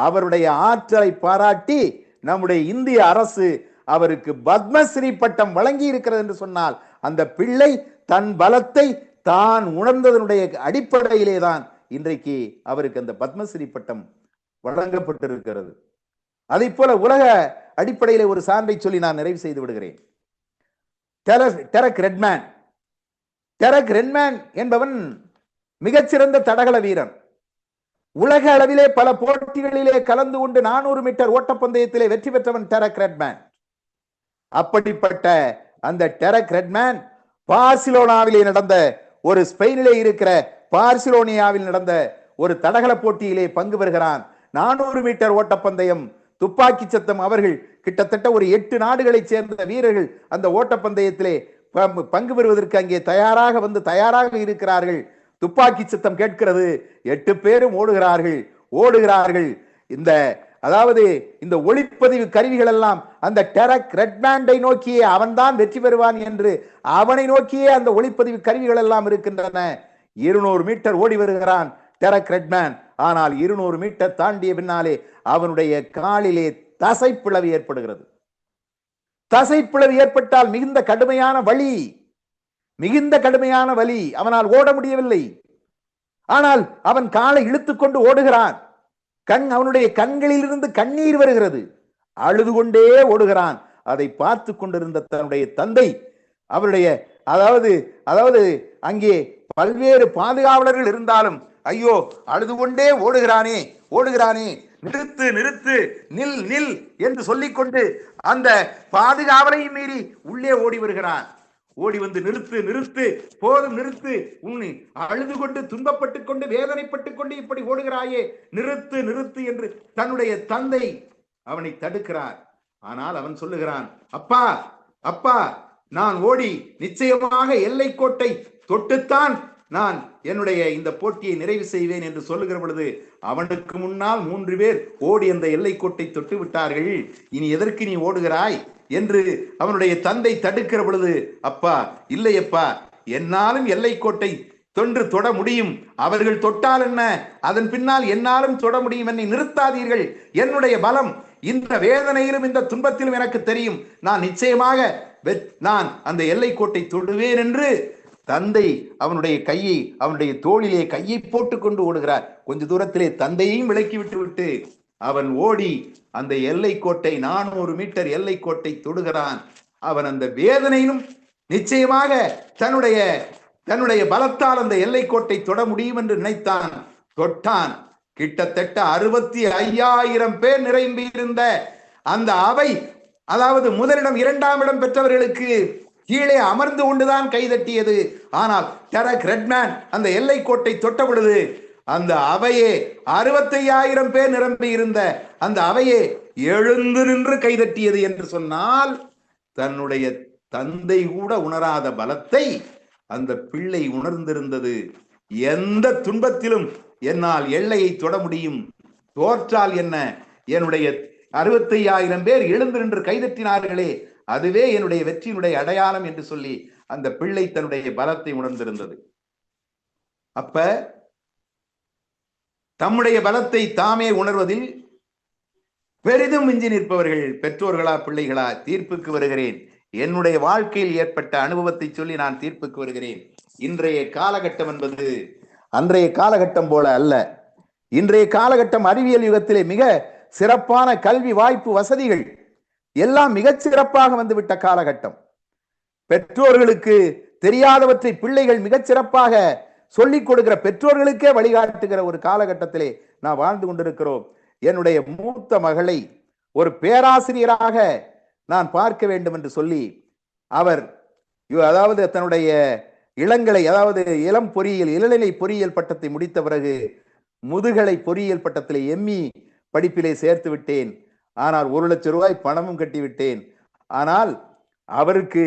அவருடைய ஆற்றலை பாராட்டி நம்முடைய இந்திய அரசு அவருக்கு பத்மஸ்ரீ பட்டம் வழங்கி இருக்கிறது என்று சொன்னால், அந்த பிள்ளை தன் பலத்தை தான் உணர்ந்ததனுடைய அடிப்படையிலே தான் இன்றைக்கு அவருக்கு அந்த பத்மஸ்ரீ பட்டம் வழங்கப்பட்டிருக்கிறது. அதை போல உலக அடிப்படையிலே ஒரு சான்றை சொல்லி நான் நிறைவு செய்து விடுகிறேன். டெரக் ரெட்மேன் என்பவன் மிகச்சிறந்த தடகள வீரன். உலக அளவிலே பல போட்டிகளிலே கலந்து கொண்டு 400 மீட்டர் ஓட்டப்பந்தயத்திலே வெற்றி பெற்றவன் டெரக் ரெட்மேன். அப்படிப்பட்ட அந்த டெரக் ரெட்மேன் பார்சிலோனாவிலே நடந்த ஒரு ஸ்பெயினிலே இருக்கிற பார்சிலோனியாவில் நடந்த ஒரு தடகள போட்டியிலே பங்கு பெறுகிறான். 400 மீட்டர் ஓட்டப்பந்தயம், துப்பாக்கி சத்தம். அவர்கள் கிட்டத்தட்ட ஒரு 8 நாடுகளைச் சேர்ந்த வீரர்கள் அந்த ஓட்டப்பந்தயத்திலே பங்கு பெறுவதற்கு அங்கே தயாராக இருக்கிறார்கள். துப்பாக்கி சத்தம் கேட்கிறது, 8 பேரும் ஓடுகிறார்கள். அதாவது இந்த ஒளிப்பதிவு கருவிகள் எல்லாம் அந்த டெரக் ரெட்மேண்டை நோக்கியே, அவன்தான் வெற்றி பெறுவான் என்று அவனை நோக்கியே அந்த ஒளிப்பதிவு கருவிகள் எல்லாம் இருக்கின்றன. 200 மீட்டர் ஓடி வருகிறான் டெரக் ரெட்மேன். ஆனால் 200 மீட்டர் தாண்டிய பின்னாலே அவனுடைய காலிலே தசைப்பிளவு ஏற்படுகிறது. தசைப்பிளவு ஏற்பட்டால் மிகுந்த கடுமையான வலி, அவனால் ஓட முடியவில்லை. ஆனால் அவன் காலை இழுத்துக்கொண்டு ஓடுகிறான். அவனுடைய கண்களில் இருந்து கண்ணீர் வருகிறது, அழுது கொண்டே ஓடுகிறான். அதை பார்த்து கொண்டிருந்த தன்னுடைய தந்தை அவருடைய அதாவது அங்கே பல்வேறு பாதுகாவலர்கள் இருந்தாலும், ஐயோ அழுது கொண்டே ஓடுகிறானே, நிறுத்து, நில் என்று சொல்லிக்கொண்டு அந்த பாதுகாவலையும் மீறி உள்ளே ஓடி வருகிறான். ஓடி வந்து நிறுத்து, போதும் நிறுத்து, உன்னை அழுது கொண்டு துன்பப்பட்டு கொண்டு வேதனைப்பட்டு கொண்டு இப்படி ஓடுகிறாயே, நிறுத்து என்று தன்னுடைய தந்தை அவனை தடுக்கிறார். ஆனால் அவன் சொல்லுகிறான், அப்பா நான் ஓடி நிச்சயமாக எல்லை கோட்டை தொட்டுத்தான் நான் என்னுடைய இந்த போட்டியை நிறைவு செய்வேன் என்று சொல்லுகிற பொழுது, அவனுக்கு முன்னால் 3 பேர் ஓடி அந்த எல்லை கோட்டை தொட்டு விட்டார்கள், இனி எதற்கு நீ ஓடுகிறாய் என்று அவனுடைய தந்தை தடுக்கிற பொழுது, அப்பா இல்லையப்பா, என்னாலும் எல்லை கோட்டை தொட முடியும். அவர்கள் தொட்டால் என்ன, அதன் பின்னால் என்னாலும் தொட முடியும். என்னை நிறுத்தாதீர்கள், என்னுடைய பலம் இந்த வேதனையிலும் இந்த துன்பத்திலும் எனக்கு தெரியும். நான் நிச்சயமாக நான் அந்த எல்லை கோட்டை தொடுவேன் என்று தந்தை அவனுடைய கையை, அவனுடைய தோளிலே கையை போட்டுக் கொண்டு ஓடுகிறார். கொஞ்ச தூரத்திலே தந்தையையும் விலக்கி விட்டு அவன் ஓடி அந்த எல்லை கோட்டை 400 மீட்டர் எல்லை கோட்டை தொடுகிறான். அவன் அந்த வேதனையிலும் நிச்சயமாக தன்னுடைய பலத்தால் அந்த எல்லை கோட்டை தொட முடியும் என்று நினைத்தான். தொட்டான். கிட்டத்தட்ட 65,000 பேர் நிரம்பியிருந்த அந்த அவை, அதாவது முதலிடம் 2ஆம் இடம் பெற்றவர்களுக்கு கீழே அமர்ந்து கொண்டுதான் கைதட்டியது. ஆனால் டெரக் ரெட்மேன் அந்த எல்லை கோட்டை தொட்ட பொழுது அந்த அவையே 65,000 பேர் நிரம்பி இருந்த அந்த அவையே எழுந்து நின்று கைதட்டியது என்று சொன்னால், தன்னுடைய தந்தை கூட உணராத பலத்தை அந்த பிள்ளை உணர்ந்திருந்தது. எந்த துன்பத்திலும் என்னால் எல்லையை தொட முடியும், தோற்றால் என்ன, என்னுடைய 65,000 பேர் எழுந்து நின்று கைதட்டினார்களே, அதுவே என்னுடைய வெற்றியினுடைய அடையாளம் என்று சொல்லி அந்த பிள்ளை தன்னுடைய பலத்தை உணர்ந்திருந்தது. அப்ப தம்முடைய பலத்தை தாமே உணர்வதில் பெரிதும் மிஞ்சி நிற்பவர்கள் பெற்றோர்களா பிள்ளைகளா? தீர்ப்புக்கு வருகிறேன். என்னுடைய வாழ்க்கையில் ஏற்பட்ட அனுபவத்தை சொல்லி நான் தீர்ப்புக்கு வருகிறேன். இன்றைய காலகட்டம் என்பது அன்றைய காலகட்டம் போல அல்ல. இன்றைய காலகட்டம் அறிவியல் யுகத்திலே மிக சிறப்பான கல்வி வாய்ப்பு வசதிகள் எல்லாம் மிகச் சிறப்பாக வந்துவிட்ட காலகட்டம். பெற்றோர்களுக்கு தெரியாதவற்றை பிள்ளைகள் மிகச் சிறப்பாக சொல்லிக் கொடுக்கிற, பெற்றோர்களுக்கே வழிகாட்டுகிற ஒரு காலகட்டத்திலே நான் வாழ்ந்து கொண்டிருக்கிறோம். என்னுடைய மூத்த மகளை ஒரு பேராசிரியராக நான் பார்க்க வேண்டும் என்று சொல்லி அவர் அதாவது தன்னுடைய இளங்கலை, அதாவது இளம் பொறியியல், இளநிலை பொறியியல் பட்டத்தை முடித்த பிறகு முதுகலை பொறியியல் பட்டத்திலே ME படிப்பிலே சேர்த்து விட்டேன். ஆனால் 1 லட்சம் ரூபாய் பணமும் கட்டிவிட்டேன். ஆனால் அவருக்கு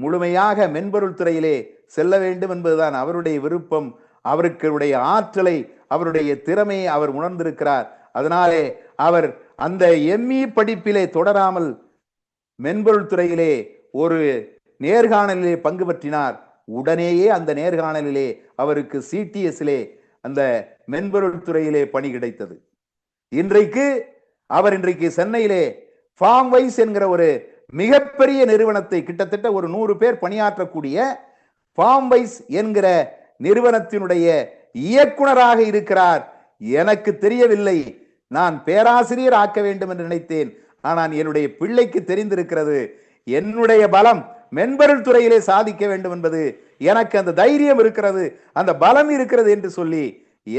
முழுமையாக மென்பொருள் துறையிலே செல்ல வேண்டும் என்பதுதான் அவருடைய விருப்பம். அவருடைய ஆற்றலை, அவருடைய திறமையை அவர் உணர்ந்திருக்கிறார். அதனாலே அவர் அந்த ME படிப்பிலே தொடராமல் மென்பொருள் துறையிலே ஒரு நேர்காணலிலே பங்கு பற்றினார். உடனேயே அந்த நேர்காணலிலே அவருக்கு CTSலே அந்த மென்பொருள் துறையிலே பணி கிடைத்தது. அவர் இன்றைக்கு சென்னையிலே ஃபார்ம்வைஸ் என்கிற ஒரு மிகப்பெரிய நிறுவனத்தை, கிட்டத்தட்ட ஒரு 100 பேர் பணியாற்றக்கூடிய ஃபார்ம்வைஸ் என்கிற நிறுவனத்தினுடைய இயக்குனராக இருக்கிறார். எனக்கு தெரியவில்லை, நான் பேராசிரியர் ஆக்க வேண்டும் என்று நினைத்தேன். ஆனால் என்னுடைய பிள்ளைக்கு தெரிந்திருக்கிறது, என்னுடைய பலம் மென்பொருள் துறையிலே சாதிக்க வேண்டும் என்பது, எனக்கு அந்த தைரியம் இருக்கிறது, அந்த பலம் இருக்கிறது என்று சொல்லி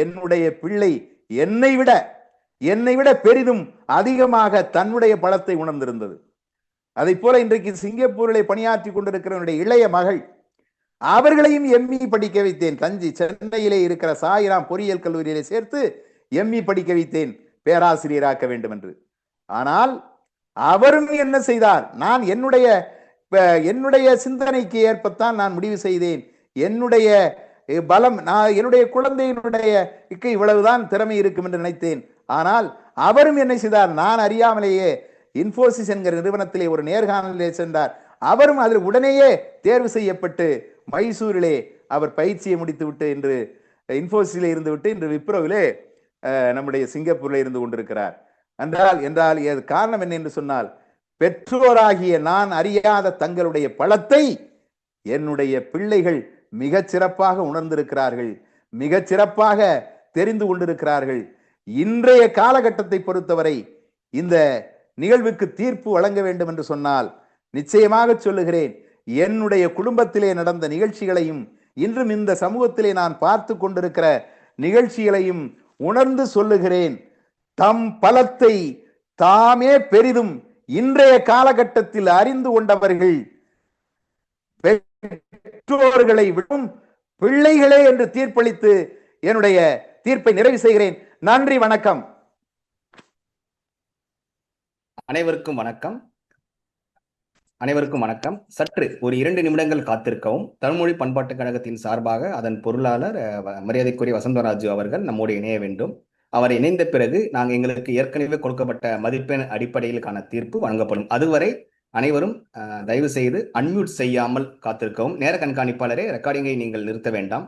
என்னுடைய பிள்ளை என்னை விட பெரிதும் அதிகமாக தன்னுடைய பலத்தை உணர்ந்திருந்தது. அதை போல இன்றைக்கு சிங்கப்பூரிலே பணியாற்றி கொண்டிருக்கிற என்னுடைய இளைய மகள், அவர்களையும் ME படிக்க வைத்தேன். சென்னையிலே இருக்கிற சாயிராம் பொறியியல் கல்லூரியிலே சேர்த்து ME படிக்க வைத்தேன், பேராசிரியராக்க வேண்டும் என்று. ஆனால் அவரும் என்ன செய்தார்? நான் என்னுடைய சிந்தனைக்கு ஏற்பத்தான் நான் முடிவு செய்தேன். என்னுடைய பலம், என்னுடைய குழந்தையினுடைய இவ்வளவுதான் திறமை இருக்கும் என்று நினைத்தேன். ஆனால் அவரும் என்ன செய்தார்? நான் அறியாமலேயே இன்ஃபோசிஸ் என்கிற நிறுவனத்திலே ஒரு நேர்காணலிலே சென்றார். அவரும் அதில் உடனேயே தேர்வு செய்யப்பட்டு மைசூரிலே அவர் பயிற்சியை முடித்துவிட்டு இன்று இன்ஃபோசிஸிலே இருந்துவிட்டு இன்று விப்ரோவிலே நம்முடைய சிங்கப்பூரில் இருந்து கொண்டிருக்கிறார். என்றால் காரணம் என்ன என்று சொன்னால், பெற்றோராகிய நான் அறியாத தங்களுடைய பலத்தை என்னுடைய பிள்ளைகள் மிகச் சிறப்பாக உணர்ந்திருக்கிறார்கள், மிகச் சிறப்பாக தெரிந்து கொண்டிருக்கிறார்கள். இன்றைய காலகட்டத்தை பொறுத்தவரை இந்த நிகழ்வுக்கு தீர்ப்பு வழங்க வேண்டும் என்று சொன்னால் நிச்சயமாக சொல்லுகிறேன், என்னுடைய குடும்பத்திலே நடந்த நிகழ்ச்சிகளையும் இன்றும் இந்த சமூகத்திலே நான் பார்த்து கொண்டிருக்கிற நிகழ்ச்சிகளையும் உணர்ந்து சொல்லுகிறேன். தம் பலத்தை தாமே பெரிதும் இன்றைய காலகட்டத்தில் அறிந்து கொண்டவர்கள் பெற்றோர்களை விடும் பிள்ளைகளே என்று தீர்ப்பளித்து என்னுடைய தீர்ப்பை நிறைவு செய்கிறேன். நன்றி, வணக்கம். அனைவருக்கும் வணக்கம். சற்று ஒரு 2 நிமிடங்கள் காத்திருக்கவும். தமிழ்மொழி பண்பாட்டுக் கழகத்தின் சார்பாக அதன் பொருளாளர் மரியாதைக்குரிய வசந்தராஜு அவர்கள் நம்மோடு இணைய வேண்டும். அவர் இணைந்த பிறகு எங்களுக்கு ஏற்கனவே கொடுக்கப்பட்ட மதிப்பெண் அடிப்படையிலான தீர்ப்பு வழங்கப்படும். அதுவரை அனைவரும் தயவு செய்து அன்மியூட் செய்யாமல் காத்திருக்கவும். நேர கண்காணிப்பாளரே, ரெக்கார்டிங்கை நீங்கள் நிறுத்த வேண்டாம்.